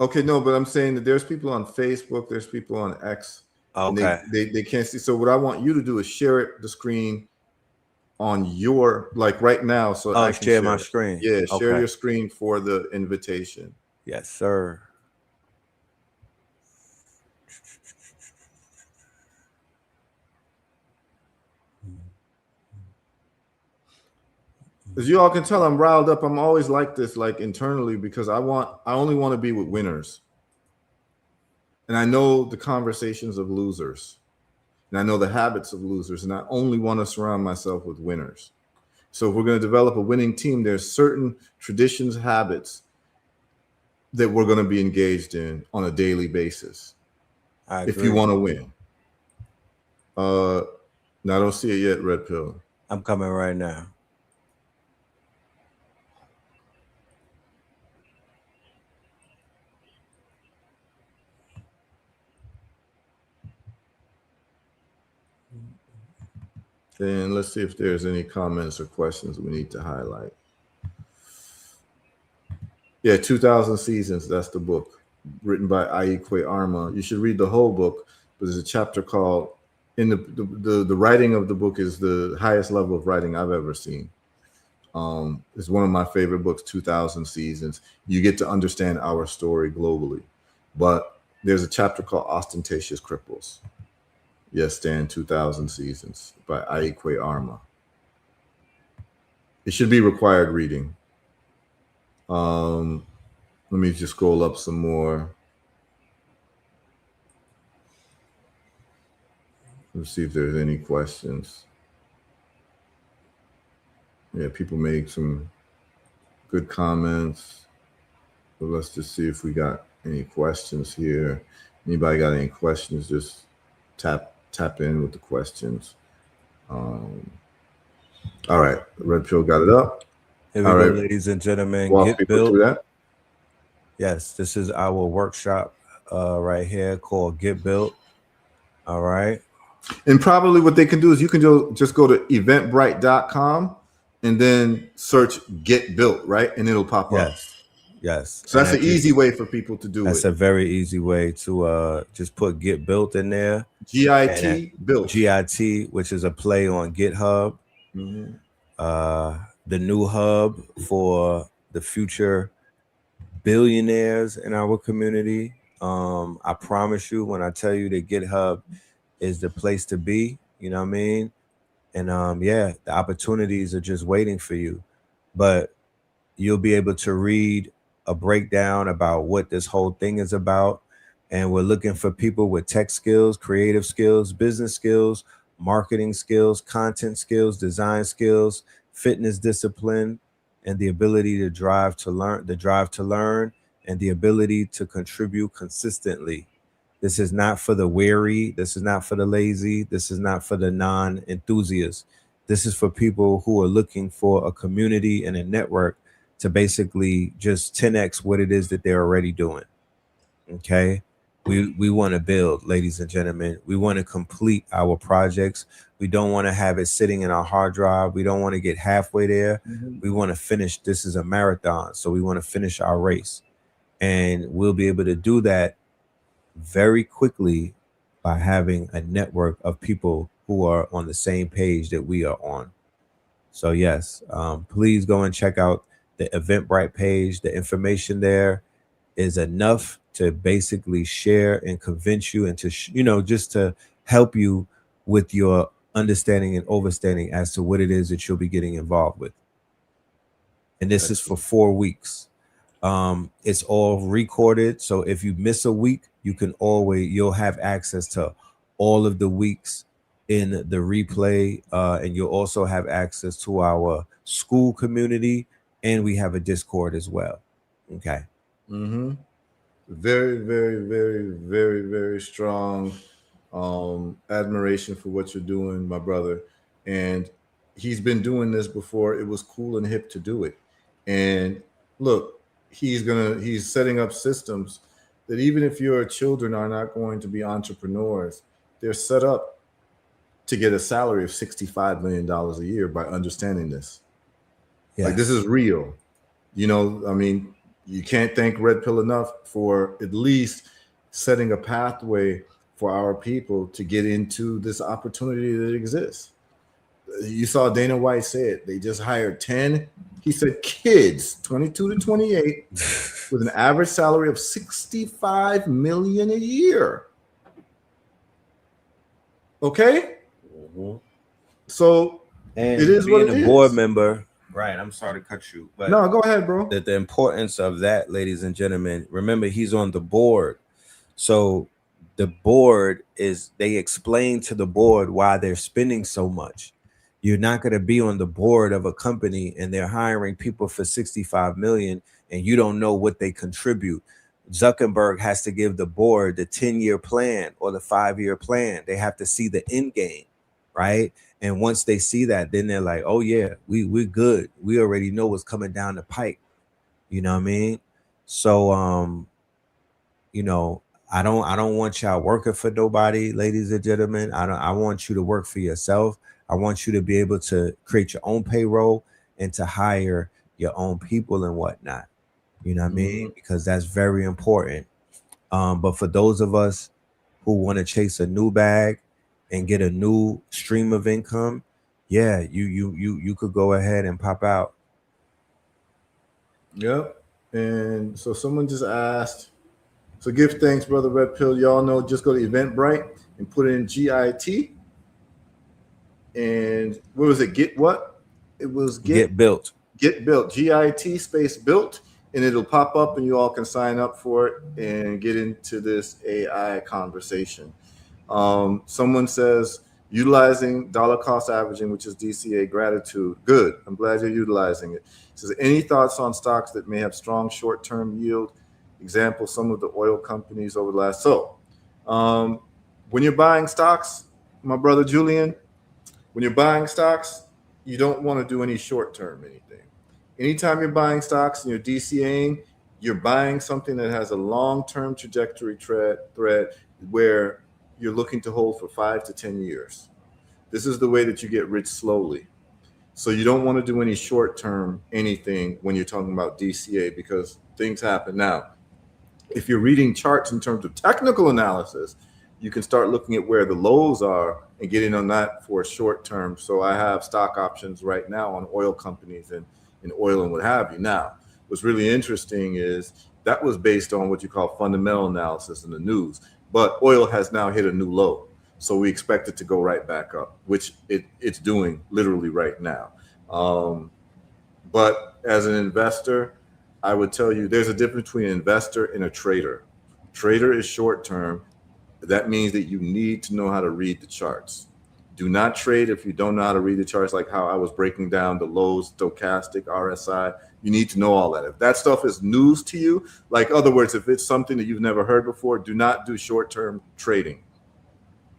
Okay, no, but I'm saying that there's people on Facebook, there's people on X. Okay. They can't see. So what I want you to do is share it, the screen on your, like right now. So I can share my screen. Yeah, share your screen for the invitation. Yes, sir. As you all can tell, I'm riled up. I'm always like this, like internally, because I only want to be with winners. And I know the conversations of losers. And I know the habits of losers. And I only want to surround myself with winners. So if we're going to develop a winning team, there's certain traditions, habits that we're going to be engaged in on a daily basis. If you want to win. Now I don't see it yet, Red Pill. I'm coming right now. And let's see if there's any comments or questions we need to highlight. Yeah, 2000 Seasons, that's the book, written by Aikwe Arma. You should read the whole book, but there's a chapter called, in the writing of the book is the highest level of writing I've ever seen. It's one of my favorite books, 2000 Seasons. You get to understand our story globally. But there's a chapter called Ostentatious Cripples. Yes, Stan, 2000 Seasons by Aikwe Arma. It should be required reading. Let me just scroll up some more. Let's see if there's any questions. Yeah, people made some good comments. But let's just see if we got any questions here. Anybody got any questions? Just tap in with the questions. All right, Red Pill got it up. Here we go, ladies and gentlemen. Get Built. Yes, this is our workshop right here called Get Built. All right. And probably what they can do is you can just go to eventbrite.com and then search Get Built, right? And it'll pop up. Yes. So that's an easy way for people to do it. That's a very easy way to just put Get Built in there. GIT Built. GIT, which is a play on GitHub. The new hub for the future billionaires in our community. I promise you, when I tell you that GitHub is the place to be, you know what I mean? And yeah, the opportunities are just waiting for you. But you'll be able to read a breakdown about what this whole thing is about. And we're looking for people with tech skills, creative skills, business skills, marketing skills, content skills, design skills, fitness discipline, and the ability to drive to learn, and the ability to contribute consistently. This is not for the weary. This is not for the lazy. This is not for the non-enthusiasts. This is for people who are looking for a community and a network to basically just 10x what it is that they're already doing. Okay. We want to build, ladies and gentlemen. We want to complete our projects. We don't want to have it sitting in our hard drive. We don't want to get halfway there. We want to finish. This is a marathon. So we want to finish our race. And we'll be able to do that very quickly by having a network of people who are on the same page that we are on. So yes, please go and check out the Eventbrite page. The information there is enough to basically share and convince you, and to just to help you with your understanding and overstanding as to what it is that you'll be getting involved with. And this is for 4 weeks. It's all recorded, so if you miss a week, you'll have access to all of the weeks in the replay, and you'll also have access to our school community, and we have a Discord as well. Okay. Very, very, very, very, very strong admiration for what you're doing, my brother. And he's been doing this before it was cool and hip to do it. And look, he's setting up systems that even if your children are not going to be entrepreneurs, they're set up to get a salary of $65 million a year by understanding this. Yeah. Like, this is real. I mean, you can't thank Red Pill enough for at least setting a pathway for our people to get into this opportunity that exists. You saw Dana White say it. They just hired 10, he said, kids, 22 to 28, with an average salary of $65 million a year. Okay? So and it is what it being a board member, right? I'm sorry to cut you, but no, go ahead, bro. The importance of that, ladies and gentlemen, remember he's on the board. So the board they explain to the board why they're spending so much. You're not going to be on the board of a company and they're hiring people for 65 million and you don't know what they contribute. Zuckerberg has to give the board the 10-year plan or the 5-year plan. They have to see the end game, right? And once they see that, then they're like, oh yeah, we're good. We already know what's coming down the pike. You know what I mean? So I don't want y'all working for nobody, ladies and gentlemen. I want you to work for yourself. I want you to be able to create your own payroll and to hire your own people and whatnot. You know what I mean? Because that's very important. But for those of us who want to chase a new bag and get a new stream of income, yeah, you could go ahead and pop out. Yep. And so someone just asked, so give thanks, Brother Red Pill. Y'all know, just go to Eventbrite and put in GIT. And what was it? Get what? It was Get built. Get built. GIT space built. And it'll pop up and you all can sign up for it and get into this AI conversation. Someone says, utilizing dollar cost averaging, which is DCA, gratitude. Good. I'm glad you're utilizing it. It says, any thoughts on stocks that may have strong short-term yield? Example, some of the oil companies over the last. So when you're buying stocks, my brother Julian, when you're buying stocks, you don't want to do any short-term anything. Anytime you're buying stocks and you're DCAing, you're buying something that has a long-term trajectory thread where you're looking to hold for 5 to 10 years. This is the way that you get rich slowly. So you don't want to do any short-term anything when you're talking about DCA because things happen. Now, if you're reading charts in terms of technical analysis, you can start looking at where the lows are and get in on that for a short term. So I have stock options right now on oil companies and oil and what have you. Now, what's really interesting is that was based on what you call fundamental analysis in the news, but oil has now hit a new low. So we expect it to go right back up, which it's doing literally right now. But as an investor, I would tell you there's a difference between an investor and a trader. Trader is short term. That means that you need to know how to read the charts. Do not trade if you don't know how to read the charts, like how I was breaking down the lows, stochastic, RSI. You need to know all that. If that stuff is news to you, like other words, if it's something that you've never heard before, do not do short-term trading.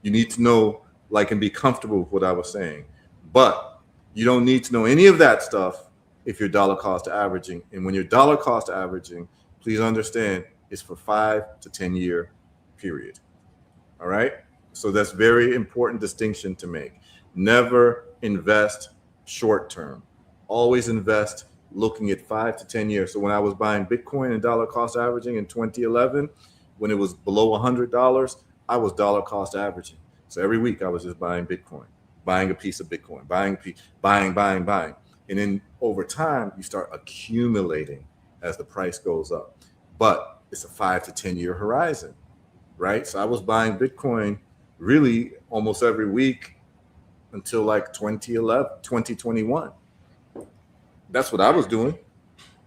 You need to know, like, and be comfortable with what I was saying. But you don't need to know any of that stuff if you're dollar cost averaging. And when you're dollar cost averaging, please understand it's for 5 to 10 year period. All right. So that's very important distinction to make. Never invest short term. Always invest looking at 5 to 10 years. So when I was buying Bitcoin and dollar cost averaging in 2011, when it was below $100, I was dollar cost averaging. So every week I was just buying Bitcoin, buying a piece of Bitcoin, buying. And then over time, you start accumulating as the price goes up. But it's a 5 to 10 year horizon, right? So I was buying Bitcoin really almost every week until like 2021. That's what I was doing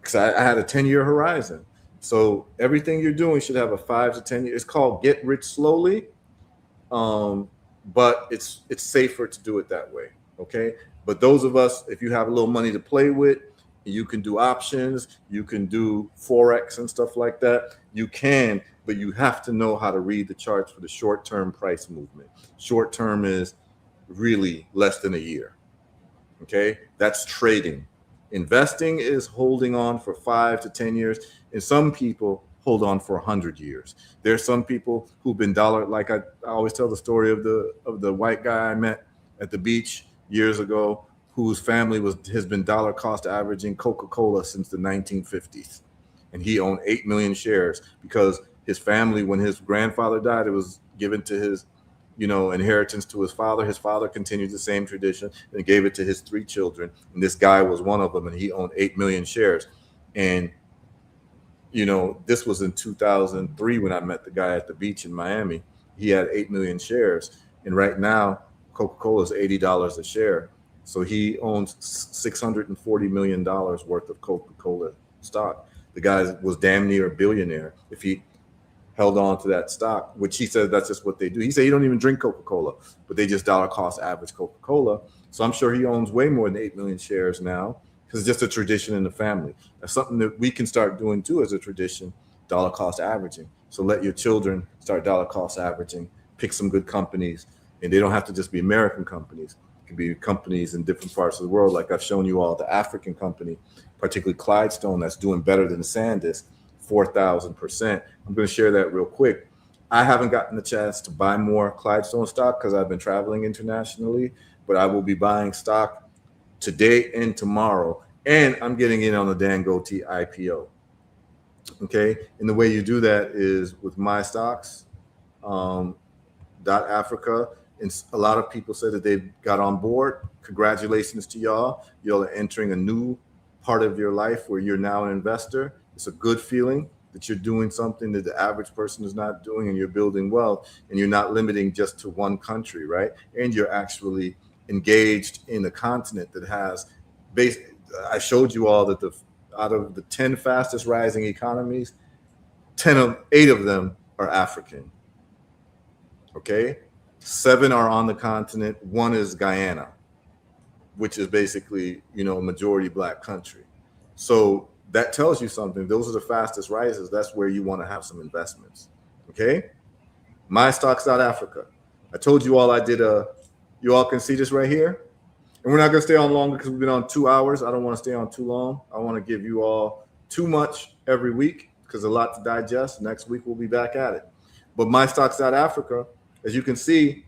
because I had a 10-year horizon. So everything you're doing should have a 5 to 10 years. It's called get rich slowly, but it's safer to do it that way, okay? But those of us, if you have a little money to play with, you can do options, you can do Forex and stuff like that. You can, but you have to know how to read the charts for the short-term price movement. Short-term is really less than a year, okay? That's trading. Investing is holding on for 5 to 10 years, and some people hold on for 100 years. There's some people who've been dollar, like I always tell the story of the white guy I met at the beach years ago, whose family has been dollar cost averaging Coca-Cola since the 1950s. And he owned 8 million shares because his family, when his grandfather died, it was given to his, inheritance to his father. His father continued the same tradition and gave it to his 3 children. And this guy was one of them, and he owned 8 million shares. And, this was in 2003 when I met the guy at the beach in Miami. He had 8 million shares. And right now, Coca-Cola is $80 a share. So he owns $640 million worth of Coca-Cola stock. The guy was damn near a billionaire if he held on to that stock, which he said that's just what they do. He said he don't even drink Coca-Cola, but they just dollar cost average Coca-Cola. So I'm sure he owns way more than 8 million shares now because it's just a tradition in the family. That's something that we can start doing too as a tradition, dollar cost averaging. So let your children start dollar cost averaging, pick some good companies, and they don't have to just be American companies. It can be companies in different parts of the world. Like I've shown you all, the African company, particularly Clydestone, that's doing better than SanDisk, 4,000%. I'm going to share that real quick. I haven't gotten the chance to buy more Clydestone stock because I've been traveling internationally, but I will be buying stock today and tomorrow. And I'm getting in on the Dangote IPO. Okay. And the way you do that is with my stocks, .Africa. And a lot of people said that they got on board. Congratulations to y'all. Y'all are entering a new part of your life where you're now an investor. It's a good feeling that you're doing something that the average person is not doing, and you're building wealth, and you're not limiting just to one country, right? And you're actually engaged in a continent that has I showed you all that out of the 10 fastest rising economies, 8 of them are African. Okay, 7 are on the continent. 1 is Guyana, which is basically, a majority black country. So that tells you something. Those are the fastest rises. That's where you want to have some investments. Okay, my stocks South Africa. I told you all I did you all can see this right here. And we're not going to stay on longer because we've been on 2 hours. I don't want to stay on too long. I want to give you all too much every week because a lot to digest. Next week, we'll be back at it. But my stocks South Africa, as you can see,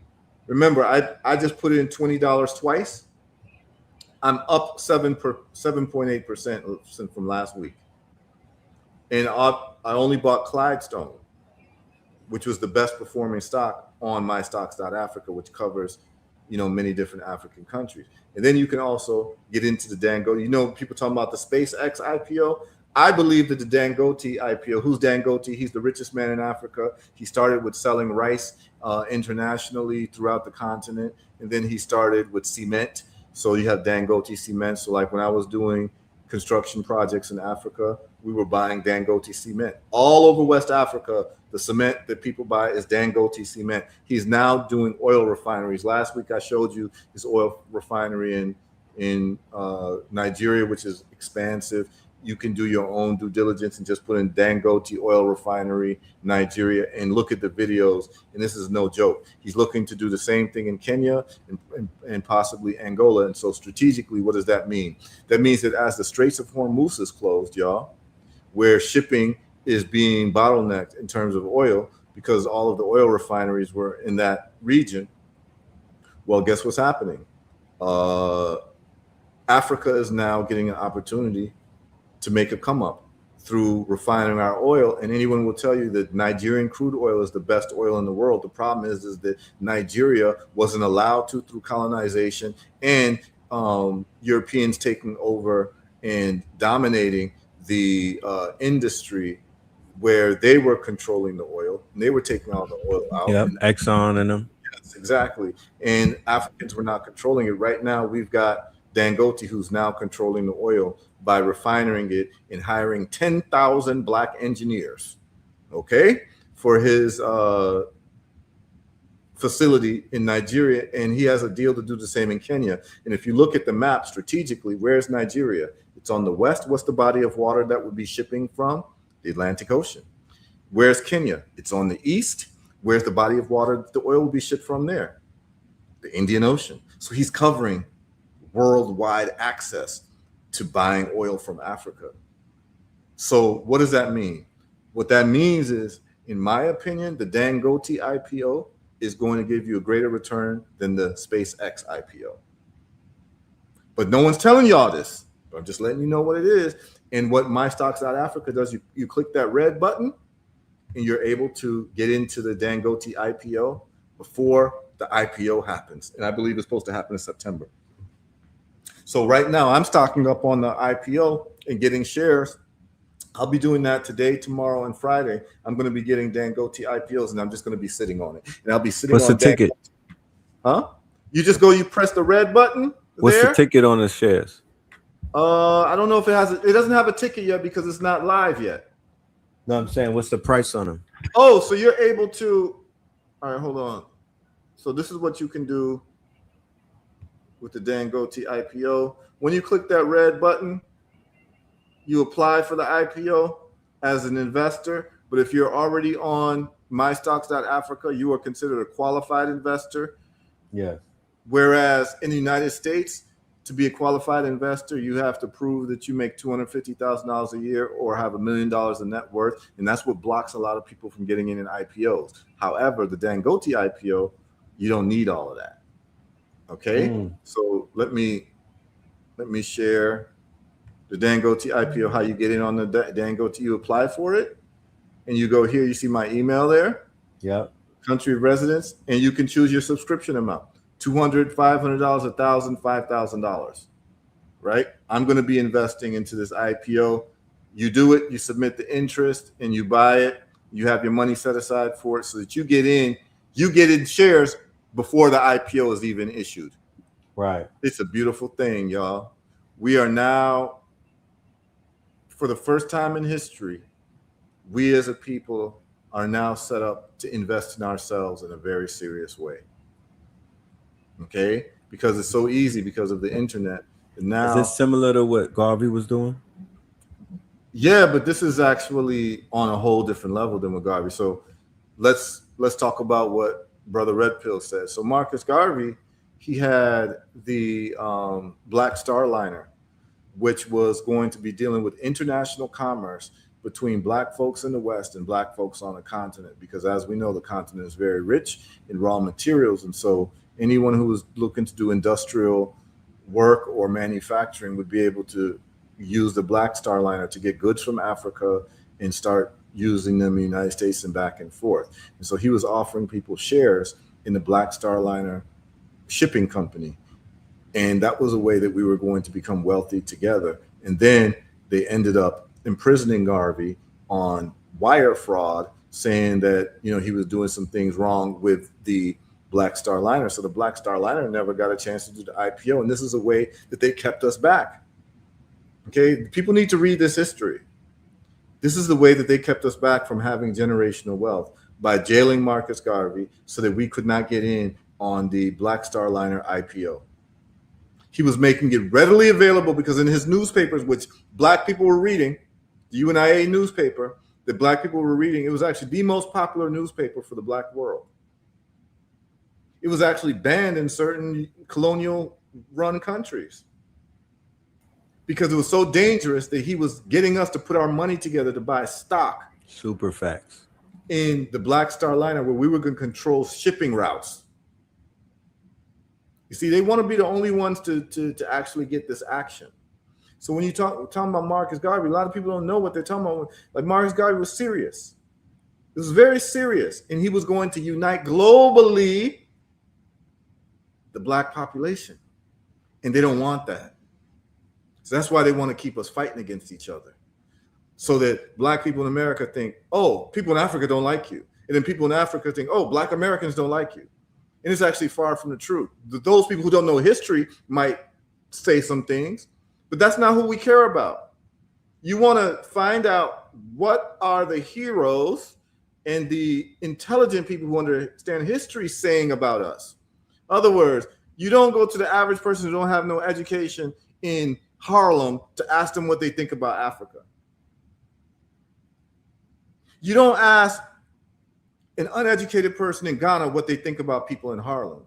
remember, I just put in $20 twice. I'm up 7.8% from last week. And I only bought Clydestone, which was the best performing stock on my stocks Africa, which covers, many different African countries. And then you can also get into the Dangote. People talking about the SpaceX IPO. I believe that the Dangote IPO, who's Dangote? He's the richest man in Africa. He started with selling rice internationally throughout the continent. And then he started with cement. So you have Dangote cement. So like when I was doing construction projects in Africa, we were buying Dangote cement. All over West Africa, the cement that people buy is Dangote cement. He's now doing oil refineries. Last week I showed you his oil refinery in Nigeria, which is expansive. You can do your own due diligence and just put in Dangote oil refinery, Nigeria, and look at the videos. And this is no joke. He's looking to do the same thing in Kenya and possibly Angola. And so strategically, what does that mean? That means that as the Straits of Hormuz is closed, y'all, where shipping is being bottlenecked in terms of oil because all of the oil refineries were in that region. Well, guess what's happening? Africa is now getting an opportunity to make a come up through refining our oil. And anyone will tell you that Nigerian crude oil is the best oil in the world. The problem is that Nigeria wasn't allowed to through colonization and Europeans taking over and dominating the industry where they were controlling the oil and they were taking all the oil out. Yep, Exxon and them. Yes, exactly. And Africans were not controlling it. Right now, we've got Dangote, who's now controlling the oil by refining it and hiring 10,000 black engineers, okay, for his facility in Nigeria. And he has a deal to do the same in Kenya. And if you look at the map strategically, where's Nigeria? It's on the west. What's the body of water that would be shipping from? The Atlantic Ocean. Where's Kenya? It's on the east. Where's the body of water the oil will be shipped from there? The Indian Ocean. So he's covering worldwide access to buying oil from Africa. So what does that mean? What that means is, in my opinion, the Dangote IPO is going to give you a greater return than the SpaceX IPO. But no one's telling y'all this. I'm just letting you know what it is. And what My Stocks Out Africa does, you click that red button and you're able to get into the Dangote IPO before the IPO happens. And I believe it's supposed to happen in September. So right now I'm stocking up on the IPO and getting shares. I'll be doing that today, tomorrow, and Friday. I'm going to be getting Dangote IPOs and I'm just going to be sitting on it. And I'll be sitting What's on the ticket? Huh? You press the red button. What's there. the ticket on the shares? I don't know if it doesn't have a ticket yet because it's not live yet. No, I'm saying, what's the price on them? Oh, so you're able to, all right, hold on. So this is what you can do with the Dangote IPO. When you click that red button, you apply for the IPO as an investor. But if you're already on MyStocks.Africa, you are considered a qualified investor. Yeah. Whereas in the United States, to be a qualified investor, you have to prove that you make $250,000 a year or have $1 million in net worth. And that's what blocks a lot of people from getting in IPOs. However, the Dangote IPO, you don't need all of that. Okay. So let me share the Dangote IPO, how you get in on the Dangote. You apply for it and you go here, you see my email there. Yep. Country of residence, and you can choose your subscription amount. $200, $500, $1,000, $5,000, right? I'm going to be investing into this IPO. You do it, you submit the interest, and you buy it. You have your money set aside for it so that you get in shares before the IPO is even issued. Right. It's a beautiful thing, y'all. We are now, for the first time in history, we as a people are now set up to invest in ourselves in a very serious way. Okay, because it's so easy because of the internet. And now, is this similar to what Garvey was doing? Yeah, but this is actually on a whole different level than what Garvey. So let's talk about what Brother Red Pill said. So Marcus Garvey, he had the Black Star Liner, which was going to be dealing with international commerce between Black folks in the West and Black folks on the continent, because as we know, the continent is very rich in raw materials. And so anyone who was looking to do industrial work or manufacturing would be able to use the Black Star Liner to get goods from Africa and start using them in the United States and back and forth. And so he was offering people shares in the Black Star Liner shipping company. And that was a way that we were going to become wealthy together. And then they ended up imprisoning Garvey on wire fraud, saying that, you know, he was doing some things wrong with the Black Star Liner. So the Black Star Liner never got a chance to do the IPO. And this is a way that they kept us back. Okay, people need to read this history. This is the way that they kept us back from having generational wealth, by jailing Marcus Garvey so that we could not get in on the Black Star Liner IPO. He was making it readily available because in his newspapers, which black people were reading, the UNIA newspaper that black people were reading, it was actually the most popular newspaper for the black world. It was actually banned in certain colonial run countries because it was so dangerous that he was getting us to put our money together to buy stock. Super facts. In the Black Star Liner, where we were going to control shipping routes. You see, they want to be the only ones to actually get this action. So when you talking about Marcus Garvey, a lot of people don't know what they're talking about. Like, Marcus Garvey was serious. It was very serious. And he was going to unite globally the black population. And they don't want that. So that's why they want to keep us fighting against each other. So that black people in America think, oh, people in Africa don't like you. And then people in Africa think, oh, black Americans don't like you. And it's actually far from the truth. Those people who don't know history might say some things, but that's not who we care about. You want to find out what are the heroes and the intelligent people who understand history saying about us. In other words, you don't go to the average person who don't have no education in Harlem to ask them what they think about Africa. You don't ask an uneducated person in Ghana what they think about people in Harlem.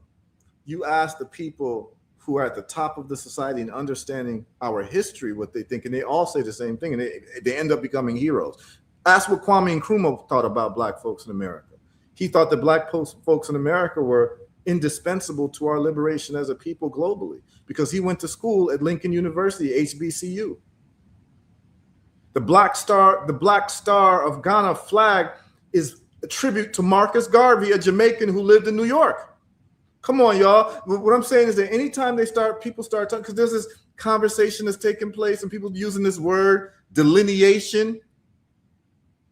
You ask the people who are at the top of the society and understanding our history what they think, and they all say the same thing, and they end up becoming heroes. Ask what Kwame Nkrumah thought about black folks in America. He thought that black folks in America were indispensable to our liberation as a people globally because he went to school at Lincoln University, HBCU. The Black Star of Ghana flag is a tribute to Marcus Garvey, a Jamaican who lived in New York. Come on, y'all. What I'm saying is that anytime people start talking, because there's this conversation that's taking place and people using this word, delineation.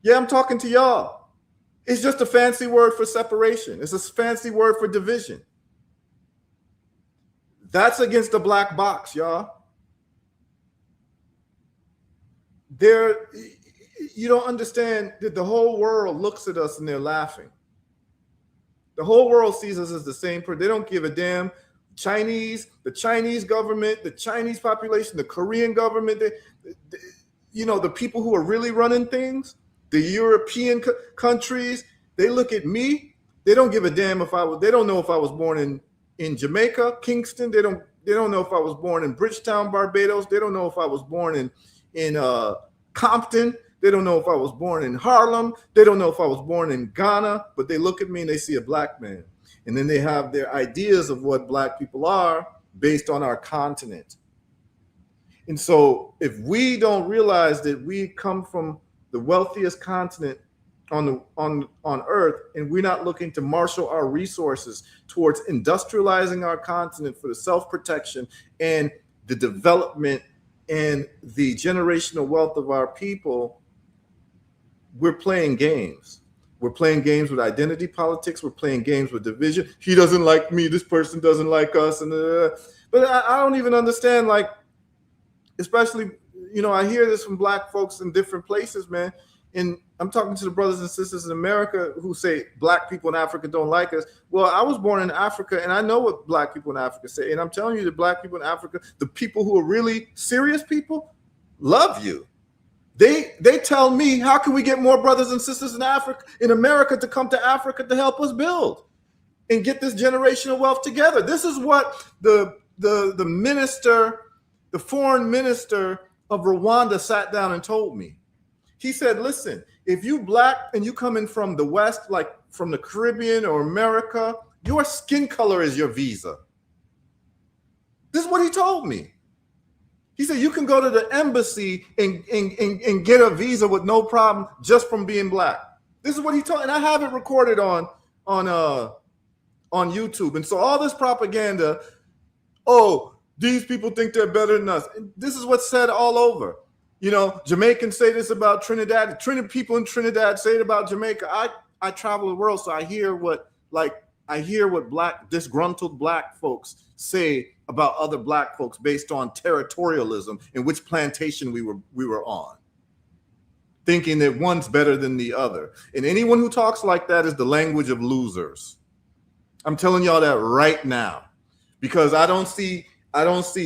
Yeah, I'm talking to y'all. It's just a fancy word for separation. It's a fancy word for division. That's against the black box, y'all. You don't understand that the whole world looks at us and they're laughing. The whole world sees us as the same person. They don't give a damn. The Chinese government, the Chinese population, the Korean government, the people who are really running things, the European countries, they look at me. They don't give a damn they don't know if I was born in Jamaica, Kingston. They don't know if I was born in Bridgetown, Barbados. They don't know if I was born in Compton. They don't know if I was born in Harlem. They don't know if I was born in Ghana, but they look at me and they see a black man. And then they have their ideas of what black people are based on our continent. And so if we don't realize that we come from the wealthiest continent on earth, and we're not looking to marshal our resources towards industrializing our continent for the self-protection and the development and the generational wealth of our people, we're playing games. We're playing games with identity politics. We're playing games with division. He doesn't like me. This person doesn't like us. But I don't even understand, like, especially, I hear this from black folks in different places, man. And I'm talking to the brothers and sisters in America who say black people in Africa don't like us. Well, I was born in Africa, and I know what black people in Africa say. And I'm telling you that black people in Africa, the people who are really serious people, love you. They tell me, how can we get more brothers and sisters in America to come to Africa to help us build and get this generational wealth together? This is what the foreign minister of Rwanda sat down and told me. He said, listen, if you black and you coming from the West, like from the Caribbean or America, your skin color is your visa. This is what he told me. He said, you can go to the embassy and get a visa with no problem just from being black. This is what he told, and I have it recorded on YouTube. And so all this propaganda, oh, these people think they're better than us. This is what's said all over. Jamaicans say this about Trinidad. People in Trinidad say it about Jamaica. I travel the world, so I hear what black disgruntled black folks say about other black folks based on territorialism and which plantation we were on. thinking that one's better than the other. And anyone who talks like that is the language of losers. I'm telling y'all that right now, because I don't see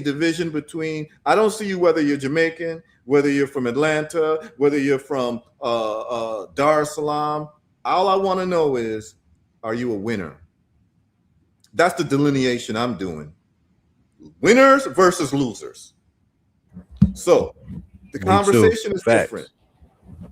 division between, I don't see you whether you're Jamaican, whether you're from Atlanta, whether you're from Dar es Salaam. All I want to know is, are you a winner? That's the delineation I'm doing. Winners versus losers. So the conversation is different.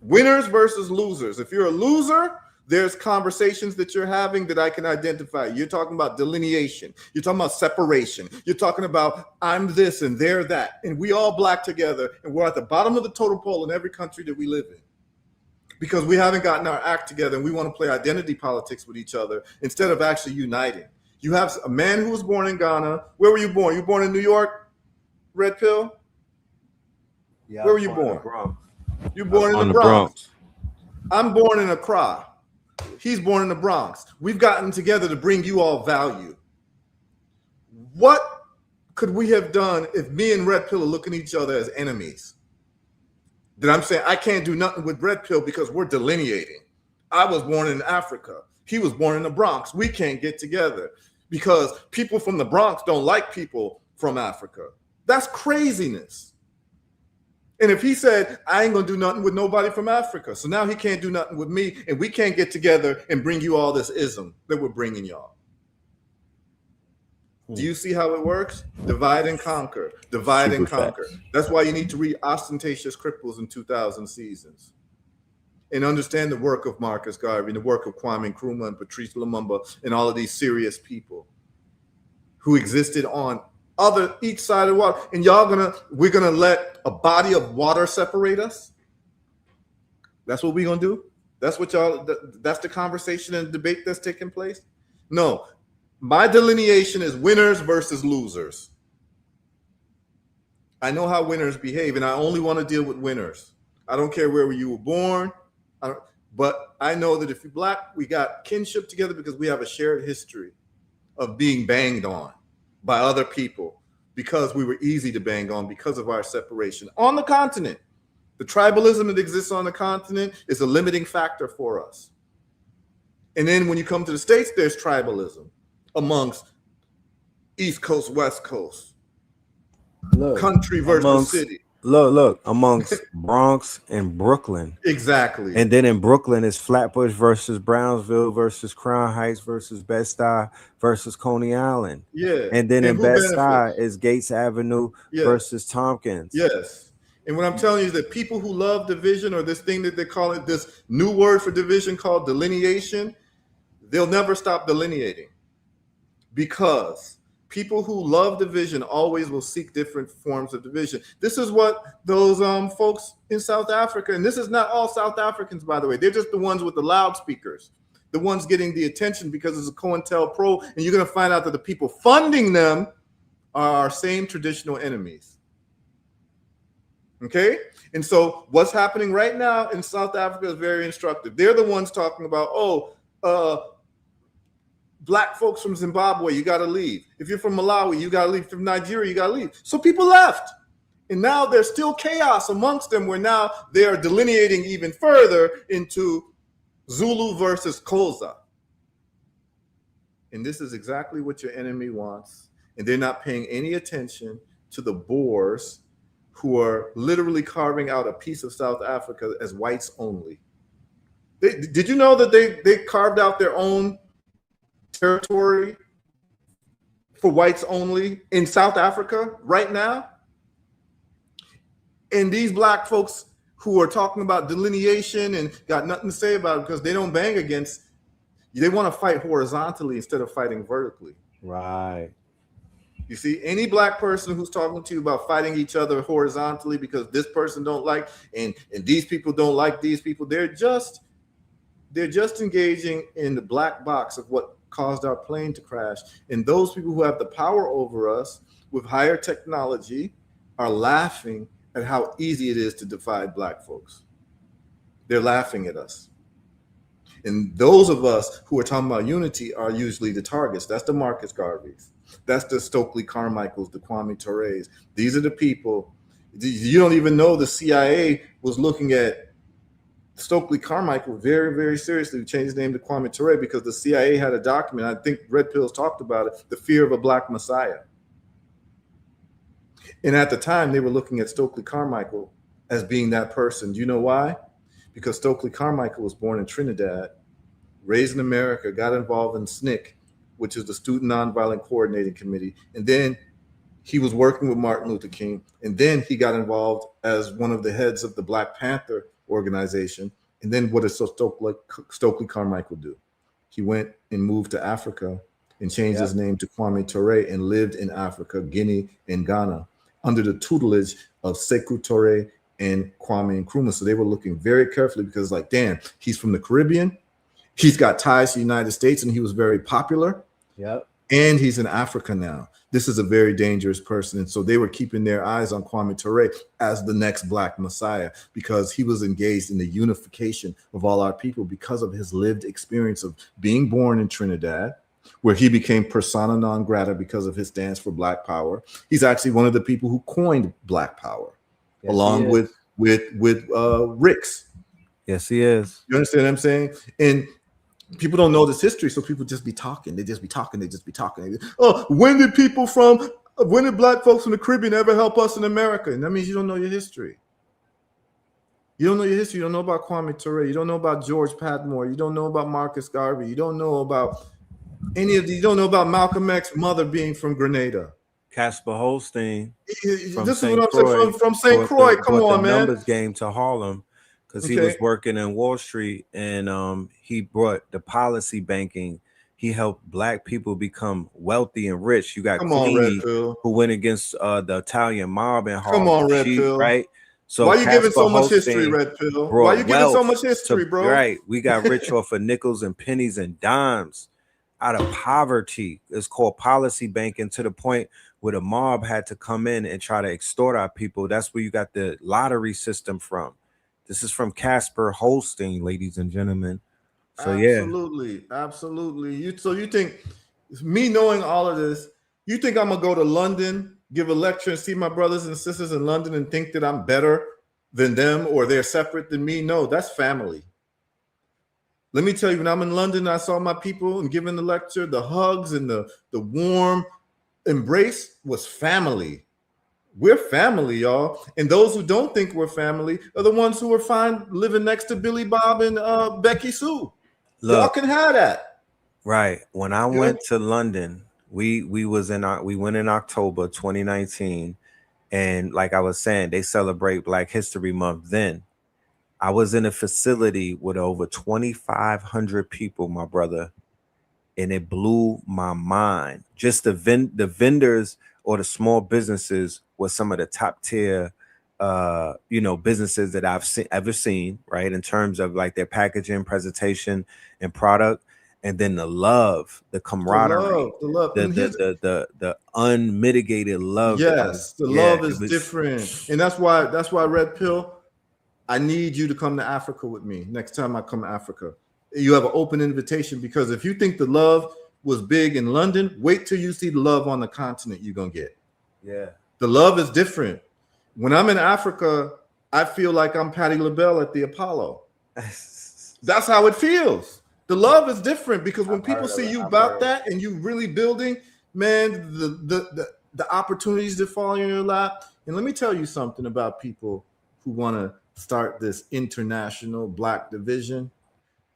Winners versus losers. If you're a loser, there's conversations that you're having that I can identify. You're talking about delineation. You're talking about separation. You're talking about I'm this and they're that. And we all black together. And we're at the bottom of the totem pole in every country that we live in. Because we haven't gotten our act together and we want to play identity politics with each other instead of actually uniting. You have a man who was born in Ghana. Where were you born? You were born in New York, Red Pill? Yeah, where were you born? You're born in the Bronx. I'm born in Accra. He's born in the Bronx. We've gotten together to bring you all value. What could we have done if me and Red Pill are looking at each other as enemies? That I'm saying I can't do nothing with Red Pill because we're delineating. I was born in Africa. He was born in the Bronx. We can't get together because people from the Bronx don't like people from Africa. That's craziness. And if he said, I ain't gonna do nothing with nobody from Africa, so now he can't do nothing with me, and we can't get together and bring you all this ism that we're bringing y'all. Do you see how it works? Divide and conquer. Divide and conquer. That's why you need to read Ostentatious Cripples in 2000 Seasons and understand the work of Marcus Garvey and the work of Kwame Nkrumah and Patrice Lumumba and all of these serious people who existed on each side of the water. And we're gonna let a body of water separate us? That's what we're gonna do? That's the conversation and debate that's taking place? No. My delineation is winners versus losers. I know how winners behave, and I only want to deal with winners. I don't care where you were born, but I know that if you're black, we got kinship together because we have a shared history of being banged on by other people because we were easy to bang on because of our separation. On the continent, the tribalism that exists on the continent is a limiting factor for us. And then when you come to the States, there's tribalism amongst East Coast, West Coast, country versus city. Look, amongst Bronx and Brooklyn. Exactly. And then in Brooklyn, it's Flatbush versus Brownsville versus Crown Heights versus Bed-Stuy versus Coney Island. Yeah. And then in Bed-Stuy is Gates Avenue versus Tompkins. Yes. And what I'm telling you is that people who love division, or this thing that they call it, this new word for division called delineation, they'll never stop delineating. Because people who love division always will seek different forms of division. This is what those folks in South Africa, and this is not all South Africans, by the way. They're just the ones with the loudspeakers, the ones getting the attention because it's a COINTELPRO, and you're going to find out that the people funding them are our same traditional enemies. Okay? And so what's happening right now in South Africa is very instructive. They're the ones talking about, black folks from Zimbabwe, you got to leave. If you're from Malawi, you got to leave. From Nigeria, you got to leave. So people left. And now there's still chaos amongst them where now they are delineating even further into Zulu versus Xhosa. And this is exactly what your enemy wants. And they're not paying any attention to the Boers who are literally carving out a piece of South Africa as whites only. Did you know that they carved out their own territory for whites only in South Africa right now? And these black folks who are talking about delineation and got nothing to say about it because they don't bang against, they want to fight horizontally instead of fighting vertically. Right. You see, any black person who's talking to you about fighting each other horizontally because this person don't like and these people don't like these people, they're just engaging in the black box of what caused our plane to crash. And those people who have the power over us with higher technology are laughing at how easy it is to divide black folks. They're laughing at us. And those of us who are talking about unity are usually the targets. That's the Marcus Garveys. That's the Stokely Carmichaels, the Kwame Tures. These are the people. You don't even know the CIA was looking at Stokely Carmichael very, very seriously changed his name to Kwame Ture because the CIA had a document, I think Red Pills talked about it, the fear of a black messiah. And at the time, they were looking at Stokely Carmichael as being that person. Do you know why? Because Stokely Carmichael was born in Trinidad, raised in America, got involved in SNCC, which is the Student Nonviolent Coordinating Committee. And then he was working with Martin Luther King. And then he got involved as one of the heads of the Black Panther organization. And then what does Stokely Carmichael do? He went and moved to Africa and changed his name to Kwame Ture and lived in Africa, Guinea, and Ghana under the tutelage of Sekou Touré and Kwame Nkrumah. So they were looking very carefully because, like, damn, he's from the Caribbean, he's got ties to the United States, and he was very popular. Yep. And he's in Africa now. This is a very dangerous person. And so they were keeping their eyes on Kwame Ture as the next Black Messiah because he was engaged in the unification of all our people because of his lived experience of being born in Trinidad, where he became persona non grata because of his stance for Black power. He's actually one of the people who coined Black power, along with Ricks. Yes, he is. You understand what I'm saying? And people don't know this history, so people just be talking. They just be talking. Oh, when did Black folks from the Caribbean ever help us in America? And that means you don't know your history. You don't know your history. You don't know about Kwame Ture. You don't know about George Padmore. You don't know about Marcus Garvey. You don't know about any of these. You don't know about Malcolm X's mother being from Grenada. Casper Holstein. This is what I'm saying from St. Croix. Come on, man. Numbers game to Harlem. Because he was working in Wall Street and he brought the policy banking. He helped Black people become wealthy and rich. You got Queenie, who went against the Italian mob in Harlem. Come on, Red Pill. Right? So why you giving so much history, Red Pill? Why you giving so much history, bro? Right. We got rich off of nickels and pennies and dimes out of poverty. It's called policy banking, to the point where the mob had to come in and try to extort our people. That's where you got the lottery system from. This is from Casper Holstein, ladies and gentlemen. So absolutely. So you think, me knowing all of this, you think I'm gonna go to London, give a lecture, and see my brothers and sisters in London and think that I'm better than them or they're separate than me? No, that's family. Let me tell you, when I'm in London, I saw my people and giving the lecture, the hugs and the warm embrace was family. We're family, y'all. And those who don't think we're family are the ones who are fine living next to Billy Bob and Becky Sue. Look, y'all can have that. Right. When I went to London, we went in October 2019. And like I was saying, they celebrate Black History Month then. I was in a facility with over 2,500 people, my brother. And it blew my mind. Just the vendors or the small businesses were some of the top tier, businesses that I've ever seen, right? In terms of like their packaging, presentation, and product, and then the love, the camaraderie, the unmitigated love. Yes, the love is different, and that's why Red Pill, I need you to come to Africa with me next time I come to Africa. You have an open invitation, because if you think the love was big in London, wait till you see the love on the continent you're gonna get. Yeah, the love is different. When I'm in Africa, I feel like I'm Patti LaBelle at the Apollo. That's how it feels. The love is different, because when people see you about that and you really building, man, the opportunities that fall in your lap. And let me tell you something about people who want to start this international Black division.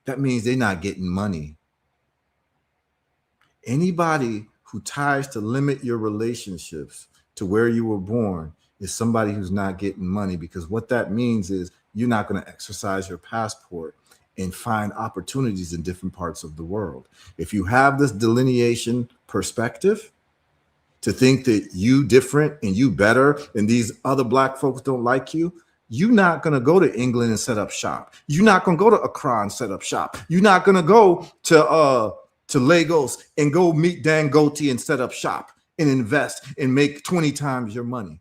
That means they're not getting money. Anybody who tries to limit your relationships to where you were born is somebody who's not getting money, because what that means is you're not going to exercise your passport and find opportunities in different parts of the world. If you have this delineation perspective to think that you different and you better and these other Black folks don't like you, you're not going to go to England and set up shop. You're not going to go to Accra and set up shop. You're not going to go to Lagos and go meet Dangote and set up shop and invest and make 20 times your money.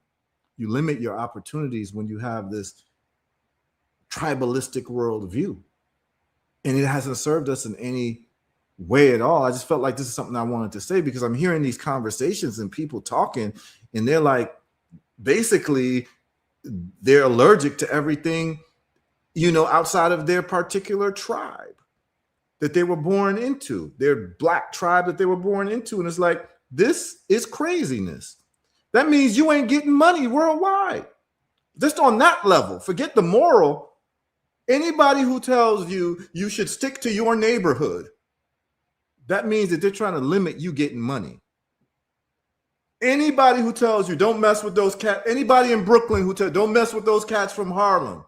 You limit your opportunities when you have this tribalistic worldview. And it hasn't served us in any way at all. I just felt like this is something I wanted to say, because I'm hearing these conversations and people talking, and they're like, basically, they're allergic to everything outside of their particular tribe that they were born into, their black tribe that they were born into. And it's like, this is craziness. That means you ain't getting money worldwide. Just on that level, forget the moral. Anybody who tells you you should stick to your neighborhood, that means that they're trying to limit you getting money. Anybody who tells you don't mess with those cats, anybody in Brooklyn who tells don't mess with those cats from Harlem,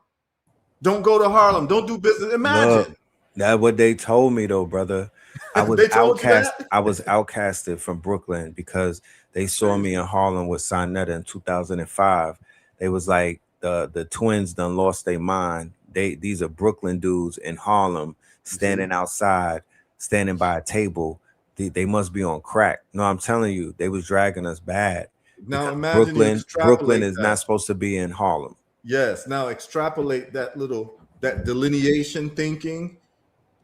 don't go to Harlem, don't do business. Imagine. Look, that's what they told me though, brother. I was They told you outcast. that? I was outcasted from Brooklyn because they saw me in Harlem with Sonetta in 2005. They was like, the twins done lost their mind. These are Brooklyn dudes in Harlem standing outside, standing by a table. They must be on crack. No, I'm telling you, they was dragging us bad. Now Because imagine Brooklyn is that. not supposed to be in Harlem. Yes. Now extrapolate that delineation thinking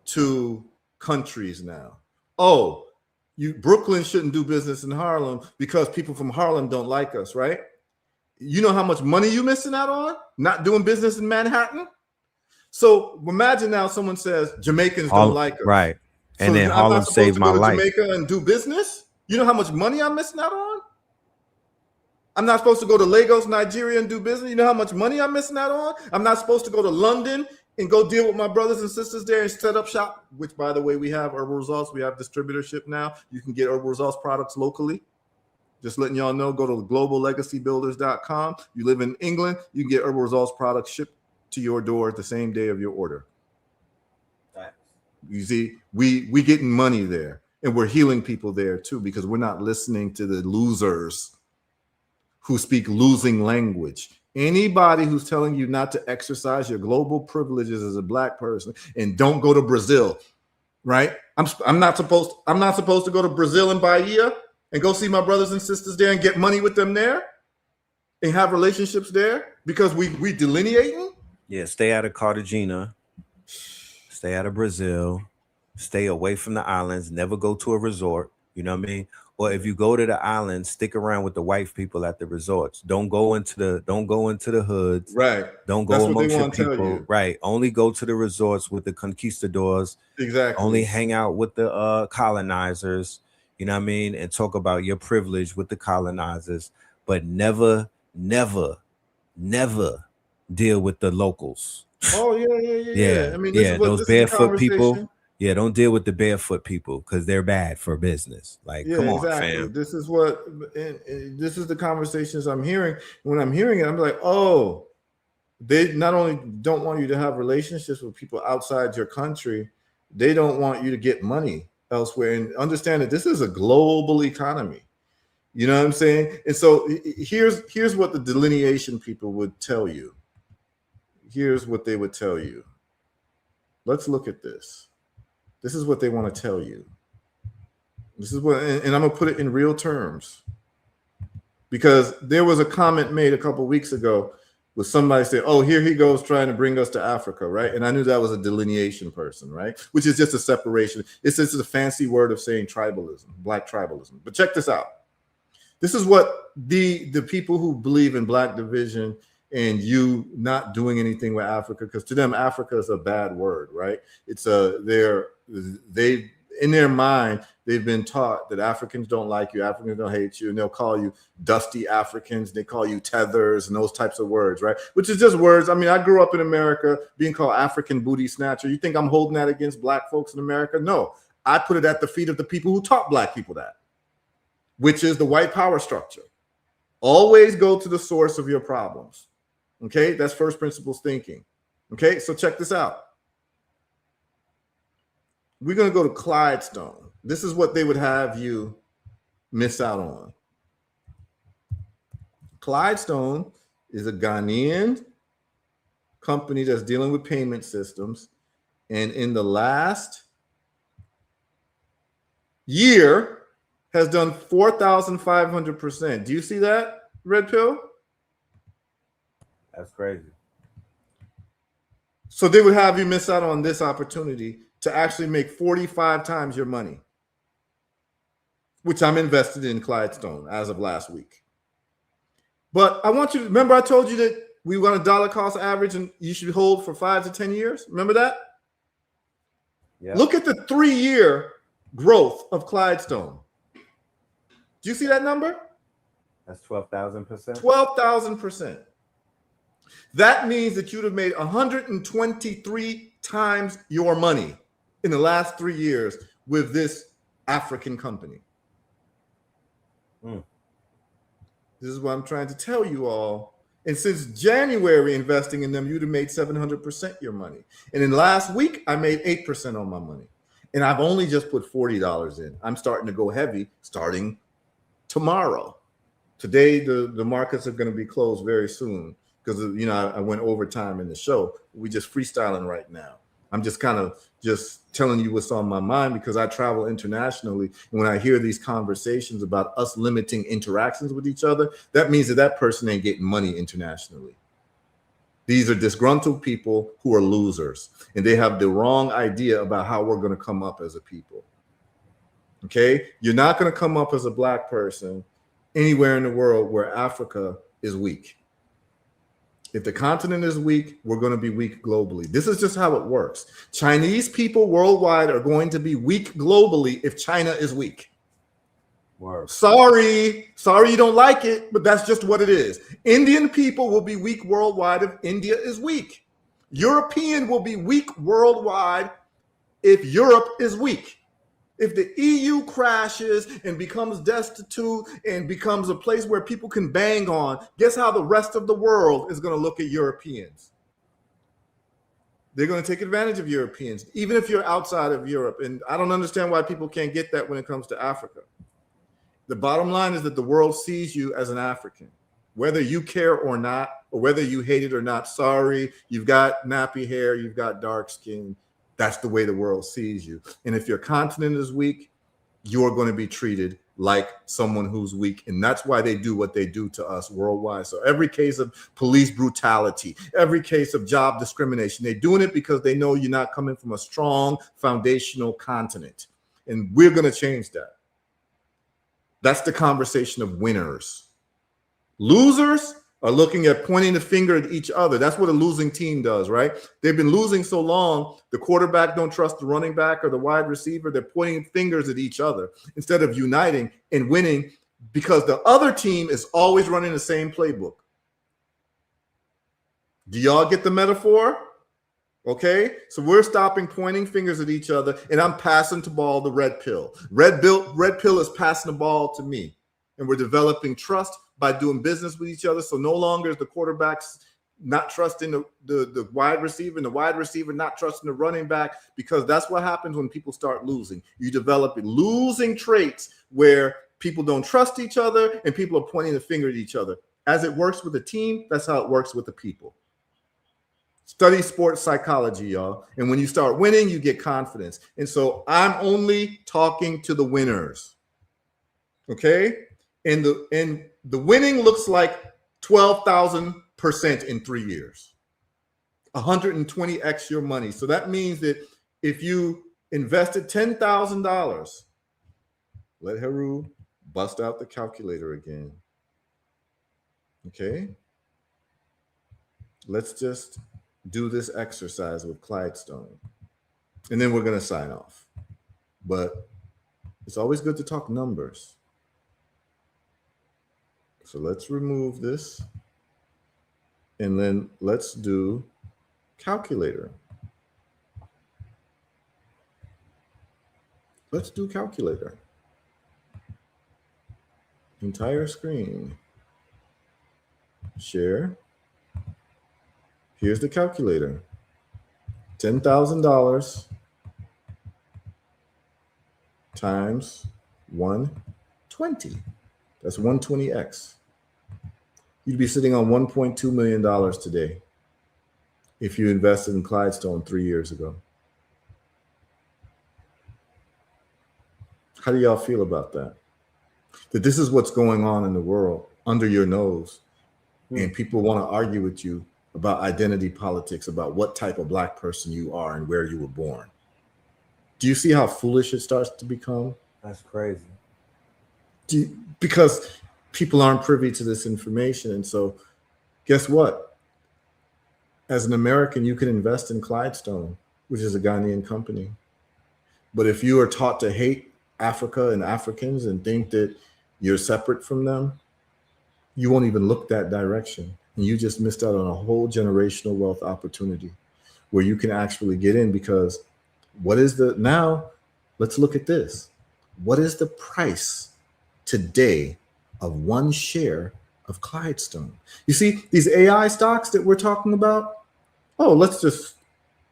to countries now. Oh, Brooklyn shouldn't do business in Harlem because people from Harlem don't like us, right? You know how much money you're missing out on not doing business in Manhattan? So imagine now someone says Jamaicans don't like us. Right. And So then I'm Harlem not supposed saved to my go to life. Jamaica and do business? You know how much money I'm missing out on? I'm not supposed to go to Lagos, Nigeria and do business. You know how much money I'm missing out on? I'm not supposed to go to London and go deal with my brothers and sisters there and set up shop, which, by the way, we have Herbal Results. We have distributorship now. You can get Herbal Results products locally. Just letting y'all know, go to globallegacybuilders.com. You live in England, you can get Herbal Results products shipped to your door the same day of your order. You see, we getting money there, and we're healing people there too, because we're not listening to the losers who speak losing language. Anybody who's telling you not to exercise your global privileges as a black person and don't go to Brazil, right? I'm not supposed to go to Brazil and Bahia and go see my brothers and sisters there and get money with them there and have relationships there because we delineating. Yeah, stay out of Cartagena, stay out of Brazil, stay away from the islands, never go to a resort, you know what I mean? Or if you go to the islands, stick around with the white people at the resorts. Don't go into the hoods. Right. Don't go That's what amongst they your want to tell people. you. Right. Only go to the resorts with the conquistadors. Exactly. Only hang out with the colonizers, you know what I mean? And talk about your privilege with the colonizers, but never deal with the locals. Oh, yeah. I mean, those barefoot people. conversation. Yeah, don't deal with the barefoot people because they're bad for business. Like, come on, fam. This is this is the conversations I'm hearing. When I'm hearing it, I'm like, oh, they not only don't want you to have relationships with people outside your country, they don't want you to get money elsewhere. And understand that this is a global economy. You know what I'm saying? And so here's what the delineation people would tell you. Here's what they would tell you. Let's look at this. This is what they want to tell you. This is what, and I'm going to put it in real terms, because there was a comment made a couple of weeks ago with somebody saying, oh, here he goes trying to bring us to Africa, right? And I knew that was a delineation person, right? Which is just a separation. It's just a fancy word of saying tribalism, black tribalism. But check this out. This is what the people who believe in black division and you not doing anything with Africa, because to them, Africa is a bad word, right? It's they in their mind, they've been taught that Africans don't like you, Africans don't hate you, and they'll call you dusty Africans, they call you tethers and those types of words, right? Which is just words. I mean, I grew up in America being called African booty snatcher. You think I'm holding that against black folks in America? No, I put it at the feet of the people who taught black people that, which is the white power structure. Always go to the source of your problems. Okay, that's first principles thinking. Okay, so check this out. We're going to go to Clydestone. This is what they would have you miss out on. Clydestone is a Ghanaian company that's dealing with payment systems. And in the last year has done 4,500%. Do you see that, Red Pill? That's crazy. So they would have you miss out on this opportunity to actually make 45 times your money, which I'm invested in Clydestone as of last week. But I want you to remember, I told you that we want a dollar cost average and you should hold for 5 to 10 years. Remember that? Yeah. Look at the 3-year growth of Clydestone. Do you see that number? That's 12,000%. 12,000%. That means that you'd have made 123 times your money in the last 3 years with this African company. This is what I'm trying to tell you all. And since January investing in them, you'd have made 700% your money. And in last week, I made 8% on my money. And I've only just put $40 in. I'm starting to go heavy starting tomorrow. Today, the markets are going to be closed very soon because, you know, I went overtime in the show. We just freestyling right now. I'm just kind of just telling you what's on my mind because I travel internationally. And when I hear these conversations about us limiting interactions with each other, that means that that person ain't getting money internationally. These are disgruntled people who are losers, and they have the wrong idea about how we're going to come up as a people. Okay? You're not going to come up as a black person anywhere in the world where Africa is weak. If the continent is weak, we're going to be weak globally. This is just how it works. Chinese people worldwide are going to be weak globally if China is weak. Word. Sorry you don't like it, but that's just what it is. Indian people will be weak worldwide if India is weak. European will be weak worldwide if Europe is weak. If the EU crashes and becomes destitute and becomes a place where people can bang on, guess how the rest of the world is going to look at Europeans? They're going to take advantage of Europeans, even if you're outside of Europe. And I don't understand why people can't get that when it comes to Africa. The bottom line is that the world sees you as an African, whether you care or not, or whether you hate it or not. Sorry, you've got nappy hair, you've got dark skin. That's the way the world sees you. And if your continent is weak, you're going to be treated like someone who's weak. And that's why they do what they do to us worldwide. So every case of police brutality, every case of job discrimination, they're doing it because they know you're not coming from a strong foundational continent. And we're going to change that. That's the conversation of winners. Losers are looking at pointing the finger at each other. That's what a losing team does, right? They've been losing so long, the quarterback don't trust the running back or the wide receiver. They're pointing fingers at each other instead of uniting and winning because the other team is always running the same playbook. Do y'all get the metaphor? Okay, so we're stopping pointing fingers at each other, and I'm passing the ball the red pill. Red pill is passing the ball to me, and we're developing trust by doing business with each other. So no longer is the quarterbacks not trusting the wide receiver and the wide receiver not trusting the running back, because that's what happens when people start losing. You develop losing traits where people don't trust each other and people are pointing the finger at each other. As it works with a team, that's how it works with the people. Study sports psychology, y'all. And when you start winning, you get confidence. And so I'm only talking to the winners. Okay? And the winning looks like 12,000% in 3 years. 120x your money. So that means that if you invested $10,000, let Heru bust out the calculator again. Okay? Let's just do this exercise with Clydestone. And then we're going to sign off. But it's always good to talk numbers. So let's remove this. And then let's do calculator. Let's do calculator. Entire screen. Share. Here's the calculator. $10,000 times 120. That's 120x. You'd be sitting on $1.2 million today if you invested in Clydestone 3 years ago. How do y'all feel about that? That this is what's going on in the world under your nose, and people want to argue with you about identity politics, about what type of black person you are and where you were born. Do you see how foolish it starts to become? That's crazy. Because people aren't privy to this information. And so guess what? As an American, you can invest in Clydestone, which is a Ghanaian company. But if you are taught to hate Africa and Africans and think that you're separate from them, you won't even look that direction. And you just missed out on a whole generational wealth opportunity where you can actually get in, because now let's look at this. What is the price today of one share of Clydestone? You see, these AI stocks that we're talking about, oh, let's do this.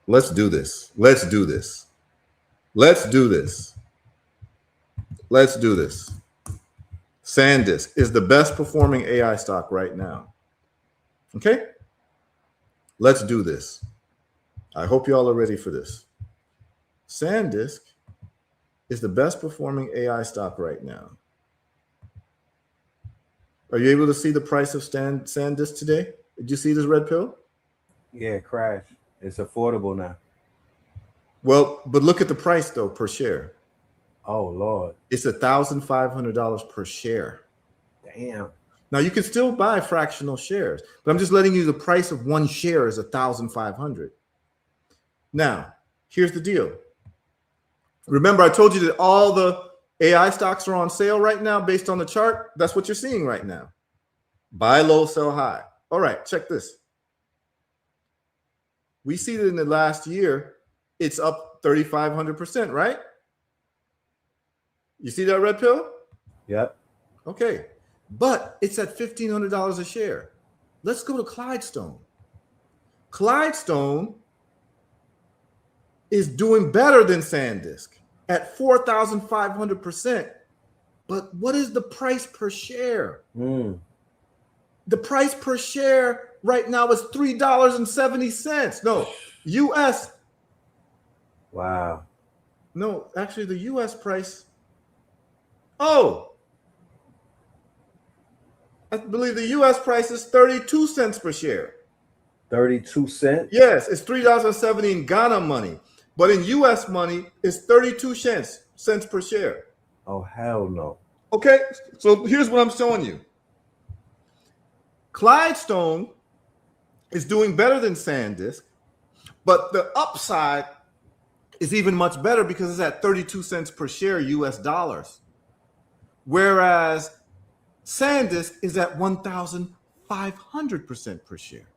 Let's do this. Let's do this. Let's do this. SanDisk is the best performing AI stock right now. Okay? Let's do this. I hope y'all are ready for this. SanDisk is the best performing AI stock right now. Are you able to see the price of SanDisk today? Did you see this red pill? Yeah, crash. It's affordable now. Well, but look at the price though per share. Oh Lord. It's $1,500 per share. Damn. Now you can still buy fractional shares, but I'm just letting you the price of one share is $1,500. Now, here's the deal. Remember, I told you that all the AI stocks are on sale right now based on the chart. That's what you're seeing right now. Buy low, sell high. All right, check this. We see that in the last year, it's up 3,500%, right? You see that red pill? Yep. Okay. But it's at $1,500 a share. Let's go to Clydestone. Clydestone is doing better than SanDisk at 4,500%. But what is the price per share? The price per share right now is $3.70. No, US. Wow. No, actually the US price. Oh, I believe the US price is 32 cents per share. 32 cents? Yes, it's $3.70 in Ghana money. But in US money, it's 32 cents per share. Oh, hell no. Okay, so here's what I'm showing you. Clydestone is doing better than SanDisk, but the upside is even much better because it's at 32 cents per share US dollars. Whereas SanDisk is at 1,500% per share.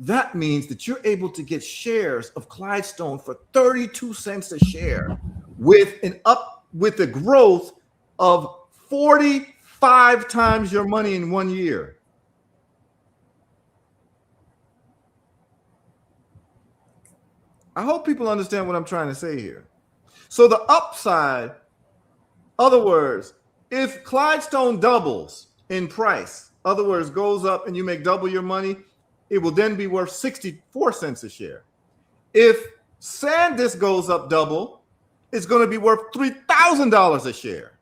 That means that you're able to get shares of Clydestone for 32 cents a share with a growth of 45 times your money in 1 year. I hope people understand what I'm trying to say here. So the upside, other words, if Clydestone doubles in price, other words, goes up and you make double your money, it will then be worth 64 cents a share. If SanDisk goes up double, it's going to be worth $3,000 a share.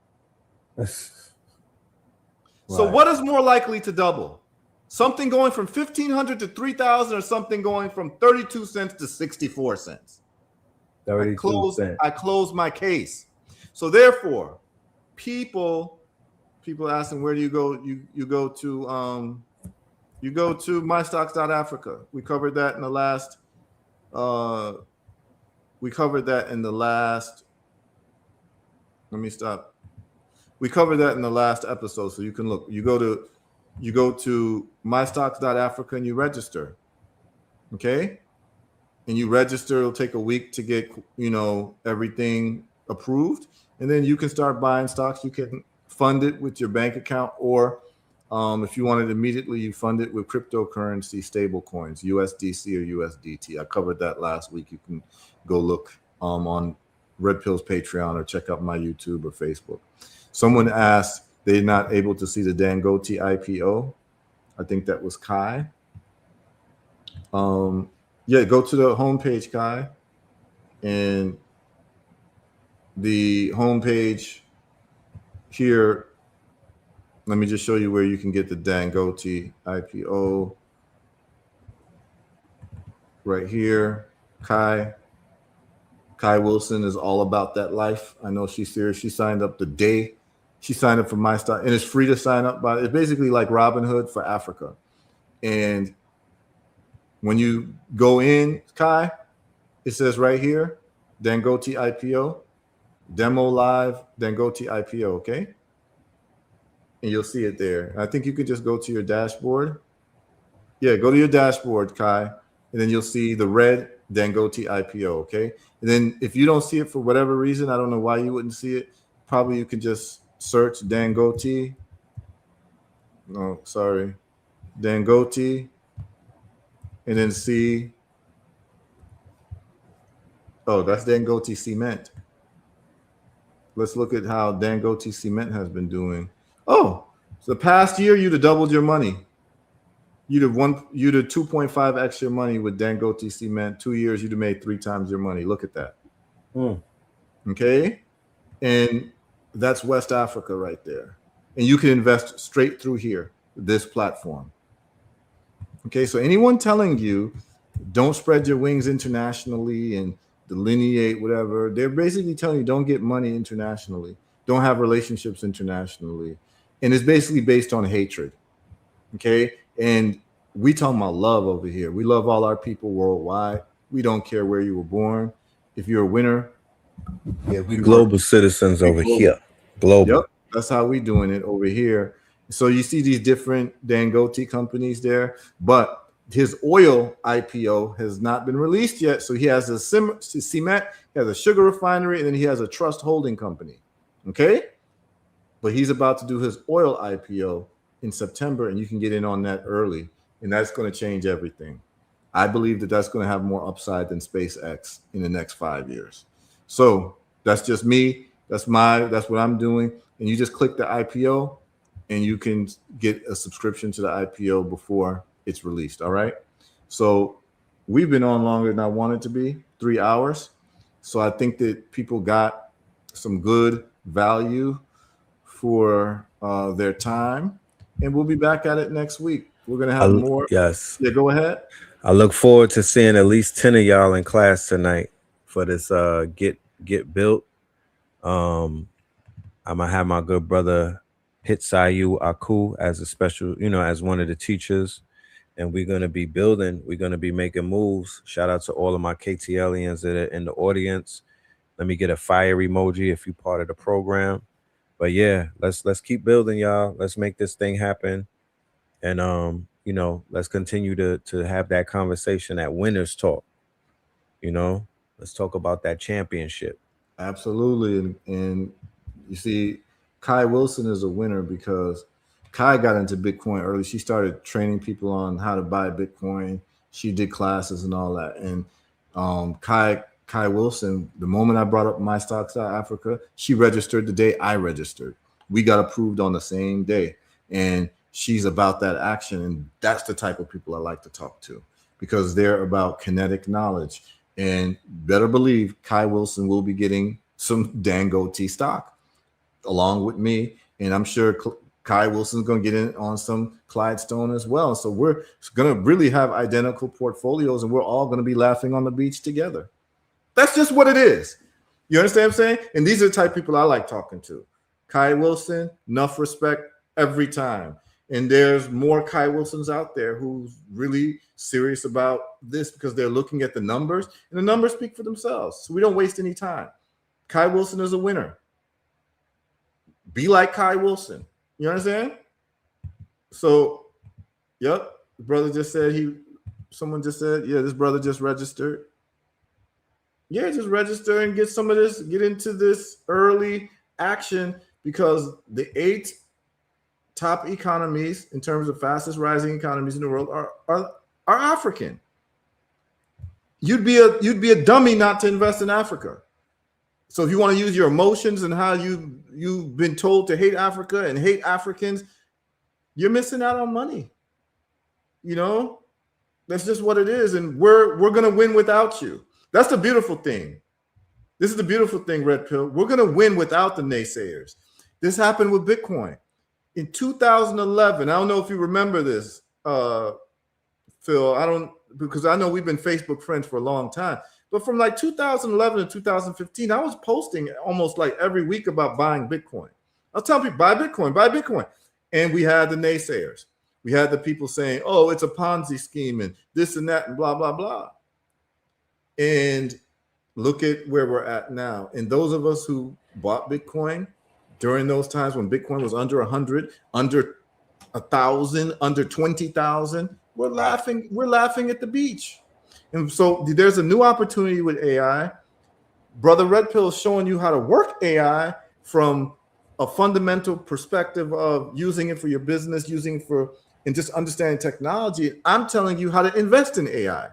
So what is more likely to double? Something going from 1,500 to 3,000 or something going from 32 cents to 64 cents? 32 cents. I close my case. So therefore, people asking, where do you go? You go to mystocks.africa. We covered that in the last we covered that in the last episode, so you can look. You go to mystocks.africa and you register. Okay? And you register, it'll take a week to get, everything approved, and then you can start buying stocks. You can fund it with your bank account, or if you want it immediately, you fund it with cryptocurrency stable coins, USDC or USDT. I covered that last week. You can go look on Red Pill's Patreon or check out my YouTube or Facebook. Someone asked, they're not able to see the Dangote IPO. I think that was Kai. Yeah, go to the homepage, Kai. And the homepage here, let me just show you where you can get the Dangote IPO. Right here, Kai Wilson is all about that life. I know she's serious. She signed up the day she signed up for my stock, and it's free to sign up. But it's basically like Robinhood for Africa. And When you go in, Kai, it says right here, Dangote IPO, demo live, Dangote IPO, okay? And you'll see it there. I think you could just go to your dashboard. Yeah, go to your dashboard, Kai, and then you'll see the red Dangote IPO, okay? And then if you don't see it for whatever reason, I don't know why you wouldn't see it. Probably you could just search Dangote. No, sorry. Dangote, and then see. Oh, that's Dangote Cement. Let's look at how Dangote Cement has been doing. Oh, so the past year you'd have doubled your money. You'd have 2.5x your money with Dangote Cement. 2 years you'd have made 3 times your money. Look at that. Okay, and that's West Africa right there. And you can invest straight through here, this platform. Okay, so anyone telling you don't spread your wings internationally and delineate whatever, they're basically telling you don't get money internationally, don't have relationships internationally, and it's basically based on hatred. Okay, and we talking about love over here. We love all our people worldwide. We don't care where you were born. If you're a winner, yeah, we global citizens over here. Global. Yep, that's how we doing it over here. So you see these different Dangote companies there, but his oil IPO has not been released yet. So he has a cement, he has a sugar refinery, and then he has a trust holding company. Okay, but he's about to do his oil IPO in September, and you can get in on that early, and that's going to change everything. I believe that that's going to have more upside than SpaceX in the next 5 years. So that's just me. That's what I'm doing. And you just click the IPO, and you can get a subscription to the IPO before it's released. All right. So we've been on longer than I wanted to be, 3 hours. So I think that people got some good value for their time, and we'll be back at it next week. We're gonna have more. Yes. Yeah, go ahead. I look forward to seeing at least 10 of y'all in class tonight for this get built. I'm gonna have my good brother Hitsayu Aku as a special, as one of the teachers, and we're gonna be building. We're gonna be making moves. Shout out to all of my KTLians that are in the audience. Let me get a fire emoji if you're part of the program. But yeah, let's keep building, y'all. Let's make this thing happen, and let's continue to have that conversation at Winners Talk. Let's talk about that championship. Absolutely. And you see, Kai Wilson is a winner because Kai got into Bitcoin early. She started training people on how to buy Bitcoin. She did classes and all that. And Kai Wilson, the moment I brought up My Stocks Africa, she registered the day I registered. We got approved on the same day. And she's about that action. And that's the type of people I like to talk to because they're about kinetic knowledge. And better believe Kai Wilson will be getting some Dangote stock along with me. And I'm sure Kai Wilson's going to get in on some Clyde Stone as well. So we're going to really have identical portfolios, and we're all going to be laughing on the beach together. That's just what it is. You understand what I'm saying? And these are the type of people I like talking to. Kai Wilson, enough respect every time. And there's more Kai Wilsons out there who's really serious about this because they're looking at the numbers, and the numbers speak for themselves. So we don't waste any time. Kai Wilson is a winner. Be like Kai Wilson. You understand? So, yep. The brother just said someone just said, yeah, this brother just registered. Yeah, just register and get some of this, get into this early action because the 8 top economies in terms of fastest rising economies in the world are African. You'd be a dummy not to invest in Africa. So if you want to use your emotions and how you've been told to hate Africa and hate Africans, you're missing out on money. That's just what it is. And we're going to win without you. That's the beautiful thing. This is the beautiful thing, Red Pill. We're going to win without the naysayers. This happened with Bitcoin. In 2011, I don't know if you remember this, Phil. Because I know we've been Facebook friends for a long time. But from like 2011 to 2015, I was posting almost like every week about buying Bitcoin. I was telling people, buy Bitcoin. And we had the naysayers. We had the people saying, oh, it's a Ponzi scheme and this and that and blah, blah, blah. And look at where we're at now. And those of us who bought Bitcoin during those times when Bitcoin was under 100, under 1,000, under 20,000, we're laughing at the beach. And so there's a new opportunity with AI. Brother Red Pill is showing you how to work AI from a fundamental perspective of using it for your business, using it for, and just understanding technology. I'm telling you how to invest in AI.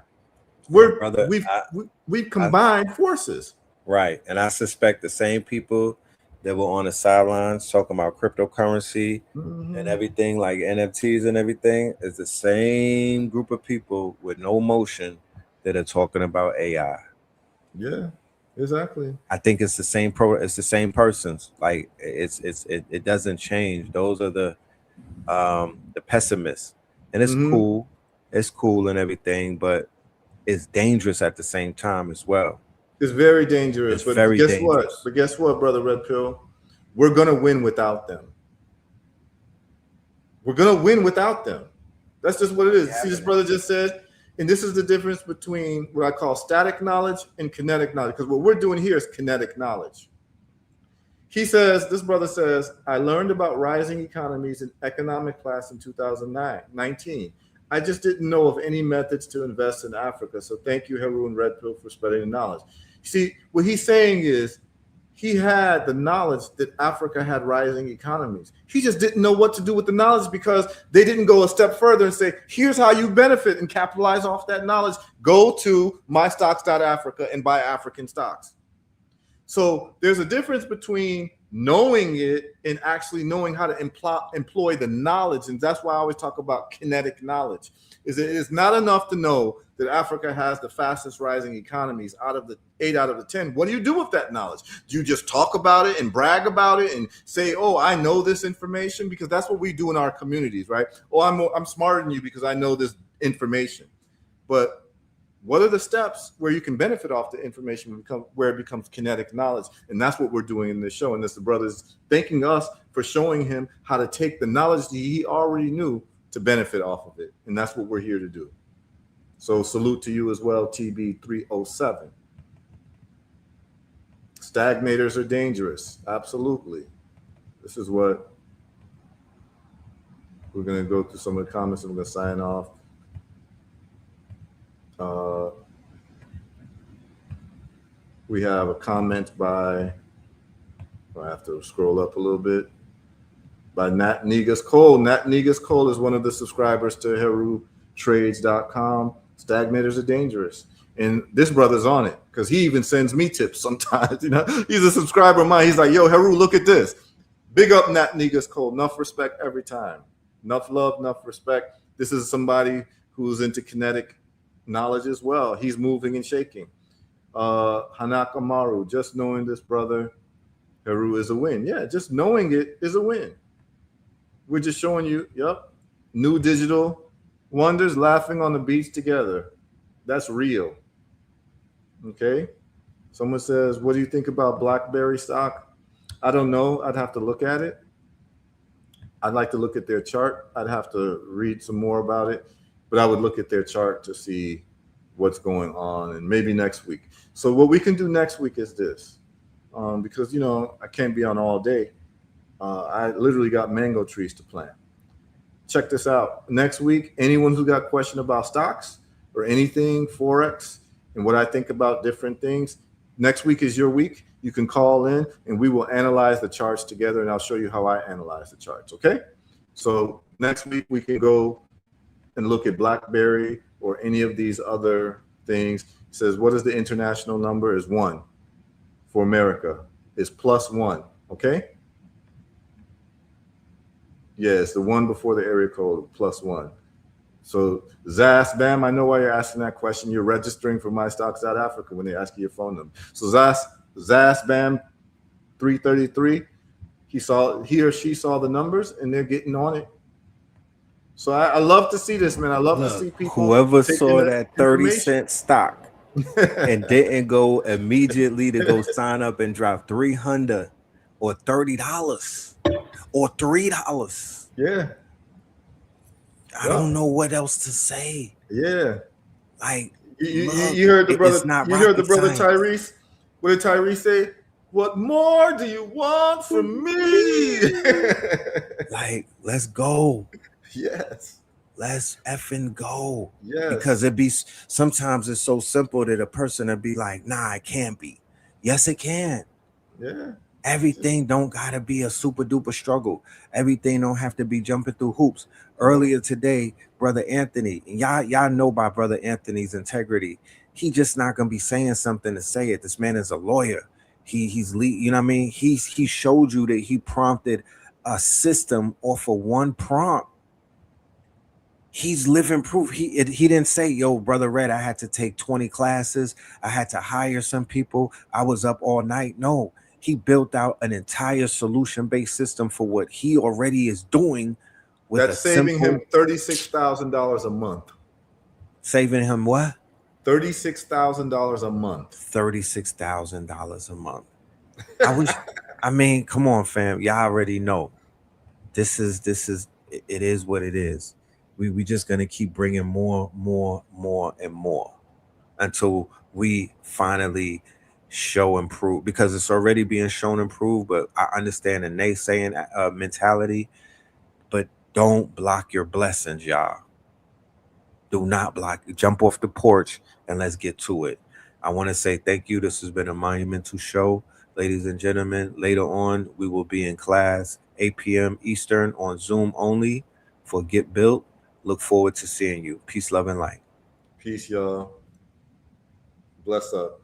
We've combined forces. Right. And I suspect the same people that were on the sidelines talking about cryptocurrency and everything, like NFTs and everything, is the same group of people with no motion that are talking about AI. Yeah, exactly. I think it's the same it's the same persons. Like it doesn't change. Those are the pessimists. And it's cool. It's cool and everything, but it's dangerous at the same time as well. It's very dangerous. It's very dangerous. But guess what, Brother Red Pill? We're gonna win without them. We're gonna win without them. That's just what it is. See, this brother just said, and this is the difference between what I call static knowledge and kinetic knowledge, because what we're doing here is kinetic knowledge. He says, this brother says, I learned about rising economies in economic class in 2019. I just didn't know of any methods to invest in Africa. So thank you, Heru and Red Pill, for spreading the knowledge. See, what he's saying is he had the knowledge that Africa had rising economies. He just didn't know what to do with the knowledge because they didn't go a step further and say, here's how you benefit and capitalize off that knowledge. Go to mystocks.africa and buy African stocks. So there's a difference between knowing it and actually knowing how to employ the knowledge. And that's why I always talk about kinetic knowledge. It is not enough to know that Africa has the fastest rising economies out of the 8 out of the 10. What do you do with that knowledge? Do you just talk about it and brag about it and say, oh, I know this information? Because that's what we do in our communities, right? Oh, I'm smarter than you because I know this information. But what are the steps where you can benefit off the information where it becomes kinetic knowledge? And that's what we're doing in this show. And this, the brother's thanking us for showing him how to take the knowledge that he already knew to benefit off of it. And that's what we're here to do. So salute to you as well, TB307. Stagnators are dangerous. Absolutely. This is what we're going to go through some of the comments and we're going to sign off. We have a comment by, I have to scroll up a little bit, by Nat Negus Cole. Nat Negus Cole is one of the subscribers to HeruTrades.com. Stagnators are dangerous. And this brother's on it because he even sends me tips sometimes. You know, he's a subscriber of mine. He's like, yo, Heru, look at this. Big up Nat Negus Cole. Enough respect every time. Enough love, enough respect. This is somebody who's into kinetic knowledge as well. He's moving and shaking. Hanaka Maru, just knowing this brother Heru is a win. Yeah, just knowing it is a win. We're just showing you, yep, new digital wonders laughing on the beach together. That's real. Okay. Someone says, what do you think about BlackBerry stock? I don't know. I'd have to look at it. I'd like to look at their chart. I'd have to read some more about it, but I would look at their chart to see what's going on, and maybe next week. So what we can do next week is this, because, you know, I can't be on all day. I literally got mango trees to plant. Check this out. Next week, anyone who got a question about stocks or anything, Forex, and what I think about different things, next week is your week. You can call in and we will analyze the charts together, and I'll show you how I analyze the charts, okay? So next week we can go and look at BlackBerry or any of these other things. It says, what is the international number? Is 1 for America. Is +1, okay? Yes, the 1 before the area code, +1. So Zas Bam, I know why you're asking that question. You're registering for MyStocks.Africa when they ask you your phone number. So Zas Bam 333, he or she saw the numbers and they're getting on it. So I love to see this, man. I love to see people. Whoever saw that 30-cent stock and didn't go immediately to go sign up and drop $300 or $30 or $3. Yeah. I don't know what else to say. Yeah. Like, You heard the brother. You heard the brother Tyrese. What did Tyrese say? What more do you want from me? Like, let's go. Yes. Let's effing go. Yes. Because sometimes it's so simple that a person would be like, nah, it can't be. Yes, it can. Yeah. Everything don't gotta be a super duper struggle. Everything don't have to be jumping through hoops. Earlier today, Brother Anthony, and y'all know about Brother Anthony's integrity. He just not gonna be saying something to say it. This man is a lawyer. He's you know what I mean? He showed you that he prompted a system off of one prompt. He's living proof. He didn't say, yo, Brother Red, I had to take 20 classes. I had to hire some people. I was up all night. No, he built out an entire solution-based system for what he already is doing. That's saving him $36,000 a month. Saving him what? $36,000 a month. $36,000 a month. I mean, come on, fam. Y'all already know. This is it is what it is. We just gonna keep bringing more and more until we finally show improve, because it's already being shown improve. But I understand the naysaying mentality, but don't block your blessings, y'all. Do not block. Jump off the porch and let's get to it. I want to say thank you. This has been a monumental show, ladies and gentlemen. Later on, we will be in class 8 p.m. Eastern on Zoom only for Get Built. Look forward to seeing you. Peace, love, and light. Peace, y'all. Bless up.